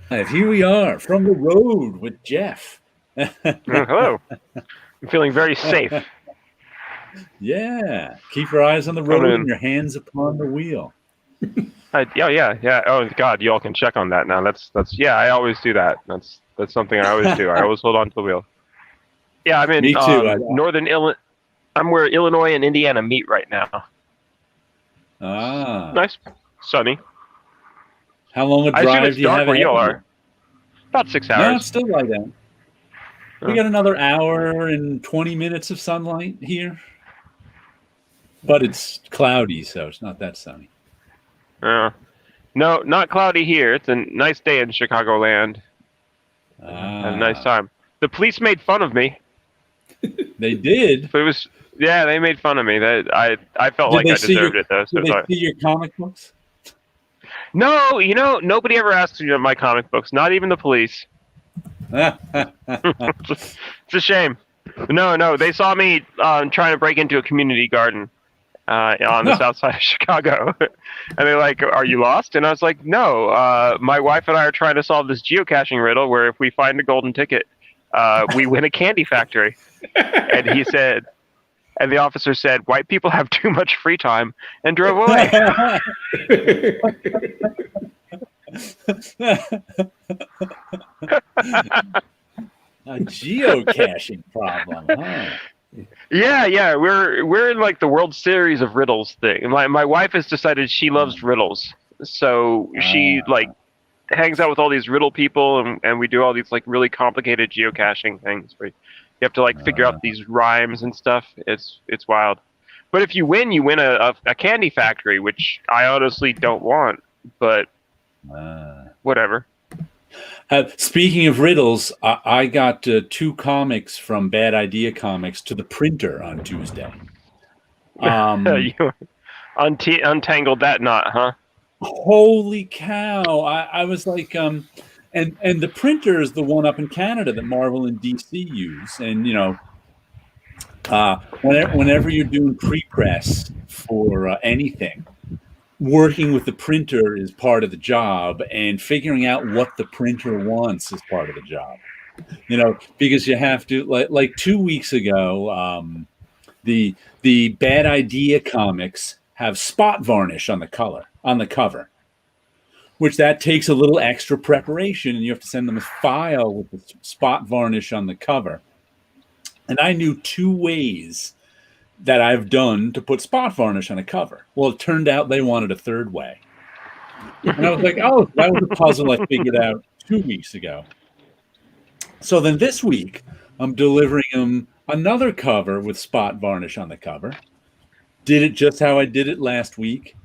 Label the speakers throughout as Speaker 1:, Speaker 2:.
Speaker 1: Here we are from the road with Jeff.
Speaker 2: Hello. I'm feeling very safe.
Speaker 1: Yeah, keep your eyes on the
Speaker 2: Coming
Speaker 1: road and
Speaker 2: in.
Speaker 1: your hands upon the wheel.
Speaker 2: Yeah. Oh God, y'all can check on that now. That's. Yeah, I always do that. That's something I always do. I always hold on to the wheel. Yeah, I'm in
Speaker 1: Me too.
Speaker 2: northern Illinois. I'm where Illinois and Indiana meet right now.
Speaker 1: Ah,
Speaker 2: Nice, sunny.
Speaker 1: how long a
Speaker 2: I assume
Speaker 1: drive
Speaker 2: it's
Speaker 1: do you
Speaker 2: dark
Speaker 1: have
Speaker 2: where
Speaker 1: ahead
Speaker 2: y'all
Speaker 1: of
Speaker 2: are.
Speaker 1: you?
Speaker 2: About 6 hours.
Speaker 1: No, it's still light out. We
Speaker 2: Uh,
Speaker 1: got another hour and 20 minutes of sunlight here, but it's cloudy, so it's not that sunny.
Speaker 2: uh, no, not cloudy here. It's a nice day in Chicagoland. Had a nice
Speaker 1: Ah,
Speaker 2: time. The police made fun of me,
Speaker 1: they did.
Speaker 2: but it was yeah, they made fun of me. That I felt
Speaker 1: Did
Speaker 2: like
Speaker 1: they
Speaker 2: I
Speaker 1: see your?
Speaker 2: deserved it though. So
Speaker 1: Did
Speaker 2: it's
Speaker 1: they
Speaker 2: all right.
Speaker 1: see your comic books?
Speaker 2: No, nobody ever asks me about my comic books. Not even the police. It's a shame. No, they saw me trying to break into a community garden on the south side of Chicago, and they're like, "Are you lost?" And I was like, "No, my wife and I are trying to solve this geocaching riddle where if we find a golden ticket, we win a candy factory." And he said, and the officer said, "White people have too much free time," and drove away.
Speaker 1: A geocaching problem, huh?
Speaker 2: Yeah, we're in like the World Series of riddles thing. My wife has decided she loves riddles, so she
Speaker 1: Ah,
Speaker 2: like hangs out with all these riddle people, and we do all these like really complicated geocaching things where you have to like figure out
Speaker 1: ah,
Speaker 2: these rhymes and stuff. It's wild. But if you win a candy factory, which I honestly don't want, but
Speaker 1: ah.
Speaker 2: whatever.
Speaker 1: Speaking of riddles, I got two comics from Bad Idea Comics to the printer on Tuesday. Um,
Speaker 2: You untangled that knot, huh?
Speaker 1: Holy cow! I was like, and the printer is the one up in Canada that Marvel and DC use, and whenever you're doing pre-press for anything, working with the printer is part of the job, and figuring out what the printer wants is part of the job. Because you have to, like 2 weeks ago, the Bad Idea comics have spot varnish on the cover, which that takes a little extra preparation, and you have to send them a file with the spot varnish on the cover. And I knew two ways that I've done to put spot varnish on a cover. Well, it turned out they wanted a third way. And I was like, oh, that was a puzzle I figured out 2 weeks ago. So then this week, I'm delivering them another cover with spot varnish on the cover. Did it just how I did it last week.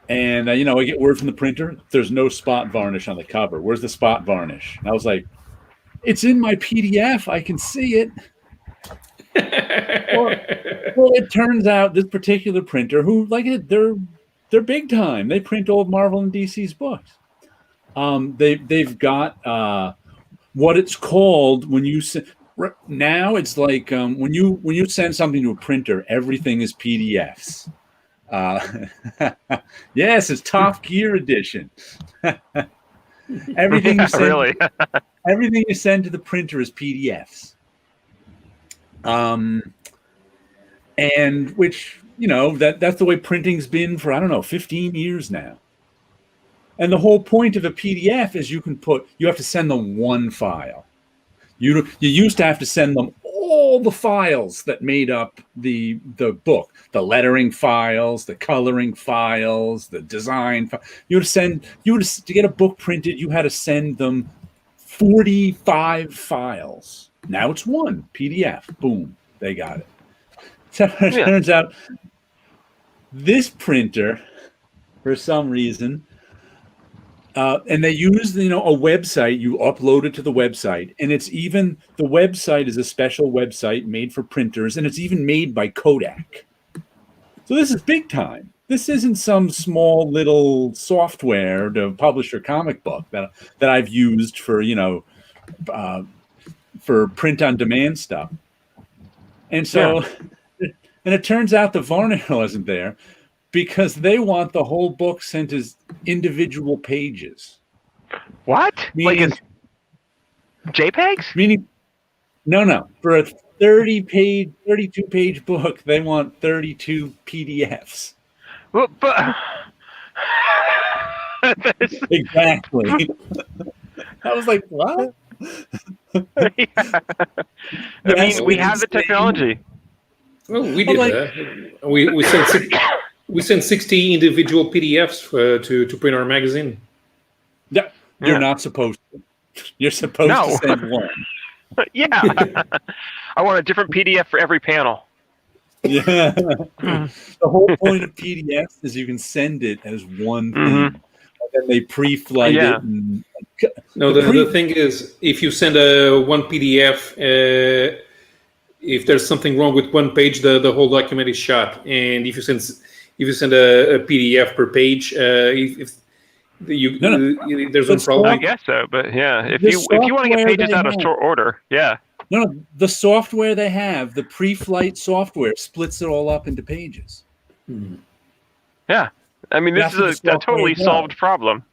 Speaker 1: And, I get word from the printer, there's no spot varnish on the cover. Where's the spot varnish? And I was like, it's in my PDF. I can see it. Well, it turns out this particular printer, who like it, they're big time. They print all of Marvel and DC's books. They've got what it's called when you now it's like when you send something to a printer, everything is PDFs. Yes, it's Top Gear edition. everything you
Speaker 2: Yeah,
Speaker 1: send,
Speaker 2: really.
Speaker 1: everything you send to the printer is PDFs. And which that's the way printing's been for, I don't know, 15 years now. And the whole point of a PDF is you have to send them one file. You used to have to send them all the files that made up the book, the lettering files, the coloring files, the design. To get a book printed, you had to send them 45 files. Now it's one PDF. Boom, they got it. So it
Speaker 2: Yeah.
Speaker 1: turns out this printer, for some reason, and they use a website. You upload it to the website, and the website is a special website made for printers, and it's even made by Kodak. So this is big time. This isn't some small little software to publish your comic book that I've used for for print on demand stuff. And
Speaker 2: Yeah.
Speaker 1: so, and it turns out the varnish wasn't there because they want the whole book sent as individual pages.
Speaker 2: What? Like
Speaker 1: Meaning,
Speaker 2: it's JPEGs?
Speaker 1: meaning, no. For a 32-page book, they want 32 PDFs.
Speaker 2: Well, but
Speaker 1: Exactly. I was like, what?
Speaker 2: I
Speaker 1: Yes,
Speaker 2: mean, we
Speaker 1: it's
Speaker 2: have the
Speaker 1: insane.
Speaker 2: technology.
Speaker 3: Well, we
Speaker 1: I'm
Speaker 3: did
Speaker 1: like-
Speaker 3: that. We sent 60 individual PDFs to print our magazine.
Speaker 1: Yeah, you're
Speaker 2: Yeah.
Speaker 1: not supposed to. You're supposed
Speaker 2: No.
Speaker 1: to send one.
Speaker 2: Yeah. I want a different PDF for every panel.
Speaker 1: Yeah. The whole point of PDFs is you can send it as one thing.
Speaker 2: Mhm.
Speaker 1: And then they pre-flight
Speaker 2: Yeah.
Speaker 1: it. And,
Speaker 3: No, the thing is, if you send one PDF, if there's something wrong with one page, the whole document is shot. And if you send a PDF per page, if there's one
Speaker 1: But
Speaker 3: problem.
Speaker 2: I guess so, but yeah, if
Speaker 1: The
Speaker 2: you want to get
Speaker 1: software
Speaker 2: pages
Speaker 1: they
Speaker 2: out of
Speaker 1: have-
Speaker 2: short order, yeah.
Speaker 1: No, the software they have, the pre-flight software, splits it all up into pages.
Speaker 2: Yeah. I mean, this
Speaker 1: That's what
Speaker 2: is
Speaker 1: the
Speaker 2: a totally
Speaker 1: software does.
Speaker 2: solved problem.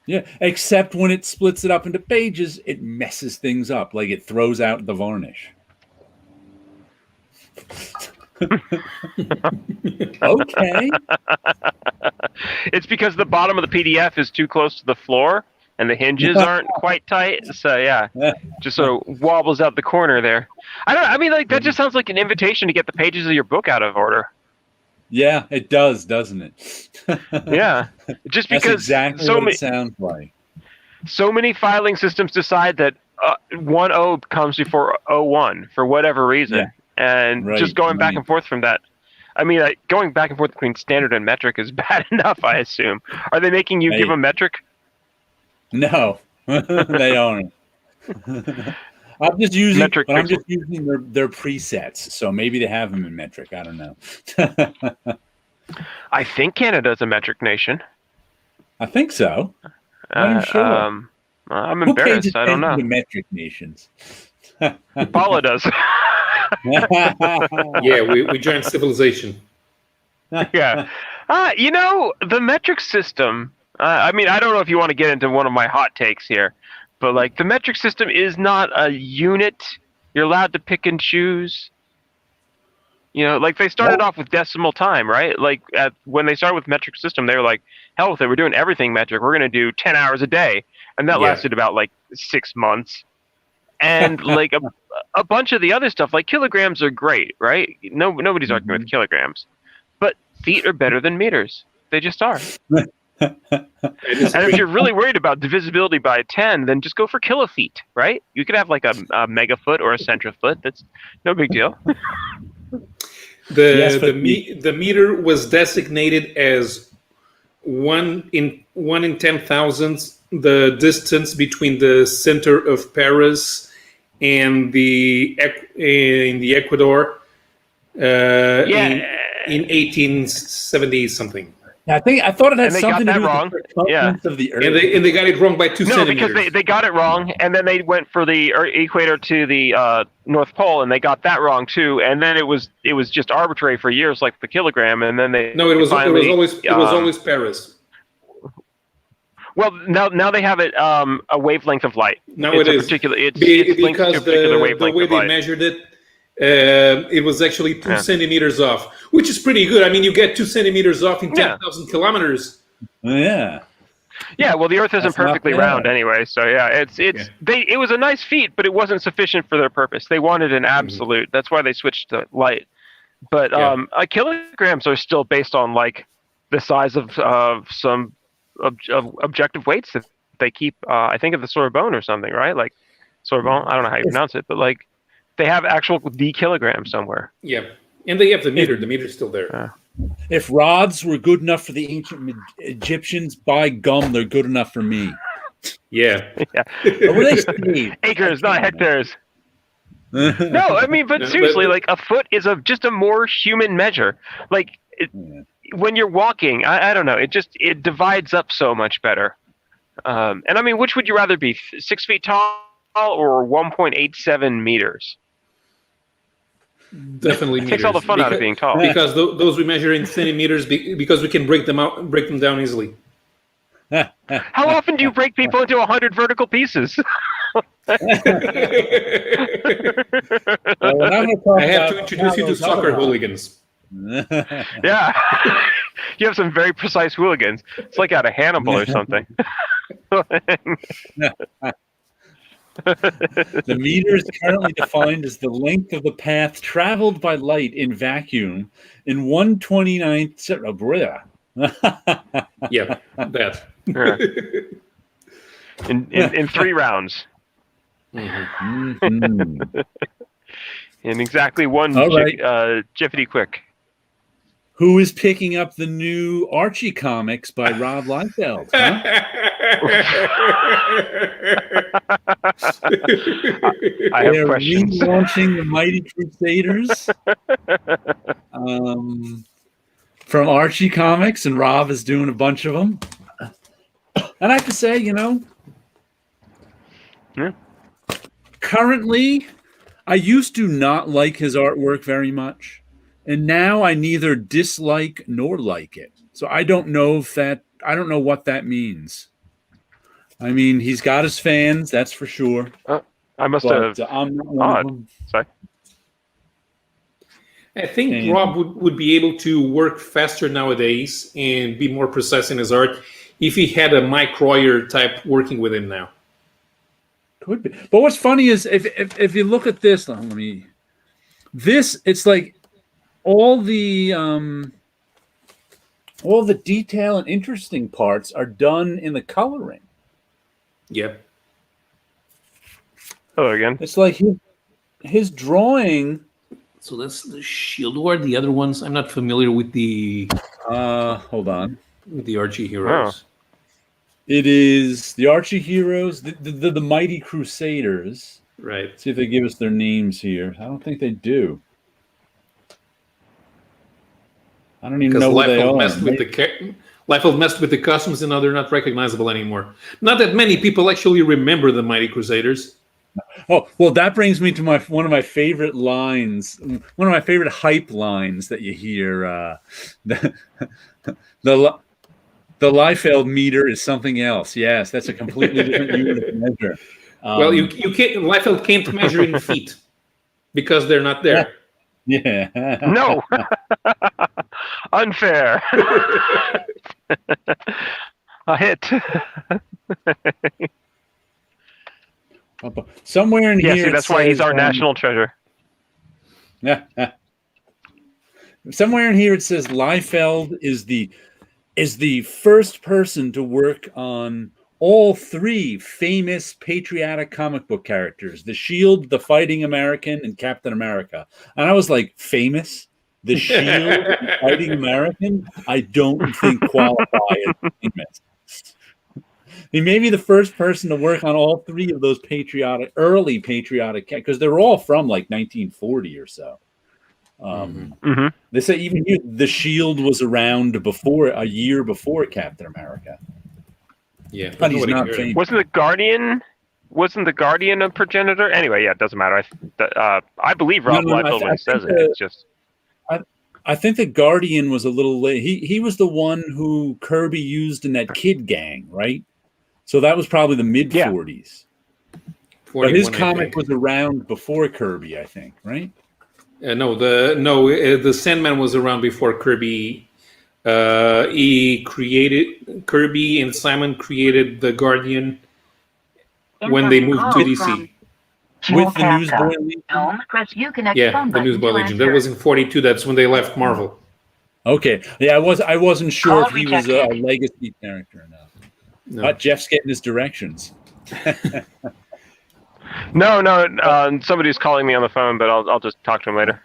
Speaker 1: Yeah, except when it splits it up into pages, it messes things up. Like it throws out the varnish. Okay.
Speaker 2: It's because the bottom of the PDF is too close to the floor and the hinges aren't quite tight. So yeah, just sort of wobbles out the corner there. I mean, like that just sounds like an invitation to get the pages of your book out of order.
Speaker 1: Yeah, it does, doesn't it?
Speaker 2: Yeah, just
Speaker 1: That's
Speaker 2: because
Speaker 1: exactly
Speaker 2: so
Speaker 1: what
Speaker 2: many
Speaker 1: it sounds like.
Speaker 2: so many filing systems decide that 1.0 comes before 0.1 for whatever reason,
Speaker 1: Yeah.
Speaker 2: and
Speaker 1: Right,
Speaker 2: just going back
Speaker 1: right.
Speaker 2: and forth from that. I mean, going back and forth between standard and metric is bad enough, I assume. Are they making you give
Speaker 1: Hey.
Speaker 2: a metric?
Speaker 1: No, they aren't. I'm just using
Speaker 2: Metric
Speaker 1: but I'm
Speaker 2: pixel.
Speaker 1: just using their presets, so maybe they have them in metric. I don't know.
Speaker 2: I think Canada's a metric nation.
Speaker 1: I think so. I'm sure.
Speaker 2: I'm
Speaker 1: Who pays
Speaker 2: embarrassed. I don't know.
Speaker 1: attention to metric nations?
Speaker 2: Paula does.
Speaker 3: Yeah, we joined civilization.
Speaker 2: Yeah. You know, the metric system, I mean, I don't know if you want to get into one of my hot takes here, but like the metric system is not a unit you're allowed to pick and choose. You know, like they started off with decimal time, right? Like when they started with metric system, they were like, hell with it, we're doing everything metric. We're going to do 10 hours a day. And that
Speaker 3: Yeah.
Speaker 2: lasted about like 6 months. And like a bunch of the other stuff, like kilograms are great, right? Nobody's arguing with kilograms. But feet are better than meters. They just are. And if you're really worried about divisibility by 10, then just go for kilofeet, right? You could have like a megafoot or a centrifoot. That's no big deal.
Speaker 1: Yes, but
Speaker 3: The meter was designated as 1 in 10,000 the distance between the center of Paris and the Ecuador in 1870 something.
Speaker 1: I thought it had
Speaker 2: And they
Speaker 1: something
Speaker 2: got
Speaker 1: to do
Speaker 2: that
Speaker 1: with the circumference of the Earth.
Speaker 3: And they got it wrong by 2
Speaker 2: No,
Speaker 3: centimeters.
Speaker 2: because they got it wrong, and then they went for the equator to the North Pole, and they got that wrong too. And then it was just arbitrary for years, like the kilogram, and then they
Speaker 3: No, it was
Speaker 2: finally,
Speaker 3: always Paris.
Speaker 2: Well, now they have it a wavelength of light.
Speaker 3: Now
Speaker 2: it's
Speaker 3: it
Speaker 2: a
Speaker 3: is
Speaker 2: particular. It's linked to a
Speaker 3: because
Speaker 2: particular
Speaker 3: the
Speaker 2: wavelength
Speaker 3: way
Speaker 2: of
Speaker 3: they
Speaker 2: light.
Speaker 3: measured it, it was actually 2 centimeters off, which is pretty good. I mean, you get 2 centimeters off in 10,000 kilometers.
Speaker 1: Yeah.
Speaker 2: Yeah, well, the Earth isn't
Speaker 1: That's not
Speaker 2: perfectly
Speaker 1: bad.
Speaker 2: round anyway, so yeah, it was a nice feat, but it wasn't sufficient for their purpose. They wanted an absolute. That's why they switched to light. But kilograms are still based on like the size of some objective weights that they keep. I think of the Sorbonne or something, right? Like Sorbonne. I don't know how you pronounce it, but like they have actual kilograms somewhere.
Speaker 3: Yeah, and they have the meter. The meter's still there.
Speaker 1: If rods were good enough for the ancient Egyptians, by gum, they're good enough for me.
Speaker 3: Yeah.
Speaker 1: Or were they Steve?
Speaker 2: Acres, not hectares. No, I mean, but seriously, like a foot is just a more human measure. Like when you're walking, I don't know, it divides up so much better. And I mean, which would you rather be, 6 feet tall or 1.87 meters?
Speaker 3: Definitely
Speaker 2: It takes all the fun out of being tall.
Speaker 3: Because those we measure in centimeters because we can break them down easily.
Speaker 2: How often do you break people into 100 vertical pieces?
Speaker 1: Well, when I'm gonna talk
Speaker 3: I have
Speaker 1: about
Speaker 3: to introduce you to soccer hooligans.
Speaker 2: Yeah. You have some very precise hooligans. It's like out of Hannibal or something.
Speaker 1: The meter is currently defined as the length of the path traveled by light in vacuum in 1/29th.
Speaker 3: Yeah, that.
Speaker 2: Yeah. In 3 rounds.
Speaker 1: Mhm.
Speaker 2: In exactly one
Speaker 1: All right.
Speaker 2: jiffity quick.
Speaker 1: Who is picking up the new Archie comics by Rob Liefeld? Huh?
Speaker 2: I have
Speaker 1: They're
Speaker 2: questions.
Speaker 1: relaunching the Mighty Crusaders from Archie Comics, and Rob is doing a bunch of them. And I have to say,
Speaker 2: Yeah.
Speaker 1: Currently, I used to not like his artwork very much, and now I neither dislike nor like it. So I don't know what that means. I mean, he's got his fans, that's for sure.
Speaker 2: I must
Speaker 1: But
Speaker 2: have.
Speaker 1: I'm not one of them.
Speaker 2: Sorry.
Speaker 3: I think Rob would be able to work faster nowadays and be more precise in his art if he had a Mike Royer type working with him now.
Speaker 1: Could be. But what's funny is if you look at this, it's like all the detail and interesting parts are done in the coloring.
Speaker 3: Yep.
Speaker 2: Hello again.
Speaker 1: It's like his drawing.
Speaker 3: So that's the Shield War. The other ones, I'm not familiar with the.
Speaker 1: Hold on.
Speaker 3: With the Archie Heroes.
Speaker 1: It is the Archie Heroes, the Mighty Crusaders.
Speaker 3: Right.
Speaker 1: Let's see if they give us their names here. I don't think they do. I don't even know what they are.
Speaker 3: Liefeld messed with the costumes, and now they're not recognizable anymore. Not that many people actually remember the Mighty Crusaders.
Speaker 1: Oh, well, that brings me to one of my favorite lines, one of my favorite hype lines that you hear. The Liefeld meter is something else. Yes, that's a completely different unit of measure.
Speaker 3: Well, you can't. Liefeld can't measure in feet because they're not there.
Speaker 1: Yeah.
Speaker 2: No. Unfair. A hit.
Speaker 1: Somewhere in here.
Speaker 2: See, that's why he's our national treasure.
Speaker 1: Yeah. Somewhere in here it says Liefeld is the first person to work on all 3 famous patriotic comic book characters: the Shield, the Fighting American, and Captain America. And I was like, famous? The Shield and Fighting American? I don't think qualify as famous. He may be the first person to work on all 3 of those early patriotic, because they were all from like 1940 or so. They say even here, the Shield was around a year before Captain America.
Speaker 3: Yeah,
Speaker 1: but he's not famous.
Speaker 2: Wasn't the Guardian a progenitor? Anyway, yeah, it doesn't matter. I believe Rob Liefeld when he says it. It's just.
Speaker 1: I think the Guardian was a little late. He was the one who Kirby used in that Kid Gang, right? So that was probably the mid 40s. But his comic was around before Kirby, I think, right?
Speaker 3: The Sandman was around before Kirby. He created Kirby and Simon created the Guardian when they moved to DC.
Speaker 1: With the Newsboy Legion?
Speaker 3: Yeah, the Newsboy Legion. That was in 42. That's when they left Marvel.
Speaker 1: Okay. Yeah, I wasn't sure if he was a legacy character or not.
Speaker 3: No.
Speaker 1: But Jeff's getting his directions.
Speaker 2: No. Somebody's calling me on the phone, but I'll just talk to him later.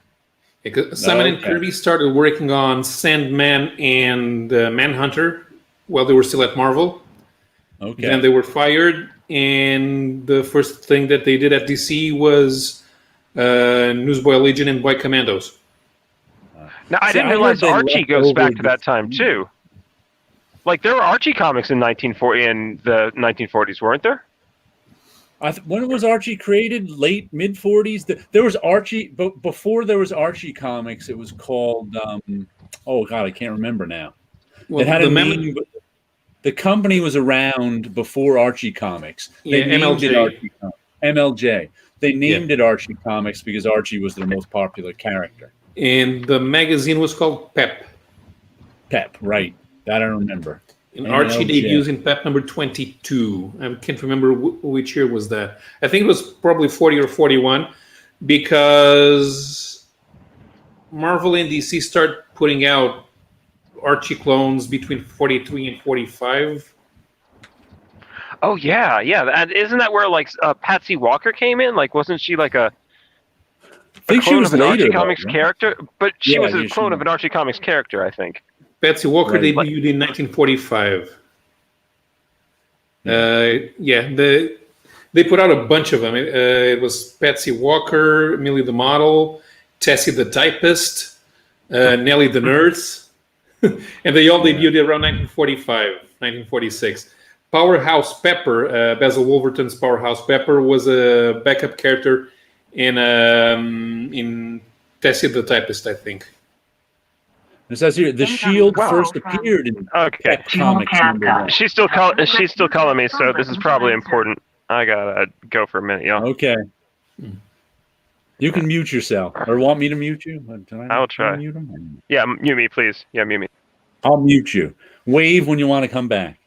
Speaker 3: Simon and Kirby started working on Sandman and Manhunter while they were still at Marvel.
Speaker 1: Okay.
Speaker 3: Then they were fired, and the first thing that they did at DC was Newsboy Legion and White Commandos.
Speaker 2: Now, I didn't realize Archie goes back to that time, too. Like, there were Archie comics in the 1940s, weren't there?
Speaker 1: When was Archie created? Late mid 40s. There was Archie, but before there was Archie comics, it was called. Oh God, I can't remember now.
Speaker 3: Well,
Speaker 1: it had a name. The company was around before Archie Comics. They named
Speaker 3: MLJ.
Speaker 1: it Archie Comics. MLJ. They named it Archie Comics because Archie was their most popular character.
Speaker 3: And the magazine was called Pep.
Speaker 1: Pep, right. That I remember.
Speaker 3: And Archie debuts in Pep number 22. I can't remember which year was that. I think it was probably 40 or 41 because Marvel and DC start putting out Archie clones between 43 and 45.
Speaker 2: Oh yeah. And isn't that where like Patsy Walker came in? Like, wasn't she like a
Speaker 1: think she
Speaker 2: clone
Speaker 1: was
Speaker 2: of an
Speaker 1: later,
Speaker 2: Archie Comics
Speaker 1: right?
Speaker 2: character? But she was a
Speaker 1: she
Speaker 2: clone of
Speaker 1: was.
Speaker 2: an Archie Comics character, I think.
Speaker 3: Patsy Walker
Speaker 1: Right.
Speaker 3: debuted in 1945. They put out a bunch of them. It was Patsy Walker, Millie the Model, Tessie the Typist, Nellie the Nurse, and they all debuted around 1945, 1946. Powerhouse Pepper, Basil Wolverton's Powerhouse Pepper, was a backup character in Tessie the Typist, I think.
Speaker 1: It says here the Shield first appeared in
Speaker 2: Okay.
Speaker 1: Pep Comics #1.
Speaker 2: She's still calling me, so this is probably important. I gotta go for a minute, y'all.
Speaker 1: Okay. You can mute yourself, or want me to mute you?
Speaker 2: I'll try.
Speaker 1: Mute him?
Speaker 2: Yeah, mute me, please. Yeah, mute me.
Speaker 1: I'll mute you. Wave when you want to come back.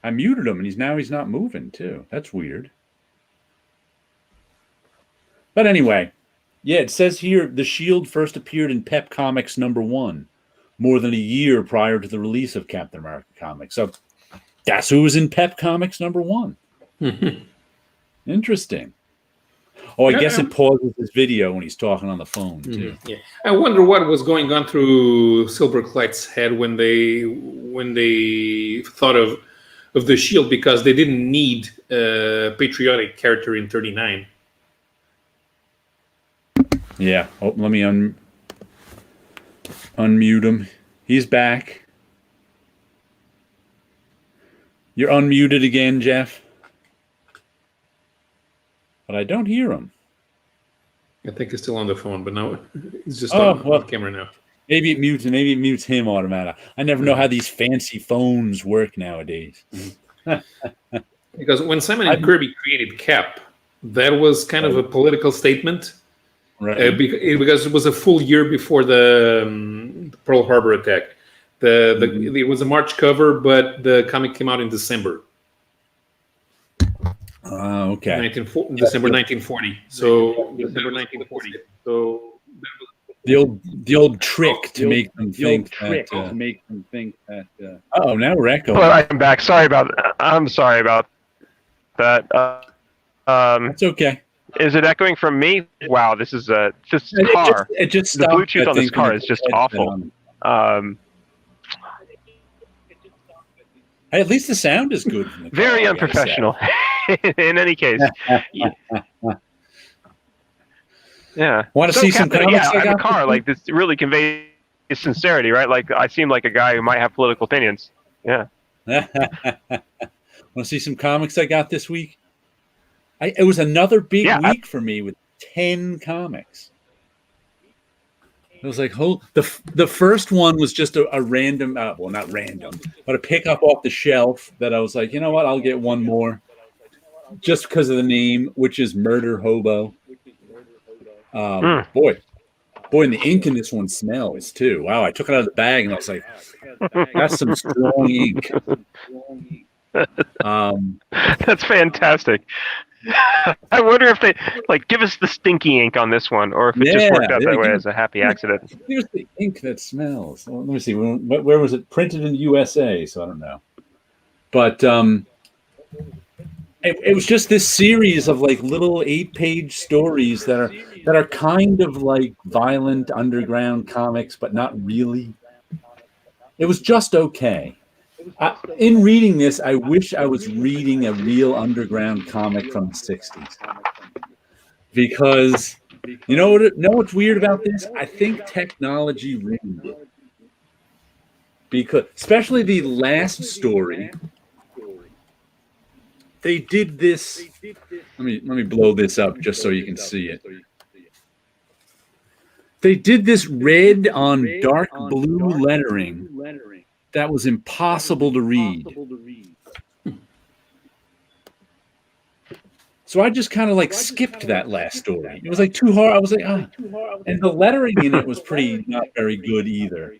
Speaker 1: I muted him, and he's not moving too. That's weird. But anyway, yeah, it says here the Shield first appeared in Pep Comics #1, more than a year prior to the release of Captain America Comics. So that's who was in Pep Comics #1. Interesting. Oh, I guess it pauses his video when he's talking on the phone too.
Speaker 3: Yeah, I wonder what was going on through Silverclight's head when they thought of the Shield, because they didn't need a patriotic character in 39.
Speaker 1: Yeah. Oh, let me unmute him. He's back. You're unmuted again, Jeff. But I don't hear him.
Speaker 3: I think he's still on the phone, but now he's just
Speaker 1: Oh,
Speaker 3: on
Speaker 1: well.
Speaker 3: camera now.
Speaker 1: Maybe it mutes him automatically. I never know how these fancy phones work nowadays.
Speaker 3: Because when Simon and Kirby created Cap, that was kind of a political statement.
Speaker 1: Right.
Speaker 3: Because it was a full year before the Pearl Harbor attack. It was a March cover, but the comic came out in December.
Speaker 1: Okay.
Speaker 3: December 1940. So December 1940. So
Speaker 1: the old trick to make them think that. Oh, now we're echoing.
Speaker 2: Well, I'm back. I'm sorry about that.
Speaker 1: It's okay.
Speaker 2: Is it echoing from me? Wow, this car.
Speaker 1: It just
Speaker 2: The
Speaker 1: stopped,
Speaker 2: Bluetooth
Speaker 1: I
Speaker 2: on this
Speaker 1: think,
Speaker 2: car
Speaker 1: when
Speaker 2: is
Speaker 1: it
Speaker 2: just
Speaker 1: said
Speaker 2: awful.
Speaker 1: At least the sound is good. From the car,
Speaker 2: Very
Speaker 1: I gotta
Speaker 2: unprofessional. In any case. Yeah.
Speaker 1: Want to see some
Speaker 2: Captain,
Speaker 1: comics?
Speaker 2: Yeah, in the car, like this really conveys sincerity, right? Like I seem like a guy who might have political opinions. Yeah.
Speaker 1: Want to see some comics I got this week? It was another big week for me with 10 comics. It was like, the first one was just a random, well, not random, but a pick up off the shelf that I was like, you know what, I'll get one more just because of the name, which is Murder Hobo. Boy, and the ink in this one smells too. Wow, I took it out of the bag and I was like, that's some strong ink.
Speaker 2: That's fantastic. I wonder if they give us the stinky ink on this one, or if it just worked out that way as a happy accident.
Speaker 1: Here's the ink that smells. Well, let me see. Where was it printed in the USA? So I don't know. But it was just this series of like little 8-page stories that are kind of like violent underground comics, but not really. It was just okay. In reading this, I wish I was reading a real underground comic from the 60s. Because, you know what's weird about this? I think technology ruined it. Because, especially the last story, they did this. Let me blow this up just so you can see it. They did this red on dark blue lettering that was impossible to read. So I just kind of like skipped that last story. It was like too hard. I was like, ah. And the lettering in it was pretty not very good either.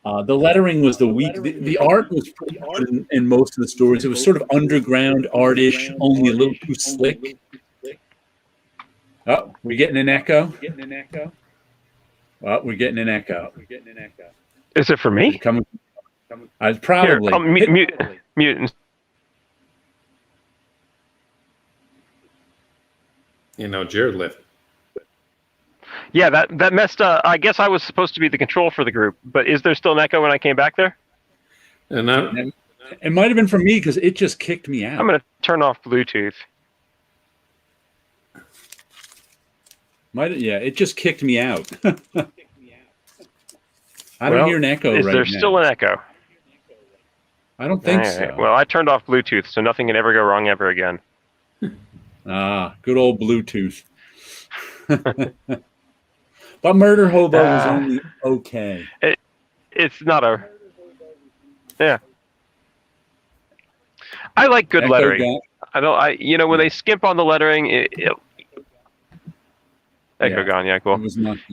Speaker 1: The lettering was the weak. The art was pretty good in most of the stories. It was sort of underground artish, only a little too slick. Oh, we're getting an echo. Oh, we're getting an echo.
Speaker 2: Is it for me?
Speaker 1: Coming. I'd probably
Speaker 2: Here, mute.
Speaker 3: Jared left.
Speaker 2: Yeah, that messed up. I guess I was supposed to be the control for the group, but is there still an echo when I came back there?
Speaker 3: And
Speaker 1: it might have been for me because it just kicked me out.
Speaker 2: I'm going to turn off Bluetooth.
Speaker 1: It just kicked me out. I don't hear an echo right now.
Speaker 2: Is there still an echo?
Speaker 1: I don't think so.
Speaker 2: Well, I turned off Bluetooth, so nothing can ever go wrong ever again.
Speaker 1: Good old Bluetooth. But Murder Hobo was only okay.
Speaker 2: It's not a... Yeah. I like good lettering. When they skimp on the lettering, Echo gone, yeah, cool.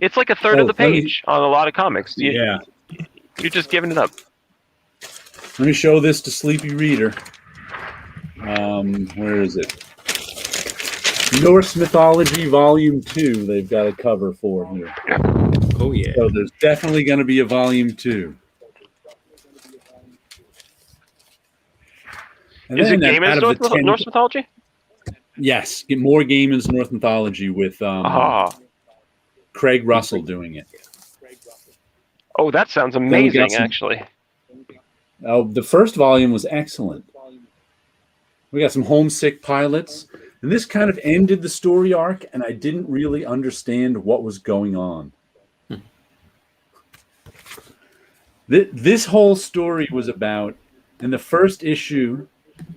Speaker 2: It's like a third of the page on a lot of comics. You're just giving it up.
Speaker 1: Let me show this to Sleepy Reader. Where is it? Norse Mythology Volume 2, they've got a cover for here.
Speaker 3: Oh, yeah.
Speaker 1: So there's definitely going to be a Volume 2. And
Speaker 2: is it Gaiman's Norse Mythology?
Speaker 1: Yes, get more Gaiman's Norse Mythology with Craig Russell doing it.
Speaker 2: Oh, that sounds amazing, actually.
Speaker 1: Oh, the first volume was excellent. We got some homesick pilots. And this kind of ended the story arc, and I didn't really understand what was going on. This whole story was about, in the first issue,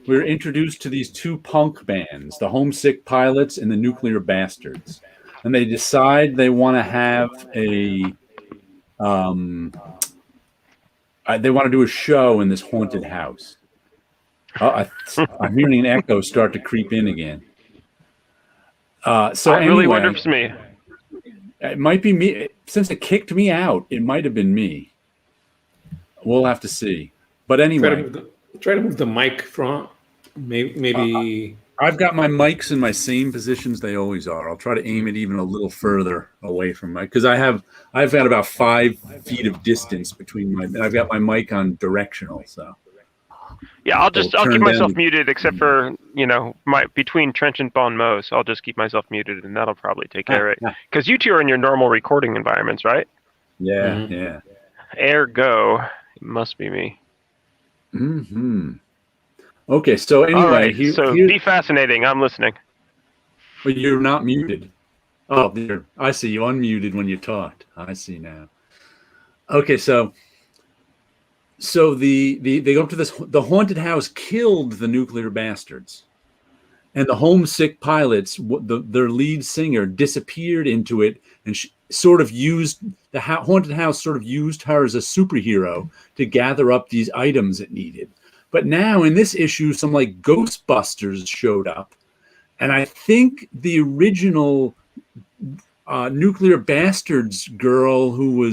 Speaker 1: we were introduced to these two punk bands, the Homesick Pilots and the Nuclear Bastards. And they decide they want to have they want to do a show in this haunted house. I'm hearing an echo start to creep in again. I really wonder if it's me. It might be me. Since it kicked me out, it might have been me. We'll have to see. But anyway,
Speaker 3: try to move the mic from maybe.
Speaker 1: I've got my mics in my same positions they always are. I'll try to aim it even a little further away from because I've got about 5 feet of distance between I've got my mic on directional, so.
Speaker 2: Yeah, I'll keep myself muted, except for between Trench and Bon Mo. So I'll just keep myself muted, and that'll probably take care of it. Because you two are in your normal recording environments, right?
Speaker 1: Yeah, yeah.
Speaker 2: Ergo, it must be me.
Speaker 1: Mm-hmm. Okay, so anyway,
Speaker 2: all right, be fascinating. I'm listening.
Speaker 1: But you're not muted. Oh, I see. You unmuted when you talked. I see now. Okay, so they go up to the haunted house killed the Nuclear Bastards, and the Homesick Pilots, their lead singer, disappeared into it and sort of used the haunted house sort of used her as a superhero to gather up these items it needed. But now in this issue, some like Ghostbusters showed up, and I think the original Nuclear Bastards girl who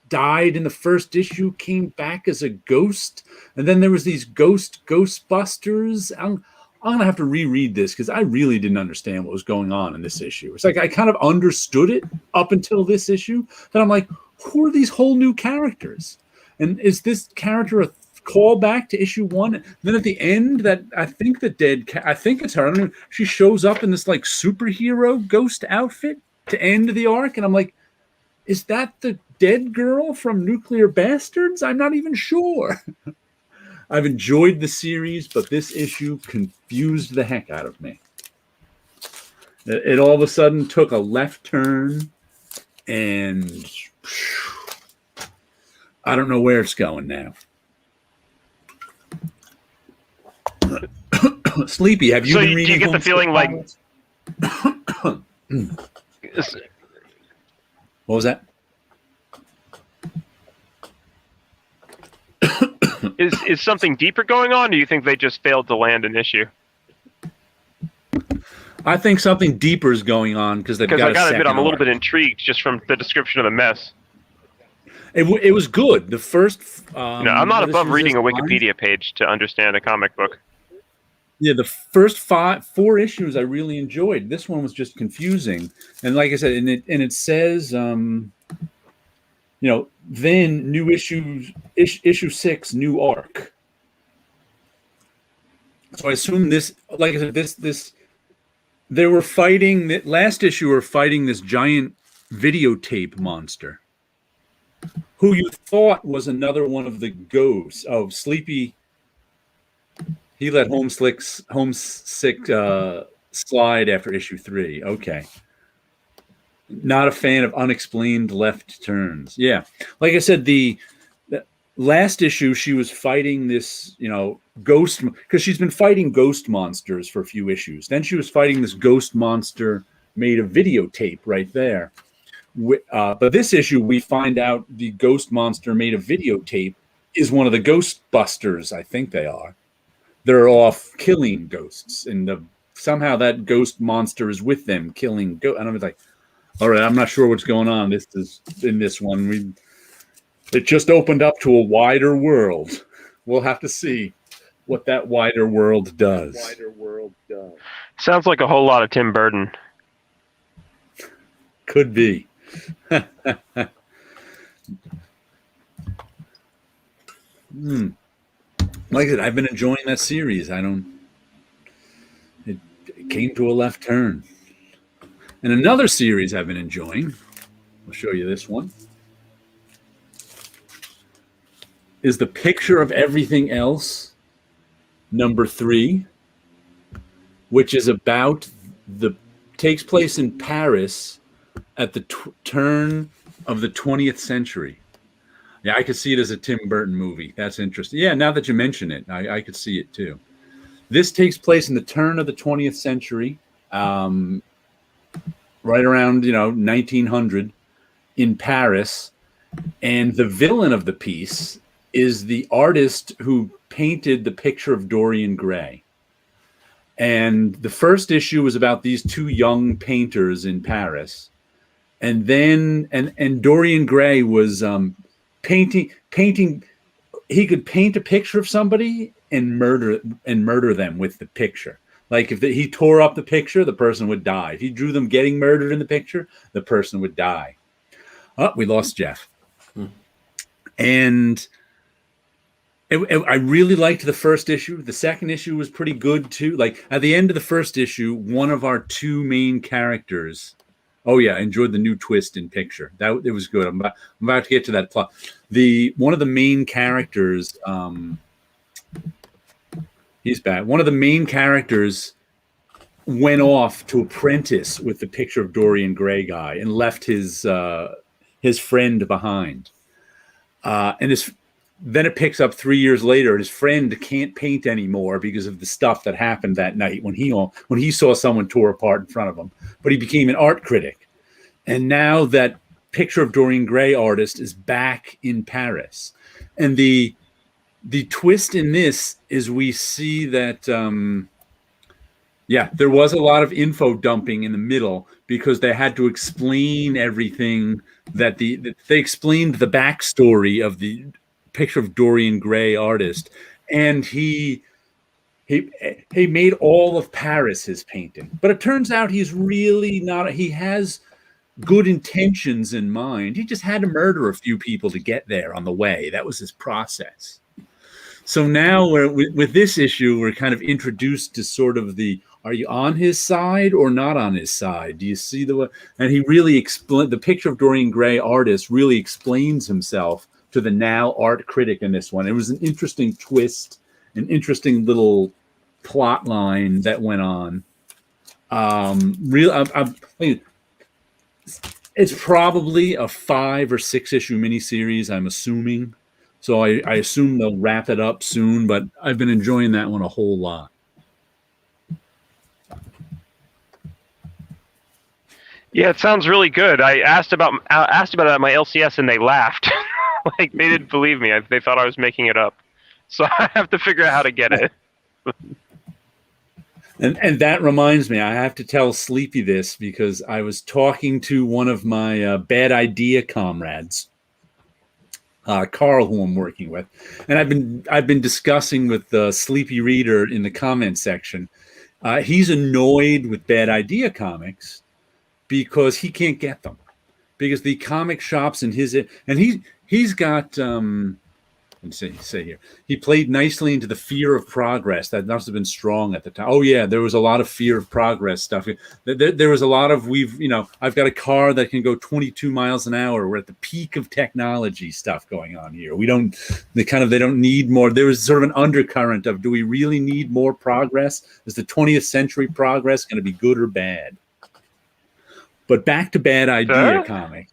Speaker 1: died in the first issue came back as a ghost, and then there was these Ghostbusters. I'm gonna have to reread this because I really didn't understand what was going on in this issue. It's like I kind of understood it up until this issue. Then I'm like, who are these whole new characters? And is this character a callback to issue 1? And then at the end, I think it's her. I don't know. She shows up in this like superhero ghost outfit to end the arc, and I'm like, is that the dead girl from Nuclear Bastards? I'm not even sure. I've enjoyed the series, but this issue confused the heck out of me. It all of a sudden took a left turn, and I don't know where it's going now. Sleepy, have you been reading?
Speaker 2: Do you get the feeling like?
Speaker 1: What was that?
Speaker 2: Is something deeper going on? Or do you think they just failed to land an issue?
Speaker 1: I think something deeper is going on because I
Speaker 2: gotta admit, I'm a little bit intrigued just from the description of the mess.
Speaker 1: It was good. The first.
Speaker 2: I'm not above reading a Wikipedia page to understand a comic book.
Speaker 1: Yeah, the first 4 issues I really enjoyed. This one was just confusing, and like I said, and it says, then new issue 6, new arc. So I assume this, like I said, this they were fighting that last issue. Were fighting this giant videotape monster, who you thought was another one of the ghosts of Sleepy. He let homesick slide after issue 3. Okay. Not a fan of unexplained left turns. Yeah. Like I said, the last issue, she was fighting this, ghost, because she's been fighting ghost monsters for a few issues. Then she was fighting this ghost monster made of videotape right there. But this issue, we find out the ghost monster made of videotape is one of the Ghostbusters, I think they are. They're off killing ghosts, and somehow that ghost monster is with them killing ghosts. And I was like, all right, I'm not sure what's going on. This is in this one. It just opened up to a wider world. We'll have to see what that wider world does.
Speaker 2: Sounds like a whole lot of Tim Burton.
Speaker 1: Could be. Like I said, I've been enjoying that series. It came to a left turn. And another series I've been enjoying, I'll show you this one, is The Picture of Everything Else, number 3, which is takes place in Paris at the turn of the 20th century. Yeah, I could see it as a Tim Burton movie. That's interesting. Yeah, now that you mention it, I could see it too. This takes place in the turn of the 20th century, right around 1900 in Paris, and the villain of the piece is the artist who painted the picture of Dorian Gray. And the first issue was about these 2 young painters in Paris, and then and Dorian Gray was painting. He could paint a picture of somebody and murder them with the picture. Like if he tore up the picture, the person would die. If he drew them getting murdered in the picture, the person would die. Oh, we lost Jeff. And I really liked the first issue. The second issue was pretty good too. Like at the end of the first issue, one of our 2 main characters. Oh yeah, I enjoyed the new twist in picture. It was good. I'm about to get to that plot. One of the main characters, he's back. One of the main characters went off to apprentice with the picture of Dorian Gray guy and left his friend behind. Then it picks up 3 years later. His friend can't paint anymore because of the stuff that happened that night when he saw someone tore apart in front of him. But he became an art critic. And now that picture of Dorian Gray artist is back in Paris. And the twist in this is we see that, there was a lot of info dumping in the middle because they had to explain everything that they explained the backstory of the picture of Dorian Gray artist, and he made all of Paris his painting. But it turns out he's really not. He has good intentions in mind. He just had to murder a few people to get there on the way. That was his process. So now with this issue, we're kind of introduced to sort of are you on his side or not on his side? Do you see and he really the picture of Dorian Gray artist really explains himself to the now art critic in this one. It was an interesting twist, an interesting little plot line that went on. It's probably a 5 or 6 issue miniseries, I'm assuming. So I assume they'll wrap it up soon, but I've been enjoying that one a whole lot.
Speaker 2: Yeah, it sounds really good. I asked about it at my LCS and they laughed. Like they didn't believe me. They thought I was making it up. so I have to figure out how to get it.
Speaker 1: And that reminds me, I have to tell Sleepy this because I was talking to one of my bad idea comrades, Carl, who I'm working with, and I've been discussing with the Sleepy Reader in the comment section. He's annoyed with bad idea comics because he can't get them, because the comic shops in his and he's got let me say here, he played nicely into the fear of progress. That must have been strong at the time. Oh yeah, there was a lot of fear of progress stuff. There was a lot of I've got a car that can go 22 miles an hour. We're at the peak of technology stuff going on here. They don't need more. There was sort of an undercurrent of, do we really need more progress? Is the 20th century progress going to be good or bad? But back to bad idea comic.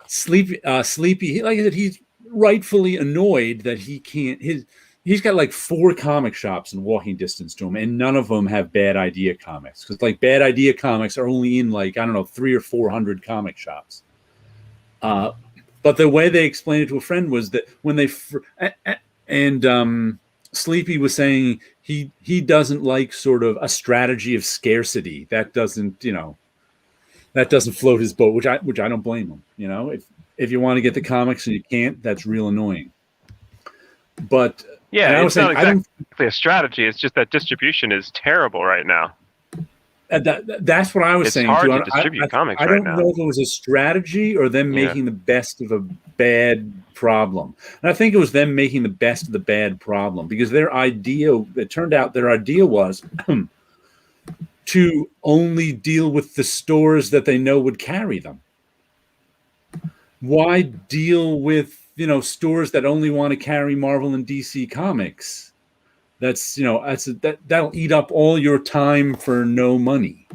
Speaker 1: Sleepy, like I said, he's rightfully annoyed that he can't. He's got like 4 comic shops in walking distance to him, and none of them have bad idea comics, because like bad idea comics are only in like, I don't know, 300 or 400 comic shops. But the way they explained it to a friend was that when they Sleepy was saying he doesn't like sort of a strategy of scarcity. That doesn't float his boat, which I don't blame him. If you want to get the comics and you can't, that's real annoying. But
Speaker 2: yeah, it's not exactly a strategy. It's just that distribution is terrible right now.
Speaker 1: That's what I was saying.
Speaker 2: It's hard to distribute comics right now. I don't
Speaker 1: know if it was a strategy or them making the best of a bad problem. And I think it was them making the best of the bad problem, because it turned out their idea was to only deal with the stores that they know would carry them. Why deal with stores that only want to carry Marvel and DC comics? That'll eat up all your time for no money.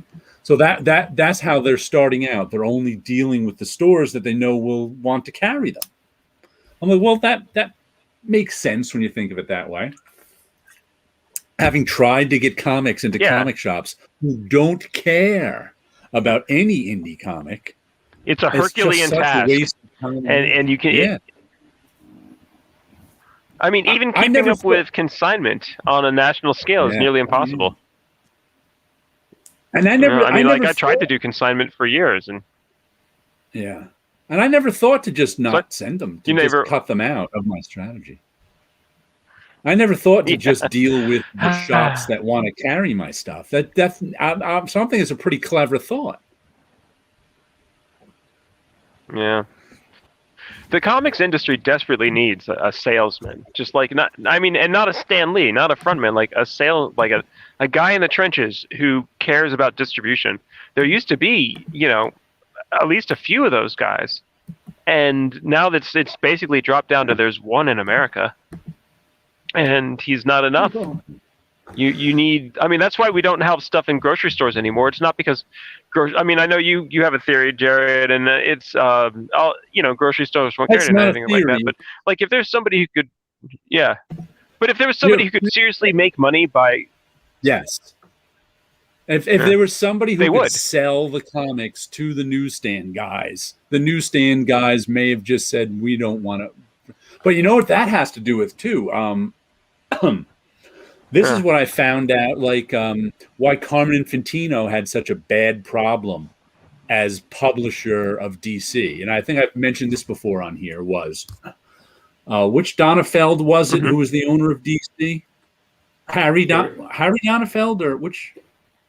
Speaker 1: So that's how they're starting out. They're only dealing with the stores that they know will want to carry them. I'm like, well, that makes sense when you think of it that way. Having tried to get comics into comic shops who don't care about any indie comic,
Speaker 2: it's a Herculean task, and you can.
Speaker 1: Yeah.
Speaker 2: I mean, even keeping up with consignment on a national scale is nearly impossible.
Speaker 1: And I
Speaker 2: tried to do consignment for years, and
Speaker 1: and I never thought to just not send them, to cut them out of my strategy. I never thought to just deal with the shops that want to carry my stuff. Something is a pretty clever thought. Yeah.
Speaker 2: The comics industry desperately needs a salesman, and not a Stan Lee, not a frontman, like a guy in the trenches who cares about distribution. There used to be, at least a few of those guys, and now it's basically dropped down to there's one in America, and he's not enough. You need. I mean, that's why we don't have stuff in grocery stores anymore. It's not because, I know you have a theory, Jared, and it's grocery stores won't carry anything like that. But like, if there's somebody who could, but if there was somebody who could seriously make money by,
Speaker 1: if there was somebody who could sell the comics to the newsstand guys may have just said, we don't want to. But you know what that has to do with too. This is what I found out, why Carmen Infantino had such a bad problem as publisher of DC. And I think I've mentioned this before on here, was which Donenfeld was it who was the owner of DC? Harry Donenfeld, or which?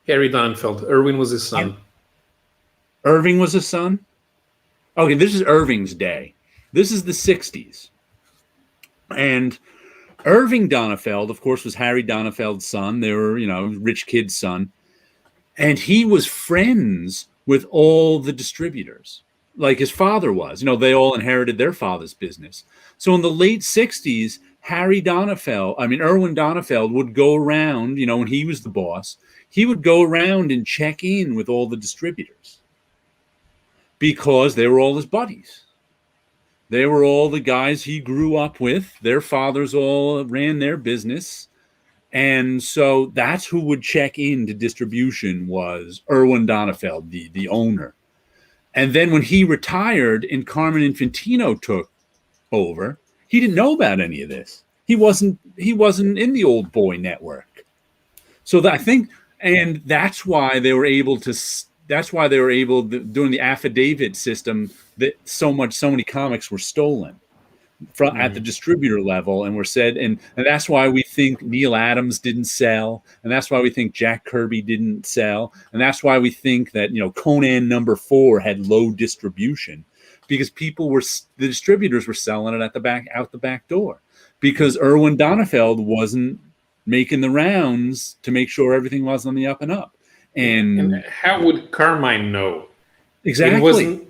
Speaker 3: Harry Donenfeld. Irving was his son.
Speaker 1: Irving was his son? Okay, this is Irving's day. This is the 60s. And Irving Donenfeld, of course, was Harry Donenfeld's son. They were, rich kid's son. And he was friends with all the distributors, like his father was. They all inherited their father's business. So in the late 60s, Irwin Donenfeld would go around, when he was the boss, he would go around and check in with all the distributors because they were all his buddies. They were all the guys he grew up with. Their fathers all ran their business. And so that's who would check into distribution, was Irwin Donenfeld, the owner. And then when he retired and Carmen Infantino took over, He didn't know about any of this. He wasn't in the old boy network. So I think, and that's why they were able to. That's why they were able to, during the affidavit system, that so many comics were stolen from at the distributor level and were said, and that's why we think Neil Adams didn't sell, and that's why we think Jack Kirby didn't sell, and that's why we think that Conan #4 had low distribution, because the distributors were selling it out the back door, because Erwin Donenfeld wasn't making the rounds to make sure everything was on the up and up. And
Speaker 3: how would Carmine know?
Speaker 1: Exactly.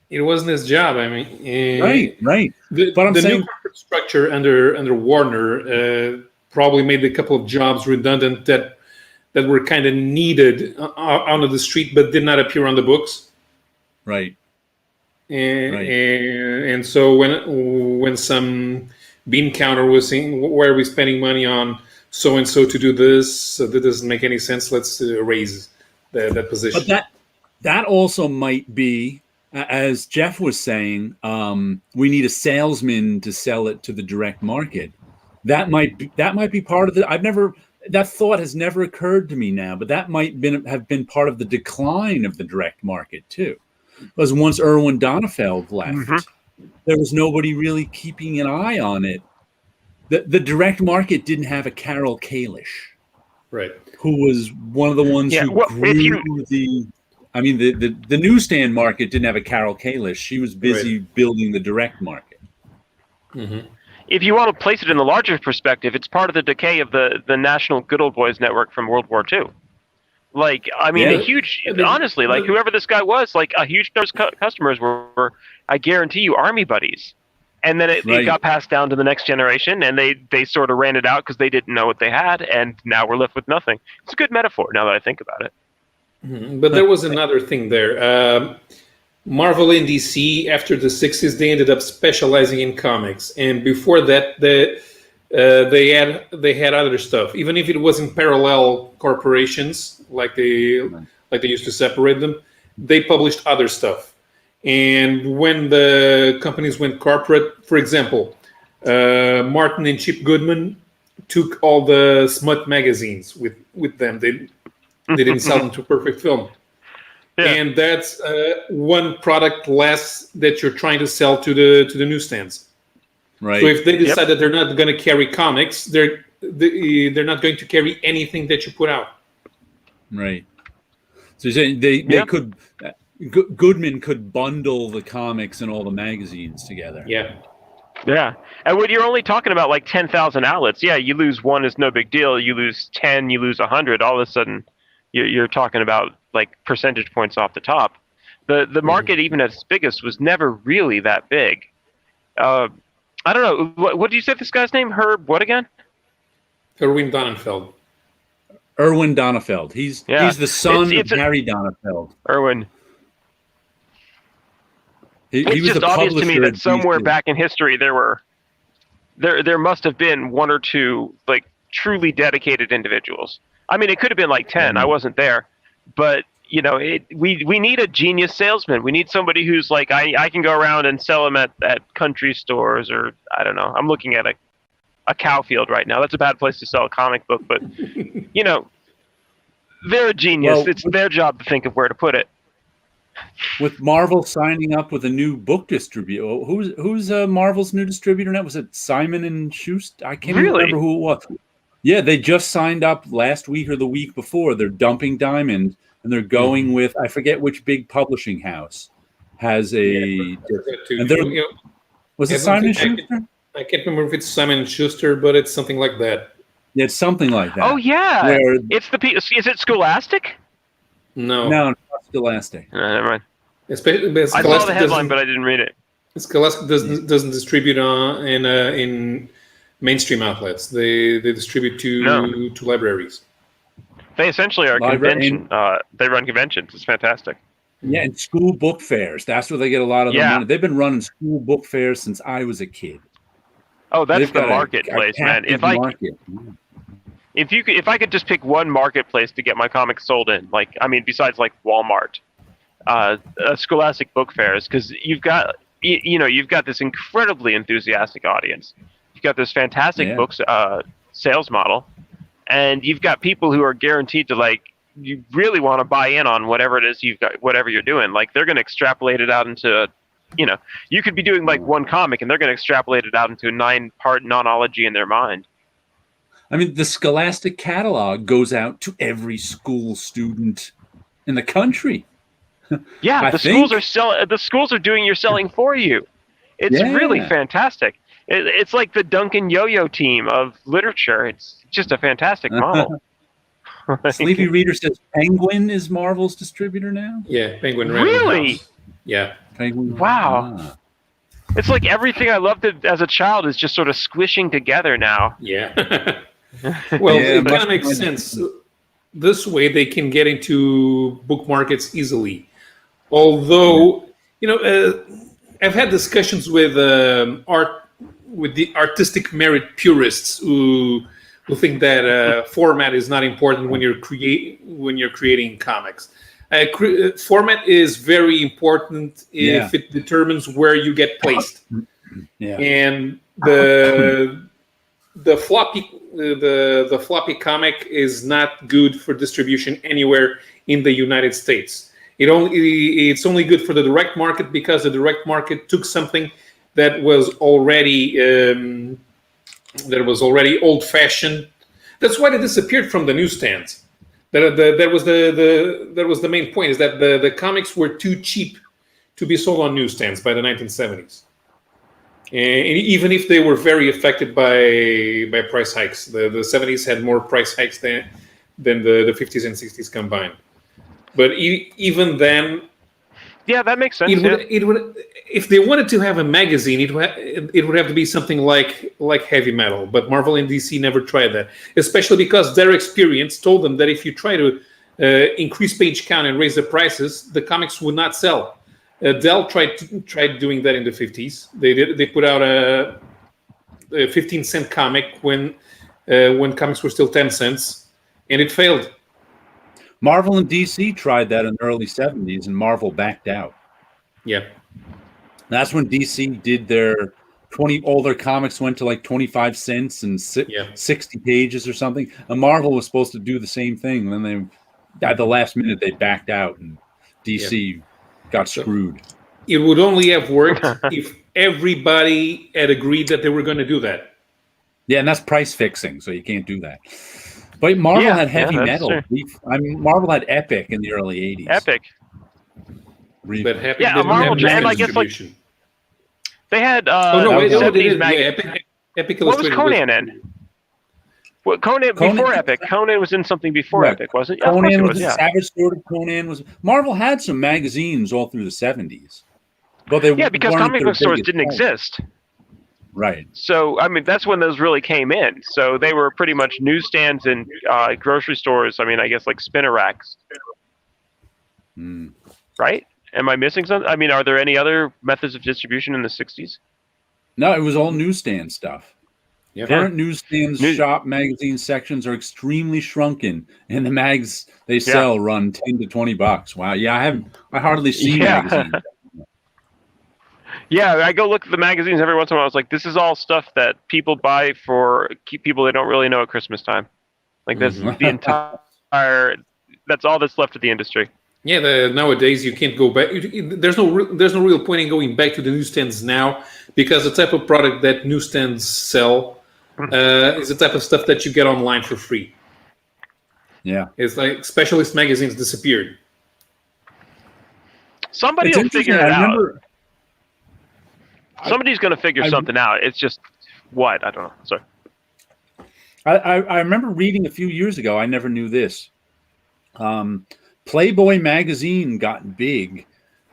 Speaker 3: It wasn't his job. I mean,
Speaker 1: right.
Speaker 3: But the new corporate structure under Warner probably made a couple of jobs redundant that were kind of needed out of the street, but did not appear on the books.
Speaker 1: Right.
Speaker 3: And so when some bean counter was saying, "Why are we spending money on so and so to do this? So that doesn't make any sense. Let's raise that position."
Speaker 1: But that also might be. As Jeff was saying, we need a salesman to sell it to the direct market. That might be part of the. That thought has never occurred to me now, but that might have been part of the decline of the direct market too, because once Erwin Donenfeld left, there was nobody really keeping an eye on it. The direct market didn't have a Carol Kalish,
Speaker 3: right?
Speaker 1: Who was one of the ones who grew the. I mean, the newsstand market didn't have a Carol Kalish. She was busy building the direct market.
Speaker 3: Mm-hmm.
Speaker 2: If you want to place it in the larger perspective, it's part of the decay of the National Good Old Boys network from World War II. Like, I mean, honestly, like whoever this guy was, like a huge number of customers were, I guarantee you, Army buddies. And then it got passed down to the next generation, and they sort of ran it out because they didn't know what they had, and now we're left with nothing. It's a good metaphor now that I think about it.
Speaker 3: But there was another thing there. Marvel and DC, after the 60s, they ended up specializing in comics, and before that, they had other stuff. Even if it wasn't parallel corporations, like they used to separate them, they published other stuff. And when the companies went corporate, for example, Martin and Chip Goodman took all the smut magazines with them. They didn't sell them to Perfect Film. Yeah. And that's one product less that you're trying to sell to the newsstands.
Speaker 1: Right.
Speaker 3: So if they decide that they're not going to carry comics, they're not going to carry anything that you put out.
Speaker 1: Right. So you're saying they could Goodman could bundle the comics and all the magazines together.
Speaker 3: Yeah.
Speaker 2: Yeah. And when you're only talking about like 10,000 outlets, you lose one is no big deal. You lose 10, you lose 100. All of a sudden, you're talking about like percentage points off the top. The market, even at its biggest, was never really that big. I don't know. What did you say this guy's name? Herb what again?
Speaker 3: Erwin Donenfeld.
Speaker 1: Erwin Donenfeld. He's the son of Harry Donenfeld.
Speaker 2: Erwin.
Speaker 1: He was
Speaker 2: just obvious to me that somewhere back in history there must have been one or two like truly dedicated individuals. I mean, it could have been like 10. I wasn't there, but we need a genius salesman. We need somebody who's like I can go around and sell them at country stores, or I don't know. I'm looking at a cow field right now. That's a bad place to sell a comic book, but they're a genius. Well, it's their job to think of where to put it.
Speaker 1: With Marvel signing up with a new book distributor, who's Marvel's new distributor now? Was it Simon and Schuster? I can't even remember who it was. Yeah, they just signed up last week or the week before. They're dumping Diamond, and they're going with, I forget which big publishing house has a. Was it Simon & Schuster?
Speaker 3: I can't remember if it's Simon & Schuster, but it's something like that.
Speaker 1: Yeah, it's something like that.
Speaker 2: Oh yeah, it's is it Scholastic?
Speaker 3: No,
Speaker 1: not Scholastic.
Speaker 2: Never mind.
Speaker 3: I
Speaker 2: saw the headline, but I didn't read it.
Speaker 3: Scholastic doesn't distribute in mainstream outlets. They distribute to libraries.
Speaker 2: They essentially are a convention. They run conventions. It's fantastic.
Speaker 1: Yeah, and school book fairs. That's where they get a lot of the money. They've been running school book fairs since I was a kid.
Speaker 2: Oh, that's the marketplace, man. If I could just pick one marketplace to get my comics sold in, besides like Walmart, Scholastic book fairs, because you've got you've got this incredibly enthusiastic audience. You've got this fantastic books sales model, and you've got people who are guaranteed to you really want to buy in on whatever it is you've got, whatever you're doing. Like they're going to extrapolate it out into, you could be doing like one comic, and they're going to extrapolate it out into a 9-part nonology in their mind.
Speaker 1: I mean, the Scholastic catalog goes out to every school student in the country.
Speaker 2: Yeah, the schools are doing your selling for you. It's really fantastic. It's like the Duncan Yo-Yo team of literature. It's just a fantastic model.
Speaker 1: Sleepy Reader says Penguin is Marvel's distributor now?
Speaker 3: Yeah, Penguin.
Speaker 2: Really?
Speaker 3: Yeah.
Speaker 1: Penguin.
Speaker 2: Wow. It's like everything I loved as a child is just sort of squishing together now.
Speaker 3: Yeah. Well, it kind of makes sense. This way they can get into book markets easily. Although, I've had discussions with the artistic merit purists who think that format is not important when you're creating comics. Format is very important if it determines where you get placed.
Speaker 1: Yeah.
Speaker 3: And the floppy comic is not good for distribution anywhere in the United States. It's only good for the direct market because the direct market took something that was already old-fashioned. That's why they disappeared from the newsstands. That was the main point, is that the comics were too cheap to be sold on newsstands by the 1970s. And even if they were very affected by price hikes, the 70s had more price hikes than the 50s and 60s combined. But even then,
Speaker 2: yeah, that makes sense.
Speaker 3: It would, if they wanted to have a magazine, it would have to be something like Heavy Metal. But Marvel and DC never tried that, especially because their experience told them that if you try to increase page count and raise the prices, the comics would not sell. Dell tried doing that in the 50s. They put out a 15-cent comic when comics were still 10 cents, and it failed.
Speaker 1: Marvel and DC tried that in the early 70s, and Marvel backed out.
Speaker 3: Yeah.
Speaker 1: That's when DC did their all their comics went to like 25 cents and 60 pages or something. And Marvel was supposed to do the same thing. And then at the last minute, they backed out, and DC got screwed.
Speaker 3: It would only have worked if everybody had agreed that they were going to do that.
Speaker 1: Yeah, and that's price fixing, so you can't do that. But Marvel had Heavy Metal. Marvel had Epic in the early 80s.
Speaker 2: Epic.
Speaker 3: But Epic
Speaker 2: Marvel, and I guess they had 70s magazine.
Speaker 3: Epic
Speaker 2: what was Conan in? Conan before Epic. Conan was in something before Epic, wasn't it?
Speaker 1: Conan was Savage Sword of Conan was. Marvel had some magazines all through the 70s. But
Speaker 2: because comic book stores didn't exist.
Speaker 1: Right.
Speaker 2: So, I mean, that's when those really came in. So they were pretty much newsstands and grocery stores. I mean, I guess like spinner racks. Right? Am I missing something? I mean, are there any other methods of distribution in the 60s?
Speaker 1: No, it was all newsstand stuff.
Speaker 3: Yeah.
Speaker 1: Current newsstands, shop magazine sections are extremely shrunken, and the mags they sell run $10 to $20. Wow. Yeah, I hardly see magazines.
Speaker 2: Yeah, I go look at the magazines every once in a while. I was like, this is all stuff that people buy for people they don't really know at Christmas time. Like this, the entire. That's all that's left of the industry.
Speaker 3: Yeah, nowadays you can't go back. There's no real point in going back to the newsstands now, because the type of product that newsstands sell is the type of stuff that you get online for free.
Speaker 1: Yeah,
Speaker 3: it's like specialist magazines disappeared.
Speaker 2: Somebody will figure it out. Somebody's going to figure something out. It's just what? I don't know. Sorry.
Speaker 1: I remember reading a few years ago. I never knew this. Playboy magazine got big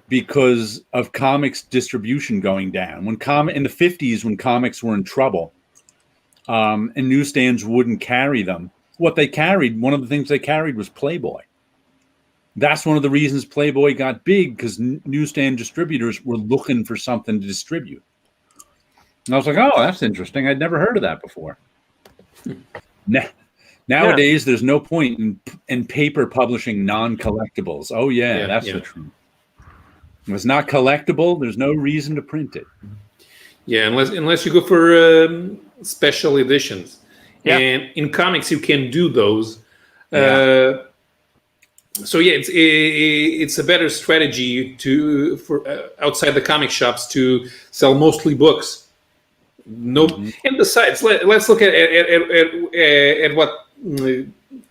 Speaker 1: because of comics distribution going down. In the 50s, when comics were in trouble, and newsstands wouldn't carry them, one of the things they carried was Playboy. That's one of the reasons Playboy got big, because newsstand distributors were looking for something to distribute. And I was like, oh, that's interesting. I'd never heard of that before. Nowadays, there's no point in paper publishing non-collectibles. Oh, that's the truth. If it's not collectible, there's no reason to print it.
Speaker 3: Yeah, unless you go for special editions.
Speaker 2: Yeah.
Speaker 3: And in comics, you can do those.
Speaker 1: Yeah.
Speaker 3: So yeah, it's a better strategy for outside the comic shops to sell mostly books. Nope.
Speaker 1: Mm-hmm.
Speaker 3: And besides, let's look at what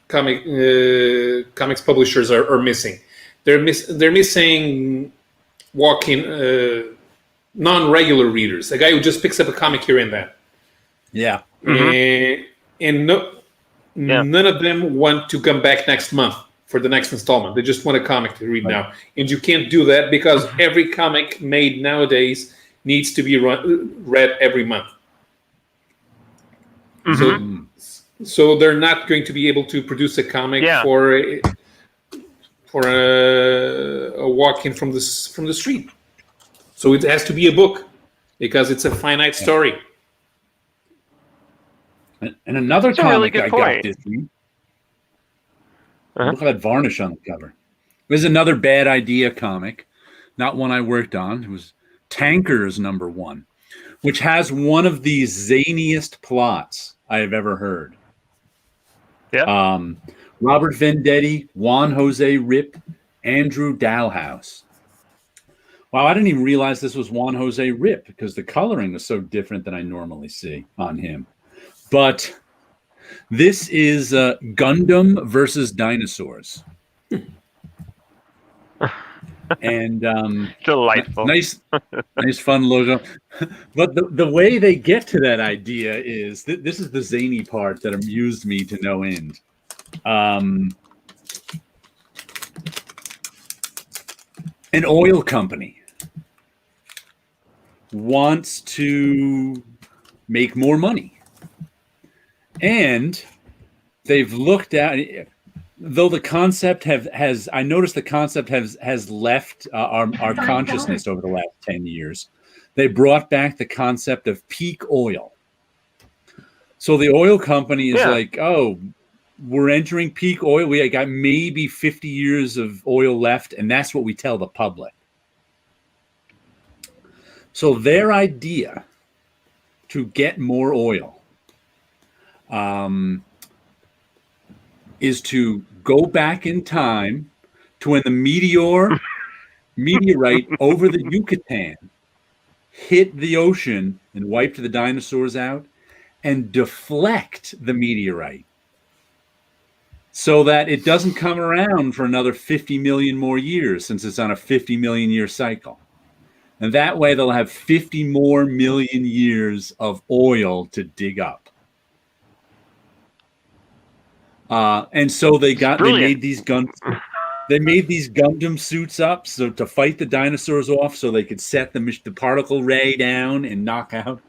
Speaker 3: comics publishers are missing. They're missing walk-in non-regular readers, a guy who just picks up a comic here and there.
Speaker 1: Yeah.
Speaker 3: And none of them want to come back next month for the next installment. They just want a comic to read now. And you can't do that because every comic made nowadays needs to be read every month. So they're not going to be able to produce a comic for a walk-in from the street. So it has to be a book because it's a finite story.
Speaker 1: And another
Speaker 2: That's
Speaker 1: comic
Speaker 2: really
Speaker 1: I got this week. Look at that varnish on the cover. This is another Bad Idea comic, not one I worked on. It was Tankers #1, which has one of the zaniest plots I have ever heard.
Speaker 2: Yeah.
Speaker 1: Robert Vendetti, Juan Jose Rip, Andrew Dalhouse. Wow, I didn't even realize this was Juan Jose Rip because the coloring was so different than I normally see on him. But this is Gundam versus dinosaurs. And
Speaker 2: delightful.
Speaker 1: Nice fun logo. But the way they get to that idea is this is the zany part that amused me to no end. An oil company wants to make more money, and they've looked at, though the concept has I noticed the concept has left our consciousness over the last 10 years. They brought back the concept of peak oil. So the oil company is like, oh, we're entering peak oil. We got maybe 50 years of oil left, and that's what we tell the public. So their idea to get more oil is to go back in time to when the meteorite over the Yucatan hit the ocean and wiped the dinosaurs out, and deflect the meteorite so that it doesn't come around for another 50 million more years, since it's on a 50 million year cycle. And that way they'll have 50 more million years of oil to dig up. And so they made these Gundam suits up so to fight the dinosaurs off, so they could set the particle ray down and knock out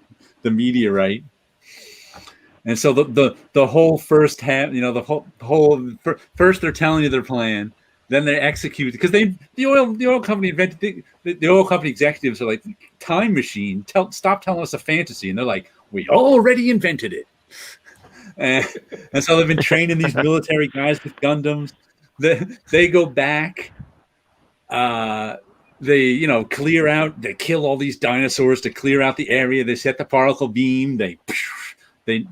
Speaker 1: the meteorite. And so the whole first half, first they're telling you their plan, then they execute, because the oil company invented the oil company executives are like, time machine, stop telling us a fantasy, and they're like, we already invented it. And so they've been training these military guys with Gundams. They go back, they clear out, they kill all these dinosaurs to clear out the area. They set the particle beam. They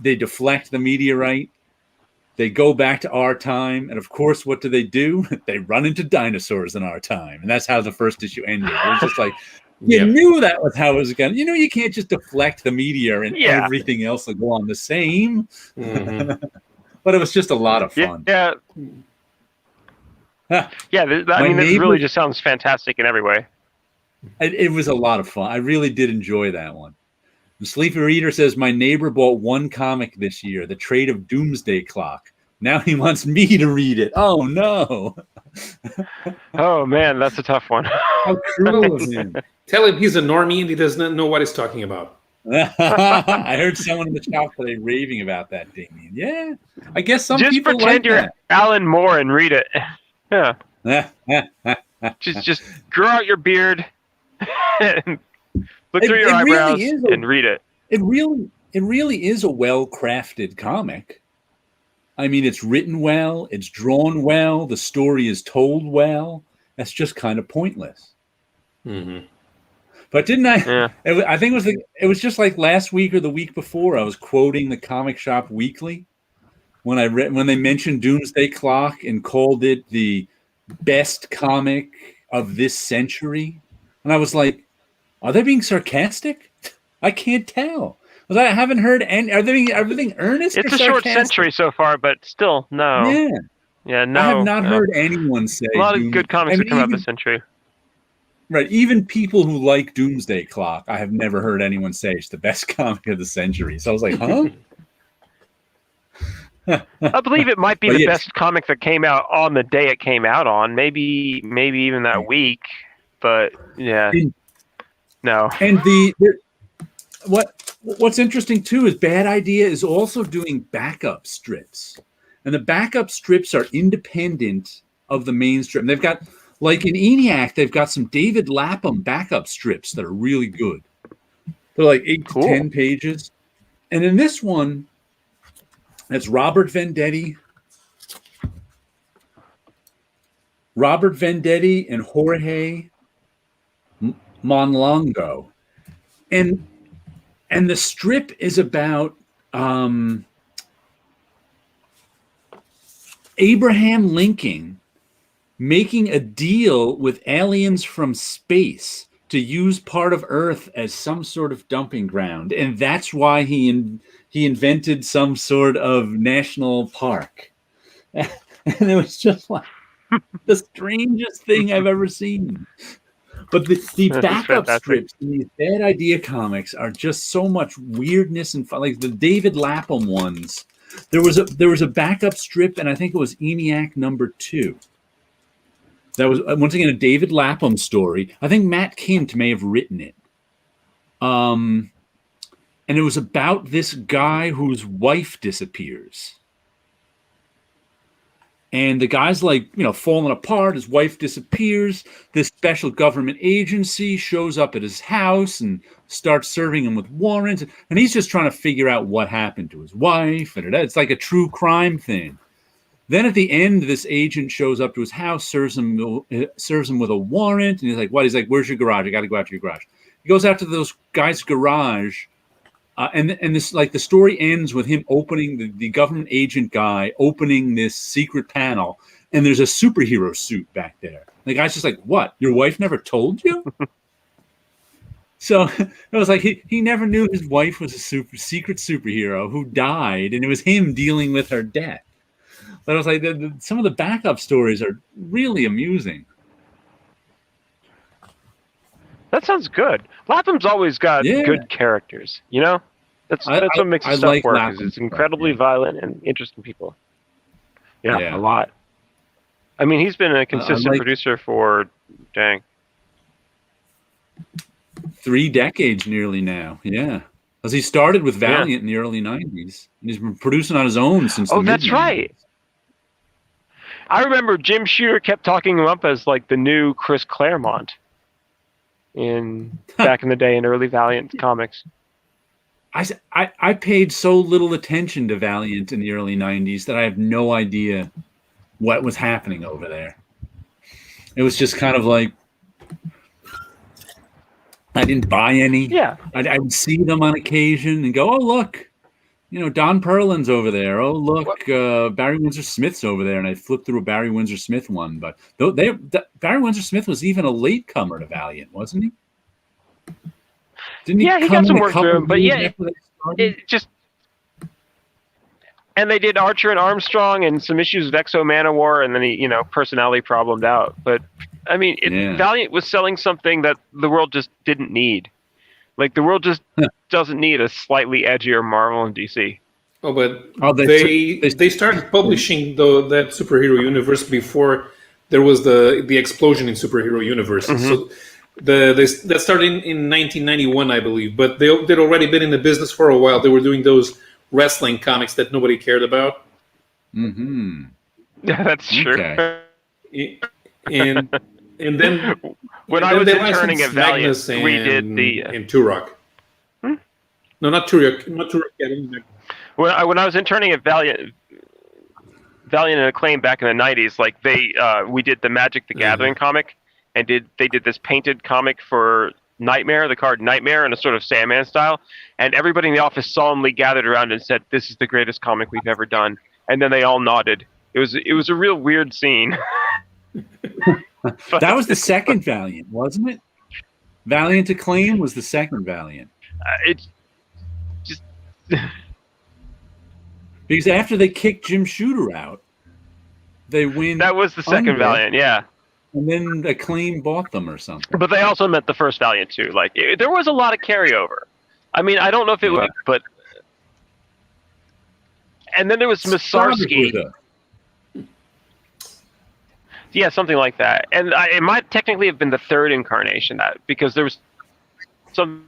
Speaker 1: deflect the meteorite. They go back to our time, and of course, what do? They run into dinosaurs in our time, and that's how the first issue ended. It was just like, you knew that was how it was going. You can't just deflect the meteor and everything else will go on the same. Mm-hmm. But it was just a lot of fun.
Speaker 2: Yeah. This really just sounds fantastic in every way.
Speaker 1: It was a lot of fun. I really did enjoy that one. The Sleepy Reader says, my neighbor bought one comic this year, The Trade of Doomsday Clock. Now he wants me to read it. Oh, no.
Speaker 2: Oh, man, that's a tough one.
Speaker 1: How cruel of him.
Speaker 3: Tell him he's a normie and he doesn't know what he's talking about.
Speaker 1: I heard someone in the shop today raving about that, Damien. Yeah, I guess some
Speaker 2: just
Speaker 1: people
Speaker 2: pretend
Speaker 1: like
Speaker 2: you're
Speaker 1: that.
Speaker 2: Alan Moore and read it. Yeah. just grow out your beard, and look through your eyebrows, really and read it.
Speaker 1: It really is a well-crafted comic. I mean, it's written well, it's drawn well, the story is told well. That's just kind of pointless.
Speaker 3: Mm-hmm.
Speaker 1: But didn't I?
Speaker 2: Yeah.
Speaker 1: I think it was just like last week or the week before. I was quoting the Comic Shop Weekly when when they mentioned Doomsday Clock and called it the best comic of this century, and I was like, "Are they being sarcastic? I can't tell." I haven't heard any. Are they being earnest
Speaker 2: It's
Speaker 1: or
Speaker 2: a short
Speaker 1: sarcastic?
Speaker 2: century so far, but still, no.
Speaker 1: Yeah,
Speaker 2: Yeah, no.
Speaker 1: I have not
Speaker 2: no.
Speaker 1: heard anyone say
Speaker 2: A lot of good comics that come out this century.
Speaker 1: Right, even people who like Doomsday Clock, I have never heard anyone say it's the best comic of the century. So I was like, huh?
Speaker 2: I believe it might be
Speaker 1: But
Speaker 2: the
Speaker 1: yeah,
Speaker 2: best comic that came out on the day it came out on. Maybe even that week. But yeah, no.
Speaker 1: And what's interesting too is Bad Idea is also doing backup strips, and the backup strips are independent of the main strip. And they've got, like in ENIAC, they've got some David Lapham backup strips that are really good. They're like 8 to 10 pages, and in this one, it's Robert Venditti and Jorge Monlongo, and the strip is about Abraham Lincoln making a deal with aliens from space to use part of Earth as some sort of dumping ground, and that's why he invented some sort of national park. And it was just like the strangest thing I've ever seen. But the backup strips in these Bad Idea comics are just so much weirdness and fun. Like the David Lapham ones. There was a backup strip, and I think it was ENIAC #2. That was once again a David Lapham story. I think Matt Kint may have written it. And it was about this guy whose wife disappears. And the guy's like, falling apart. His wife disappears. This special government agency shows up at his house and starts serving him with warrants. And he's just trying to figure out what happened to his wife. And it's like a true crime thing. Then at the end, this agent shows up to his house, serves him with a warrant. And he's like, what? He's like, where's your garage? I got to go out to your garage. He goes out to those guys' garage. And this, like, the story ends with him opening the government agent guy opening this secret panel, and there's a superhero suit back there. The guy's just like, "What? Your wife never told you?" So it was like he never knew his wife was a secret superhero who died, and it was him dealing with her death. But I was like, some of the backup stories are really amusing.
Speaker 2: That sounds good. Lapham's always got good characters, That's what makes his stuff work. Is it's incredibly violent and interesting people. Yeah, a lot. I mean, he's been a consistent producer for
Speaker 1: 3 decades nearly now. Yeah, because he started with Valiant in the early '90s, and he's been producing on his own since. Oh,
Speaker 2: that's right. I remember Jim Shooter kept talking him up as like the new Chris Claremont back in the day in early Valiant comics.
Speaker 1: I paid so little attention to Valiant in the early '90s that I have no idea what was happening over there. It was just kind of like I didn't buy any.
Speaker 2: Yeah,
Speaker 1: I would see them on occasion and go, "Oh, look, Don Perlin's over there. Oh, look, Barry Windsor Smith's over there." And I flipped through a Barry Windsor Smith one, but Barry Windsor Smith was even a latecomer to Valiant, wasn't he? Didn't he?
Speaker 2: Yeah, he got some work through him, but it just. And they did Archer and Armstrong and some issues of Exo Manowar, and then he, personality problemed out. But I mean, Valiant was selling something that the world just didn't need. Like the world just doesn't need a slightly edgier Marvel and DC.
Speaker 3: Oh, but they started publishing that superhero universe before there was the explosion in superhero universes. Mm-hmm. So that started in 1991, I believe. But they'd already been in the business for a while. They were doing those wrestling comics that nobody cared about.
Speaker 1: Mm-hmm.
Speaker 2: Yeah, that's true.
Speaker 3: Okay. And then
Speaker 2: when I was interning at Valiant, we did
Speaker 3: in Turok. No, not Turok. Not Turok.
Speaker 2: When I was interning at Valiant and Acclaim back in the '90s, like we did the Magic the Gathering comic, and they did this painted comic for Nightmare, the card Nightmare, in a sort of Sandman style, and everybody in the office solemnly gathered around and said, "This is the greatest comic we've ever done," and then they all nodded. It was a real weird scene.
Speaker 1: That was the second Valiant, wasn't it? Valiant Acclaim was the second Valiant.
Speaker 2: It's just
Speaker 1: because after they kicked Jim Shooter out, they win.
Speaker 2: That was the second Valiant, yeah.
Speaker 1: And then Acclaim bought them or something.
Speaker 2: But they also meant the first Valiant too. Like there was a lot of carryover. I mean, I don't know if it was, but and then there was Masarsky. Yeah, something like that. And it might technically have been the third incarnation, because there was something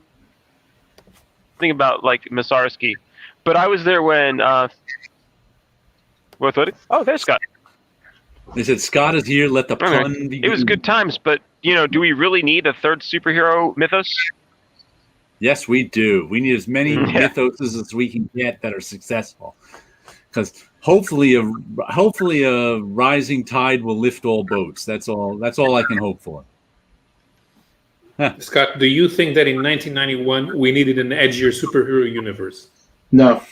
Speaker 2: about like Masarsky. But I was there when what? Oh, there's Scott.
Speaker 1: They said Scott is here. Let the pun begin.
Speaker 2: It was good times, but do we really need a third superhero mythos?
Speaker 1: Yes, we do. We need as many mythoses as we can get that are successful, because hopefully a rising tide will lift all boats. That's all I can hope for.
Speaker 3: Scott, do you think that in 1991 we needed an edgier superhero universe?
Speaker 4: No.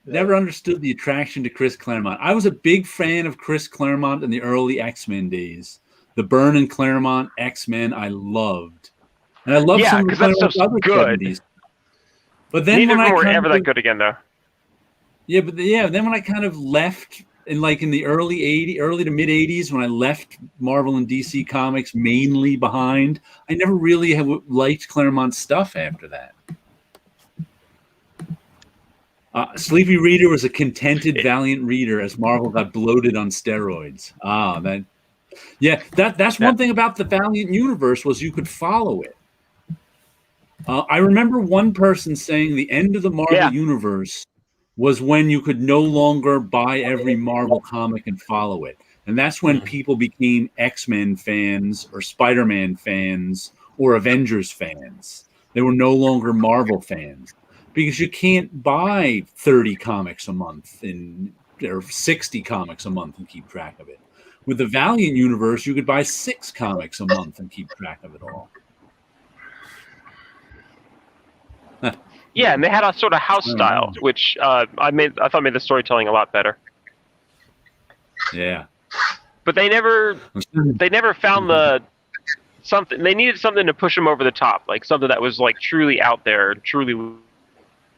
Speaker 1: Never understood the attraction to Chris Claremont. I was a big fan of Chris Claremont in the early X-Men days. The Byrne and Claremont X-Men I loved. And I loved some of the other
Speaker 2: good.
Speaker 1: 70s. But then
Speaker 2: neither were ever that good again, though.
Speaker 1: Yeah, but then when I kind of left in the early to mid 80s, when I left Marvel and DC Comics mainly behind, I never really liked Claremont's stuff after that. Sleepy Reader was a contented, valiant reader as Marvel got bloated on steroids. That's one thing about the Valiant universe was you could follow it. I remember one person saying the end of the Marvel universe was when you could no longer buy every Marvel comic and follow it. And that's when people became X-Men fans or Spider-Man fans or Avengers fans. They were no longer Marvel fans. Because you can't buy 30 comics a month or 60 comics a month and keep track of it. With the Valiant universe, you could buy 6 comics a month and keep track of it all.
Speaker 2: Yeah, and they had a sort of house style, which I thought made the storytelling a lot better.
Speaker 1: Yeah.
Speaker 2: But they never found something. They needed something to push them over the top, like something that was like truly out there, truly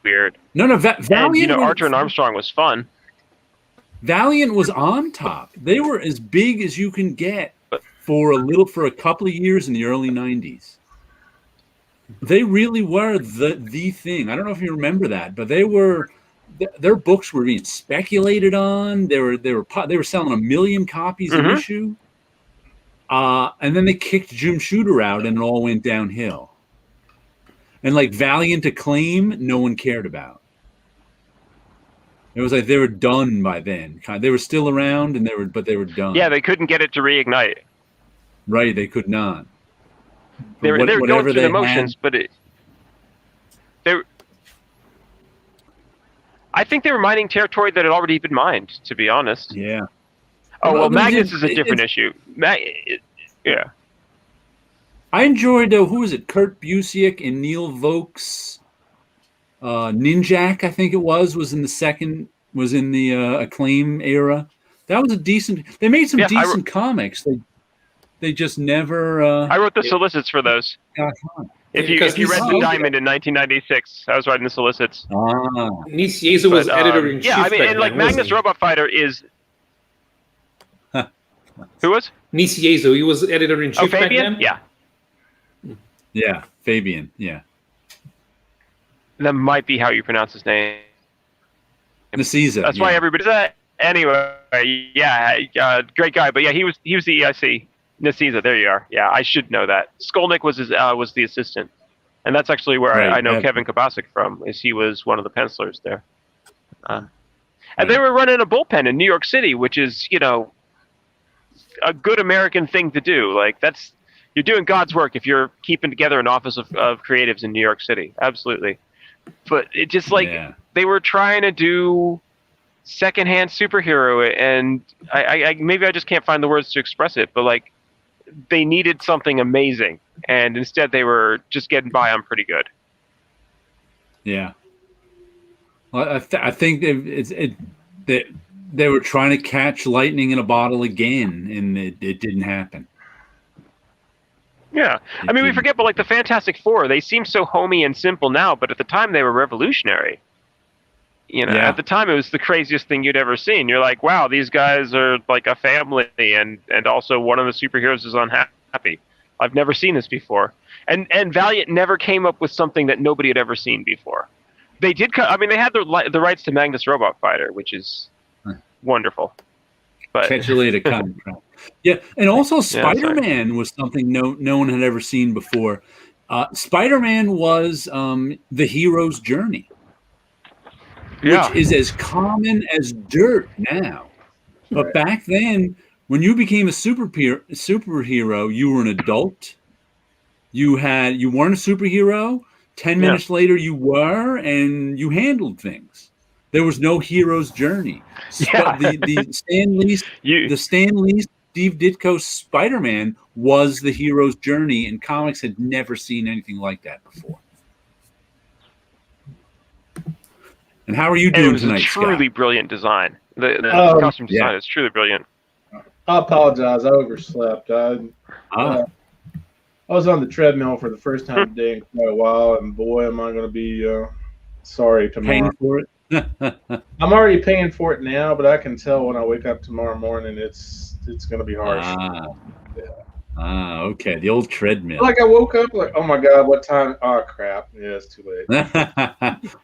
Speaker 2: weird.
Speaker 1: No, Valiant.
Speaker 2: And, Archer and Armstrong was fun.
Speaker 1: Valiant was on top. They were as big as you can get for a couple of years in the early 90s. They really were the thing. I don't know if you remember that, but their books were being speculated on. They were selling 1 million copies an issue. And then they kicked Jim Shooter out and it all went downhill. And like Valiant Acclaim, no one cared about. It was like they were done by then. They were still around, but they were done.
Speaker 2: Yeah, they couldn't get it to reignite.
Speaker 1: Right, they could not.
Speaker 2: They were going through the motions, but I think they were mining territory that had already been mined, to be honest.
Speaker 1: Yeah.
Speaker 2: Oh, well, Magnus is a different issue. Yeah.
Speaker 1: I enjoyed, who was it? Kurt Busiek and Neil Vogt's Ninjak, I think it was in the Acclaim era. That was a decent. They made some decent comics. They just never.
Speaker 2: I wrote the solicits for those. If you read The Diamond in 1996, I was writing the solicits.
Speaker 3: Nicieza was editor in chief.
Speaker 2: Yeah, I mean, and like Magnus Robot Fighter is. Who was?
Speaker 3: Nicieza. He was editor in chief.
Speaker 2: Oh, Fabian.
Speaker 3: Back
Speaker 2: then?
Speaker 1: Yeah, Fabian. Yeah.
Speaker 2: That might be how you pronounce his name.
Speaker 1: Nicieza.
Speaker 2: That's why everybody's that. Anyway, great guy. But yeah, he was the EIC. Nicieza, there you are. Yeah, I should know that. Skolnick was the assistant, and that's actually where I know Kevin Kabasic from. Is he was one of the pencilers there, and they were running a bullpen in New York City, which is a good American thing to do. Like you're doing God's work if you're keeping together an office of creatives in New York City. Absolutely, but it just they were trying to do secondhand superhero, and I maybe I just can't find the words to express it, but like they needed something amazing, and instead they were just getting by on pretty good.
Speaker 1: Yeah. Well, I think they were trying to catch lightning in a bottle again, and it didn't happen.
Speaker 2: Yeah, I mean, we forget, but like the Fantastic Four, they seem so homey and simple now, but at the time they were revolutionary. You know, at the time it was the craziest thing you'd ever seen. You're like, wow, these guys are like a family, and also one of the superheroes is unhappy. I've never seen this before. And Valiant never came up with something that nobody had ever seen before. They did. I mean, they had the rights to Magnus Robot Fighter, which is wonderful. But
Speaker 1: catch you later, contract. Yeah, and also Spider-Man was something no one had ever seen before. Spider-Man was the hero's journey, which is as common as dirt now. But back then, when you became a superhero, you were an adult. You weren't a superhero. 10 minutes later, you were, and you handled things. There was no hero's journey. The Stan Lee, Steve Ditko Spider-Man was the hero's journey, and comics had never seen anything like that before. And how are you doing tonight, Scott?
Speaker 2: Truly brilliant design. The costume design is truly brilliant.
Speaker 4: I apologize. I overslept. I was on the treadmill for the first time today in quite a while, and boy, am I going to be sorry tomorrow.
Speaker 1: Paying for it?
Speaker 4: I'm already paying for it now, but I can tell when I wake up tomorrow morning it's going to be harsh.
Speaker 1: Okay. The old treadmill.
Speaker 4: Like I woke up like, oh my God, what time? Oh crap! Yeah, it's too late.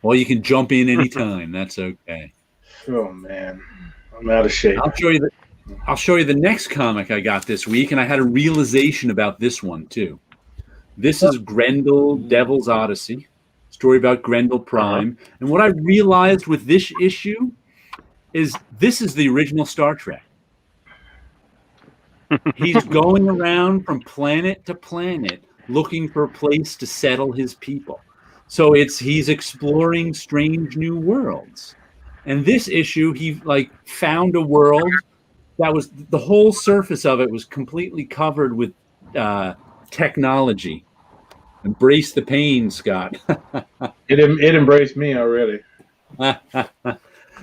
Speaker 1: Well, you can jump in anytime. That's okay.
Speaker 4: Oh man, I'm out of shape.
Speaker 1: I'll show you the next comic I got this week, and I had a realization about this one too. This is Grendel, Devil's Odyssey. Story about Grendel Prime. And what I realized with this issue is this is the original Star Trek. He's going around from planet to planet looking for a place to settle his people. So he's exploring strange new worlds. And this issue, he found a world that was the whole surface of it was completely covered with technology. Embrace the pain, Scott.
Speaker 4: It embraced me already.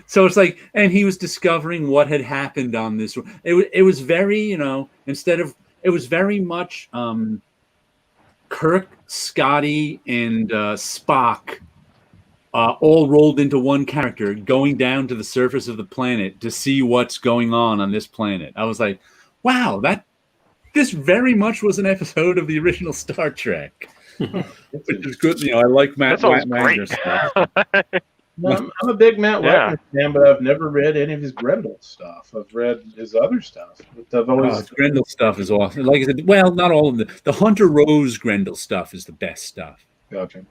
Speaker 1: So it's like, and he was discovering what had happened on this. It was very, it was very much Kirk, Scotty, and Spock all rolled into one character, going down to the surface of the planet to see what's going on this planet. I was like, wow, this very much was an episode of the original Star Trek. Which is good. I like Matt Wagner stuff.
Speaker 4: I'm a big Matt Wagner fan, but I've never read any of his Grendel stuff. I've read his other stuff. But I've always
Speaker 1: his Grendel stuff is awesome. Like I said, well, not all of the Hunter Rose Grendel stuff is the best stuff.
Speaker 4: Gotcha.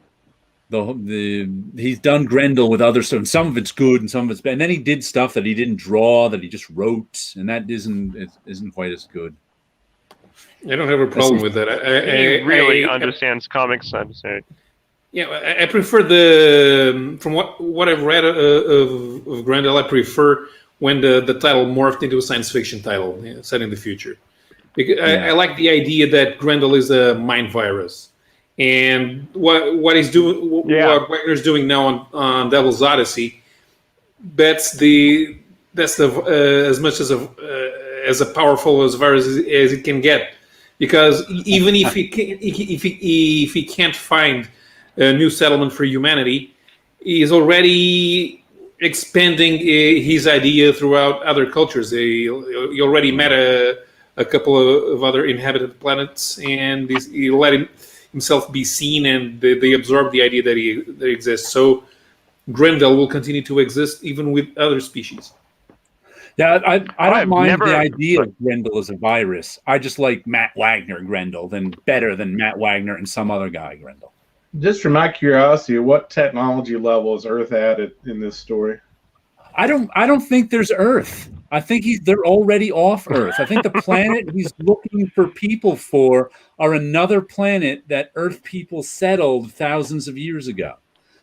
Speaker 1: He's done Grendel with other stuff, and some of it's good and some of it's bad. And then he did stuff that he didn't draw, that he just wrote, and that isn't quite as good.
Speaker 3: I don't have a problem with that.
Speaker 2: He really understands comics, I'd say.
Speaker 3: Yeah, I prefer from what I've read of Grendel, I prefer when the title morphed into a science fiction title set in the future. Because I like the idea that Grendel is a mind virus, and what he's doing, what Wagner's doing now on Devil's Odyssey, that's as much as a powerful as virus as it can get. Because even if he can't find a new settlement for humanity, he's already expanding his idea throughout other cultures. He already met a couple of other inhabited planets, and he let himself be seen, and they absorb the idea that he exists. So Grendel will continue to exist even with other species.
Speaker 1: Yeah, I don't mind the idea of Grendel as a virus. I just like Matt Wagner Grendel better than Matt Wagner and some other guy Grendel.
Speaker 4: Just for my curiosity, what technology level is Earth at in this story?
Speaker 1: I don't think there's Earth. I think they're already off Earth. I think the planet he's looking for people for are another planet that Earth people settled thousands of years ago.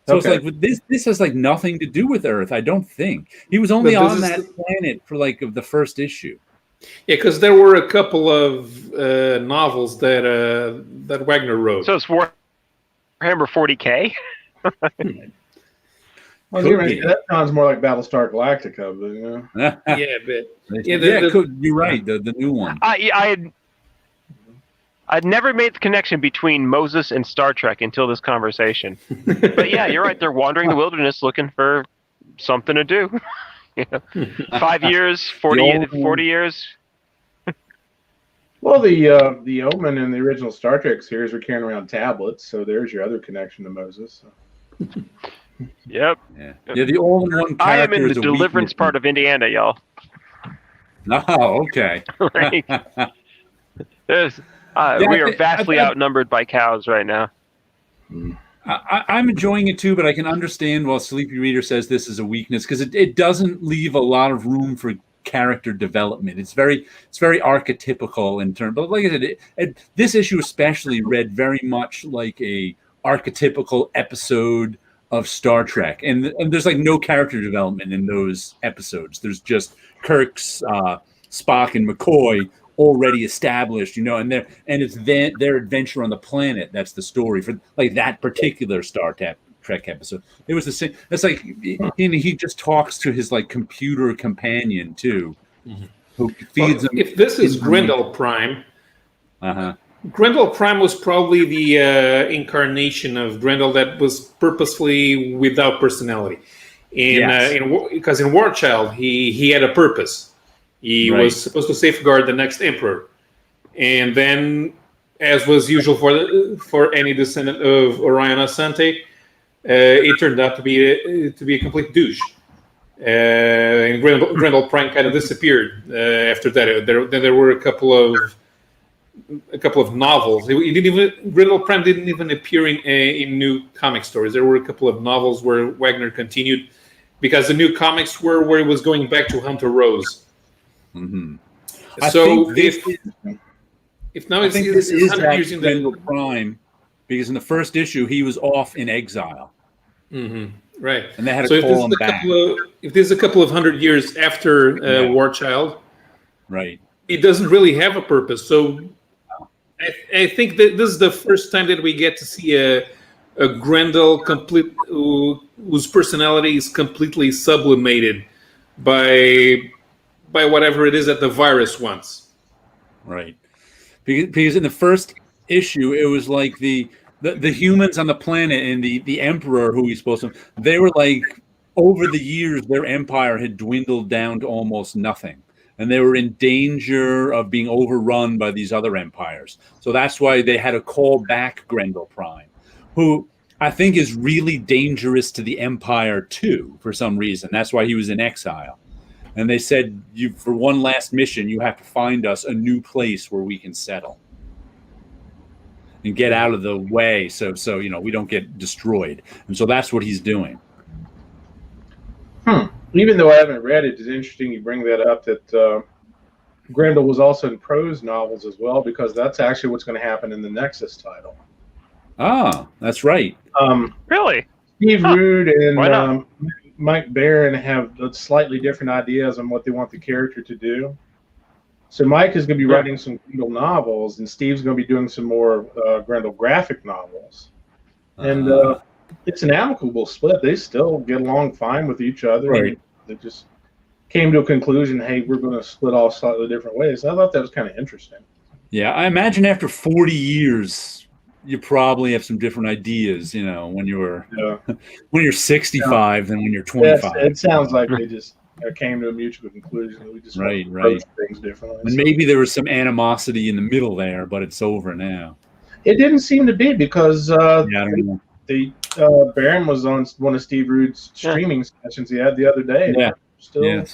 Speaker 1: So it's like this has like nothing to do with Earth. I don't think he was only on that planet for like the first issue.
Speaker 3: Yeah, because there were a couple of novels that Wagner wrote.
Speaker 2: So it's Warhammer 40K.
Speaker 4: Well, that sounds more like Battlestar Galactica, but you know.
Speaker 3: Yeah, but
Speaker 1: you're right. The new one.
Speaker 2: I'd never made the connection between Moses and Star Trek until this conversation. But yeah, you're right. They're wandering the wilderness looking for something to do. 5 years, 40 years.
Speaker 4: Well, the Omen in the original Star Trek series were carrying around tablets, so there's your other connection to Moses.
Speaker 2: Yep.
Speaker 1: Yeah. The all-in-one character.
Speaker 2: I am in the deliverance part of Indiana, y'all.
Speaker 1: Oh, okay.
Speaker 2: We are vastly outnumbered by cows right now.
Speaker 1: I'm enjoying it too, but I can understand while Sleepy Reader says this is a weakness because it doesn't leave a lot of room for character development. It's very archetypical in terms. But like I said, this issue especially read very much like a archetypical episode of Star Trek, and there's like no character development in those episodes. There's just Kirk's, Spock, and McCoy already established, and it's their adventure on the planet. That's the story for like that particular Star Trek episode. It was the same. It's like he just talks to his like computer companion too, who feeds him.
Speaker 3: If this is Grendel Prime,
Speaker 1: uh-huh.
Speaker 3: Grendel Prime was probably the incarnation of Grendel that was purposefully without personality. Because in War Child, he had a purpose. He was supposed to safeguard the next emperor, and then, as was usual for any descendant of Orion Asante, it turned out to be a complete douche. And Grendel Prime kind of disappeared after that. Then there were a couple of novels. Grendel Prime didn't even appear in new comic stories. There were a couple of novels where Wagner continued, because the new comics were where he was going back to Hunter Rose.
Speaker 1: Mm-hmm.
Speaker 3: So if now it's
Speaker 1: 100 years in Grendel Prime, because in the first issue he was off in exile.
Speaker 3: Mm-hmm. Right,
Speaker 1: and they had to call him back.
Speaker 3: If there's a couple of 100 years after War Child,
Speaker 1: right,
Speaker 3: it doesn't really have a purpose. So I think that this is the first time that we get to see a Grendel whose personality is completely sublimated by whatever it is that the virus wants.
Speaker 1: Right. Because in the first issue, it was like the humans on the planet and the emperor who he's supposed to, they were like, over the years, their empire had dwindled down to almost nothing. And they were in danger of being overrun by these other empires. So that's why they had to call back Grendel Prime, who I think is really dangerous to the empire too, for some reason. That's why he was in exile. And they said, for one last mission, you have to find us a new place where we can settle and get out of the way, so we don't get destroyed. And so that's what he's doing.
Speaker 4: Even though I haven't read it, it's interesting you bring that up, that Grendel was also in prose novels as well, because that's actually what's going to happen in the Nexus title.
Speaker 1: Ah, that's right.
Speaker 2: Really?
Speaker 4: Steve Rude and Mike Barron have slightly different ideas on what they want the character to do. So Mike is going to be writing some Grendel novels, and Steve's going to be doing some more Grendel graphic novels. And it's an amicable split. They still get along fine with each other.
Speaker 1: Right.
Speaker 4: They just came to a conclusion, hey, we're going to split off slightly different ways. I thought that was kind of interesting.
Speaker 1: Yeah, I imagine after 40 years, you probably have some different ideas, when you're 65 than when you're 25.
Speaker 4: It sounds like they just came to a mutual conclusion. We just approach things differently.
Speaker 1: And maybe there was some animosity in the middle there, but it's over now.
Speaker 4: It didn't seem to be, because
Speaker 1: I don't know.
Speaker 4: Barron was on one of Steve Rude's streaming sessions he had the other day.
Speaker 1: Yeah.
Speaker 4: They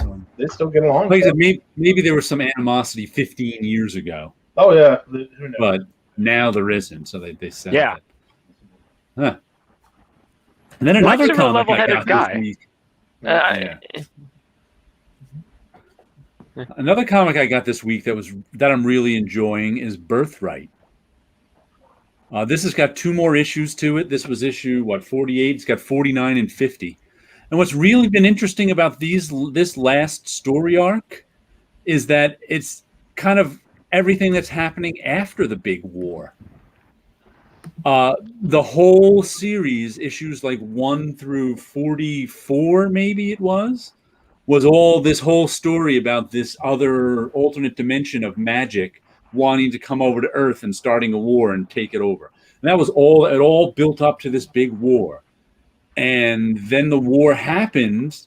Speaker 4: still get along.
Speaker 1: Like I said, maybe there was some animosity 15 years ago.
Speaker 4: Oh, yeah. Who knows?
Speaker 1: But now there isn't, so they said that. Huh. And then another comic I got this week. Another comic I got this week that I'm really enjoying is Birthright. This has got 2 more issues to it. This was issue 48. It's got 49 and 50. And what's really been interesting about this last story arc is that it's kind of everything that's happening after the big war. The whole series, issues like 1 through 44, maybe it was all this whole story about this other alternate dimension of magic wanting to come over to Earth and starting a war and take it over. And that was it all built up to this big war. And then the war happened,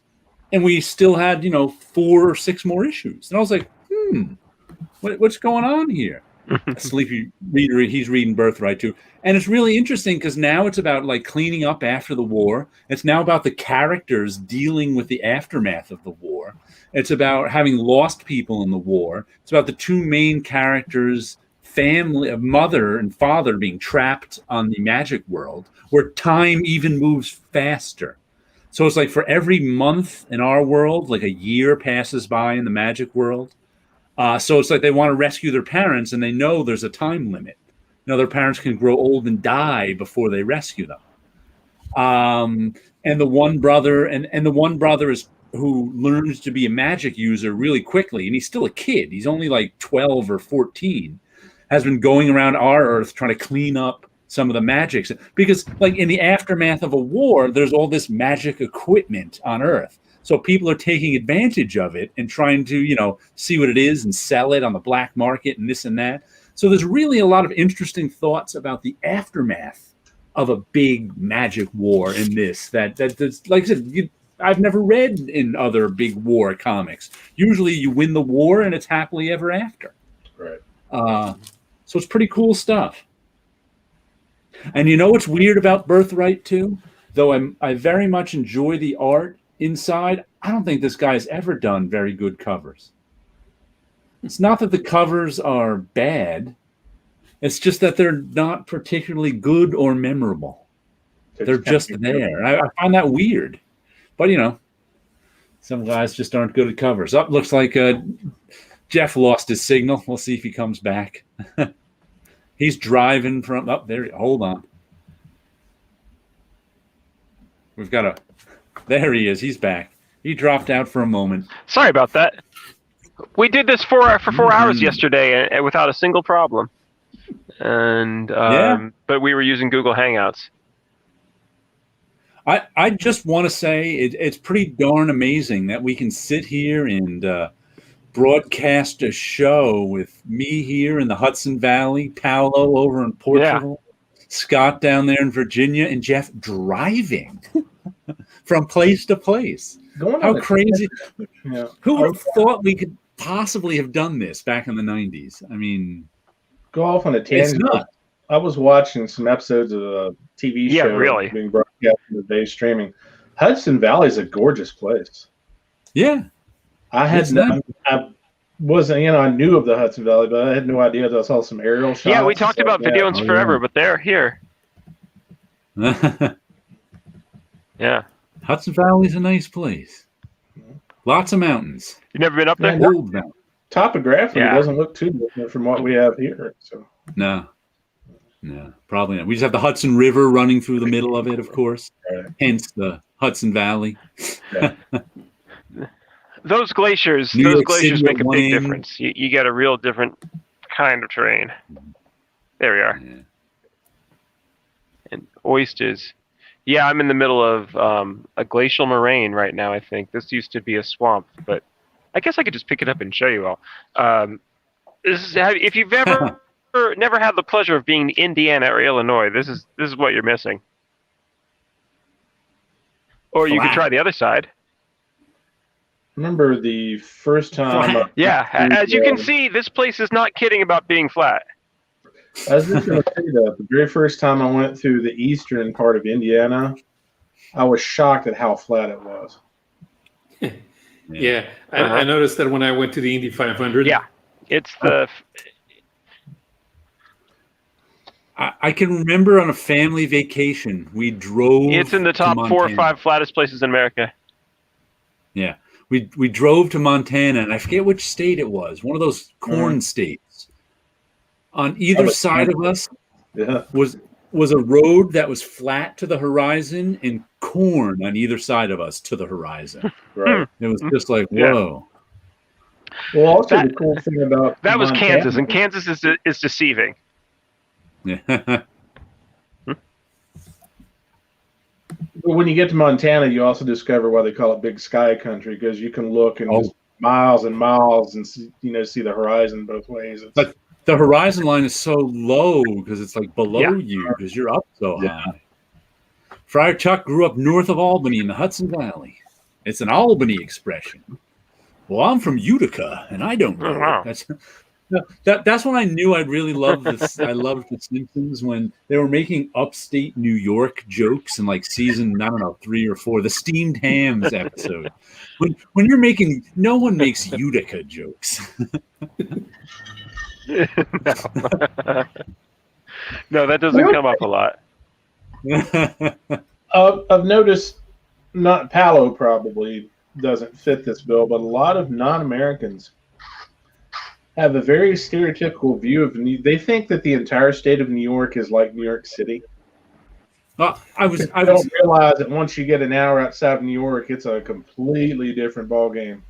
Speaker 1: and we still had, 4 or 6 more issues. And I was like, what's going on here? A sleepy reader, he's reading Birthright too. And it's really interesting because now it's about like cleaning up after the war. It's now about the characters dealing with the aftermath of the war. It's about having lost people in the war. It's about the 2 main characters, family, mother and father, being trapped on the magic world, where time even moves faster. So it's like for every month in our world, like a year passes by in the magic world. So it's like they want to rescue their parents, and they know there's a time limit. Their parents can grow old and die before they rescue them. And the one brother, and the one brother is who learns to be a magic user really quickly, and he's still a kid. He's only like 12 or 14, has been going around our Earth trying to clean up some of the magics. Because like in the aftermath of a war, there's all this magic equipment on Earth. So people are taking advantage of it and trying to, see what it is and sell it on the black market and this and that. So there's really a lot of interesting thoughts about the aftermath of a big magic war in this. That's, like I said, I've never read in other big war comics. Usually you win the war and it's happily ever after.
Speaker 4: Right.
Speaker 1: So it's pretty cool stuff. And what's weird about Birthright too? Though I very much enjoy the art inside, I don't think this guy's ever done very good covers. It's not that the covers are bad. It's just that they're not particularly good or memorable. They're just there. I find that weird. But, some guys just aren't good at covers. Looks like Jeff lost his signal. We'll see if he comes back. He's driving from up there. Hold on. We've got there he is. He's back. He dropped out for a moment.
Speaker 2: Sorry about that. We did this for 4 hours yesterday and without a single problem. And but we were using Google Hangouts.
Speaker 1: I just want to say it's pretty darn amazing that we can sit here and broadcast a show with me here in the Hudson Valley, Paolo over in Portugal, Scott down there in Virginia, and Jeff driving from place to place. How crazy.
Speaker 4: Yeah.
Speaker 1: Who would have thought we could possibly have done this back in the 90s? I mean,
Speaker 4: go off on a tangent. I was watching some episodes of a TV show
Speaker 2: really
Speaker 4: being broadcast in the day streaming. Hudson Valley is a gorgeous place.
Speaker 1: Yeah.
Speaker 4: I wasn't, I knew of the Hudson Valley, but I had no idea that I saw some aerial shots.
Speaker 2: Yeah, we talked about Videos forever, but they're here. Yeah.
Speaker 1: Hudson Valley's a nice place. Lots of mountains.
Speaker 2: You never been up there?
Speaker 1: Old mountains.
Speaker 4: Topographically, it doesn't look too different from what we have here. So
Speaker 1: No, probably not. We just have the Hudson River running through the middle of it, of course.
Speaker 4: Right.
Speaker 1: Hence the Hudson Valley.
Speaker 4: Yeah.
Speaker 2: Those glaciers make a big difference. You get a real different kind of terrain. There we are. Yeah. And oysters. Yeah, I'm in the middle of a glacial moraine right now, I think. This used to be a swamp, but I guess I could just pick it up and show you all. If you've never had the pleasure of being in Indiana or Illinois, this is what you're missing. Or you could try the other side.
Speaker 4: Remember the first time?
Speaker 2: Yeah, as you can see, this place is not kidding about being flat.
Speaker 4: I was just going to say that the very first time I went through the eastern part of Indiana, I was shocked at how flat it was.
Speaker 3: Yeah, I noticed that when I went to the Indy 500.
Speaker 2: Yeah, it's the...
Speaker 1: I can remember on a family vacation, we drove...
Speaker 2: It's in the top 4 or 5 flattest places in America.
Speaker 1: Yeah. We drove to Montana, and I forget which state it was, one of those corn states. On either side of us,
Speaker 4: Yeah.
Speaker 1: was a road that was flat to the horizon and corn on either side of us to the horizon.
Speaker 4: Right.
Speaker 1: It was just like,
Speaker 2: Yeah.
Speaker 1: whoa.
Speaker 4: Well, also
Speaker 2: That-
Speaker 4: the cool thing about
Speaker 2: That was
Speaker 4: Montana,
Speaker 2: Kansas, and Kansas is deceiving.
Speaker 1: Yeah.
Speaker 4: when you get to Montana, you also discover why they call it Big Sky Country, because you can look and
Speaker 1: Oh.
Speaker 4: just miles and miles and see, see the horizon both ways. It's,
Speaker 1: But the horizon line is so low because it's like below
Speaker 2: Yeah.
Speaker 1: you because you're up so
Speaker 4: Yeah.
Speaker 1: high. Friar Chuck grew up north of Albany in the Hudson Valley. It's an Albany expression. Well, I'm from Utica, and I don't know.
Speaker 2: Oh, wow.
Speaker 1: That's when I knew I really loved this. I loved The Simpsons when they were making upstate New York jokes in like season, I don't know, 3 or 4, the steamed hams episode. When you're making, no one makes Utica jokes.
Speaker 2: No. No, that doesn't come up a lot.
Speaker 4: I've noticed, not Palo probably doesn't fit this bill, but a lot of non-Americans have a very stereotypical view of they think that the entire state of New York is like New York City.
Speaker 1: I
Speaker 4: don't realize that once you get an hour outside of New York, it's a completely different ballgame.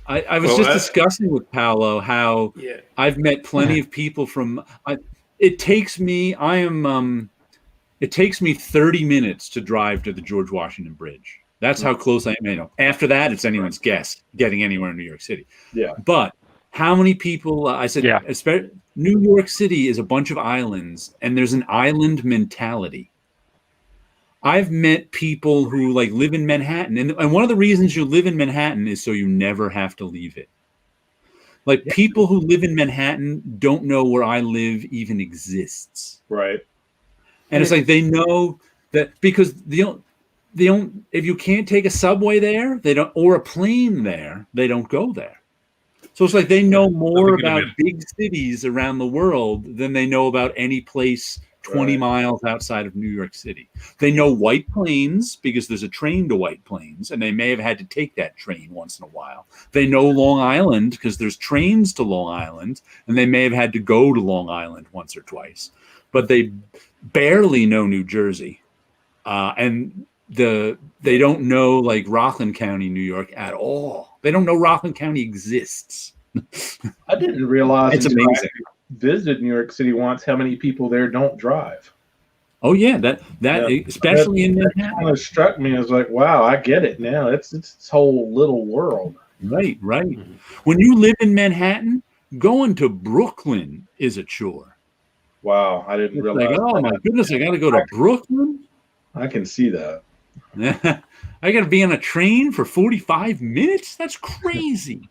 Speaker 1: I was discussing with Paolo how I've met plenty of people from. It takes me 30 minutes to drive to the George Washington Bridge. That's how close I am. After that, it's anyone's guess getting anywhere in New York City.
Speaker 4: Yeah.
Speaker 1: But how many people? I said, New York City is a bunch of islands, and there's an island mentality. I've met people who like live in Manhattan, and one of the reasons you live in Manhattan is so you never have to leave it. Like people who live in Manhattan don't know where I live even exists.
Speaker 4: Right.
Speaker 1: And it's like they know that because if you can't take a subway there, they don't, or a plane there, they don't go there. So it's like they know more about big cities around the world than they know about any place 20 miles outside of New York City. They know White Plains because there's a train to White Plains, and they may have had to take that train once in a while. They know Long Island because there's trains to Long Island, and they may have had to go to Long Island once or twice. But they barely know New Jersey. And they don't know like Rockland County, New York at all. They don't know Rockland County exists.
Speaker 4: I didn't realize
Speaker 1: it's amazing.
Speaker 4: I visited New York City once how many people there don't drive.
Speaker 1: Oh yeah, that especially in Manhattan.
Speaker 4: That kind of struck me as like, wow, I get it now. It's this whole little world.
Speaker 1: Right. When you live in Manhattan, going to Brooklyn is a chore.
Speaker 4: Wow, I didn't realize.
Speaker 1: Like, oh my goodness, I got to go to Brooklyn.
Speaker 4: I can see that.
Speaker 1: I got to be on a train for 45 minutes. That's crazy.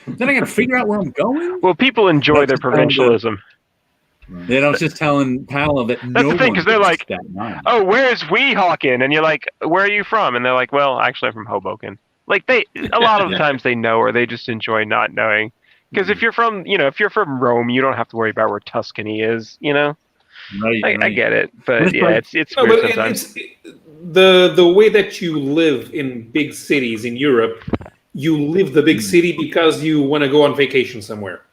Speaker 1: Then I got to figure out where I'm going.
Speaker 2: Well, people enjoy their provincialism.
Speaker 1: I was just telling Paolo that
Speaker 2: that's the thing, because they're like, "Oh, where's Weehawken?" And you're like, "Where are you from?" And they're like, "Well, actually, I'm from Hoboken." Like a lot of the times they know, or they just enjoy not knowing. Because if you're from Rome, you don't have to worry about where Tuscany is. Right. I get it, but it's weird sometimes.
Speaker 3: The way that you live in big cities in Europe, you live the big city because you want to go on vacation somewhere,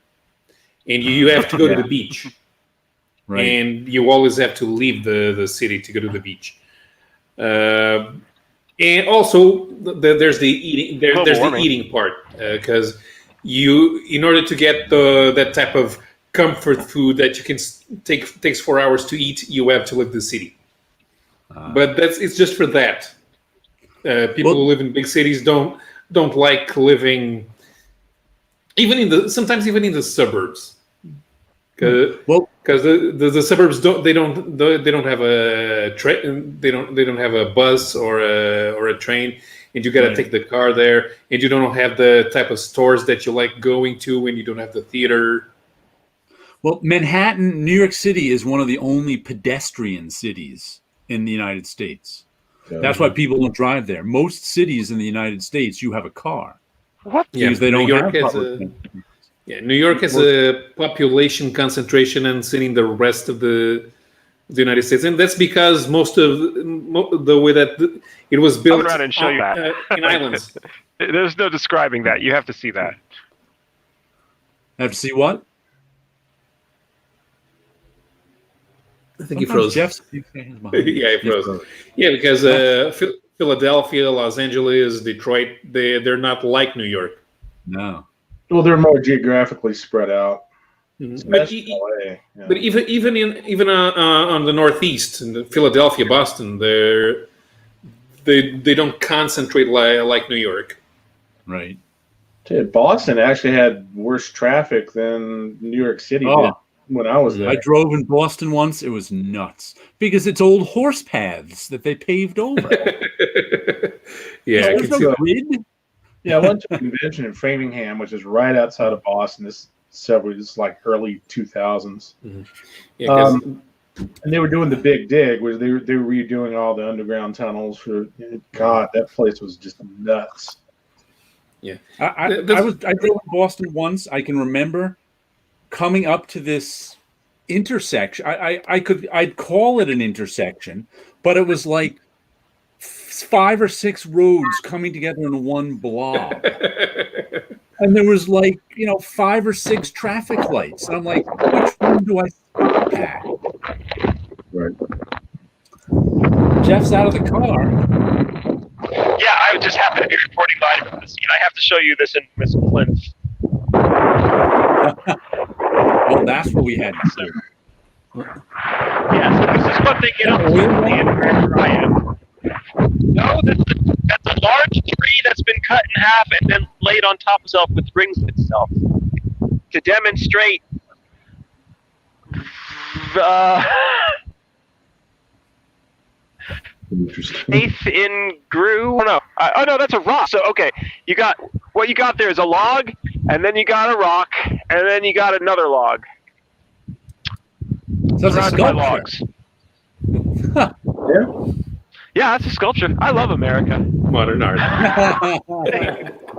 Speaker 3: and you have to go to the beach, and you always have to leave the city to go to the beach. And also, there's the eating. There's the eating part because in order to get that type of comfort food that you can takes 4 hours to eat, you have to leave the city. But it's just for that. People who live in big cities don't like living sometimes even in the suburbs, because the suburbs don't have a they don't have a bus or a train, and you got to take the car there, and you don't have the type of stores that you like going to when you don't have the theater.
Speaker 1: Well, Manhattan, New York City is one of the only pedestrian cities in the United States. That's why people don't drive there. Most cities in the United States, you have a car.
Speaker 2: What?
Speaker 1: Because they don't have
Speaker 3: New York has a population concentration and seen the rest of the United States, and that's because most of the way that it was built.
Speaker 2: I'll go around and show you that
Speaker 3: in islands.
Speaker 2: There's no describing that. You have to see that.
Speaker 1: Have to see what?
Speaker 3: I think he froze.
Speaker 1: Jeff's
Speaker 3: yeah, he froze. Yeah, because Philadelphia, Los Angeles, Detroit, they're not like New York.
Speaker 1: No.
Speaker 4: Well, they're more geographically spread out.
Speaker 3: Mm-hmm.
Speaker 4: But
Speaker 3: even on the Northeast, in Philadelphia, Boston, they don't concentrate like New York.
Speaker 1: Right.
Speaker 4: Dude, Boston actually had worse traffic than New York City did when I was there.
Speaker 1: I drove in Boston once. It was nuts because it's old horse paths that they paved over.
Speaker 3: Yeah,
Speaker 1: there's no grid.
Speaker 4: Yeah, I went to a convention in Framingham, which is right outside of Boston. This is like early 2000s.
Speaker 3: Mm-hmm. Yeah,
Speaker 4: and they were doing the Big Dig, where they were redoing all the underground tunnels. God, that place was just nuts.
Speaker 3: Yeah,
Speaker 1: I drove in Boston once. I can remember coming up to this intersection. I'd call it an intersection, but it was like 5 or 6 roads coming together in one blob. And there was 5 or 6 traffic lights. And I'm like, which one do I stop at?
Speaker 4: Right.
Speaker 1: Jeff's out of the car.
Speaker 2: Yeah, I just happen to be reporting live from the scene. I have to show you this in Miss Plinth.
Speaker 1: Well, that's what we had to do.
Speaker 2: Yeah, so this is what they get up to where I am. No, that's a large tree that's been cut in half and then laid on top of itself with rings of itself to demonstrate faith in Gru. Oh no, that's a rock. So okay, what you got there is a log, and then you got a rock, and then you got another log.
Speaker 1: So it's a sculpture.
Speaker 2: Logs.
Speaker 4: Yeah.
Speaker 2: Yeah, that's a sculpture. I love America.
Speaker 3: Modern art.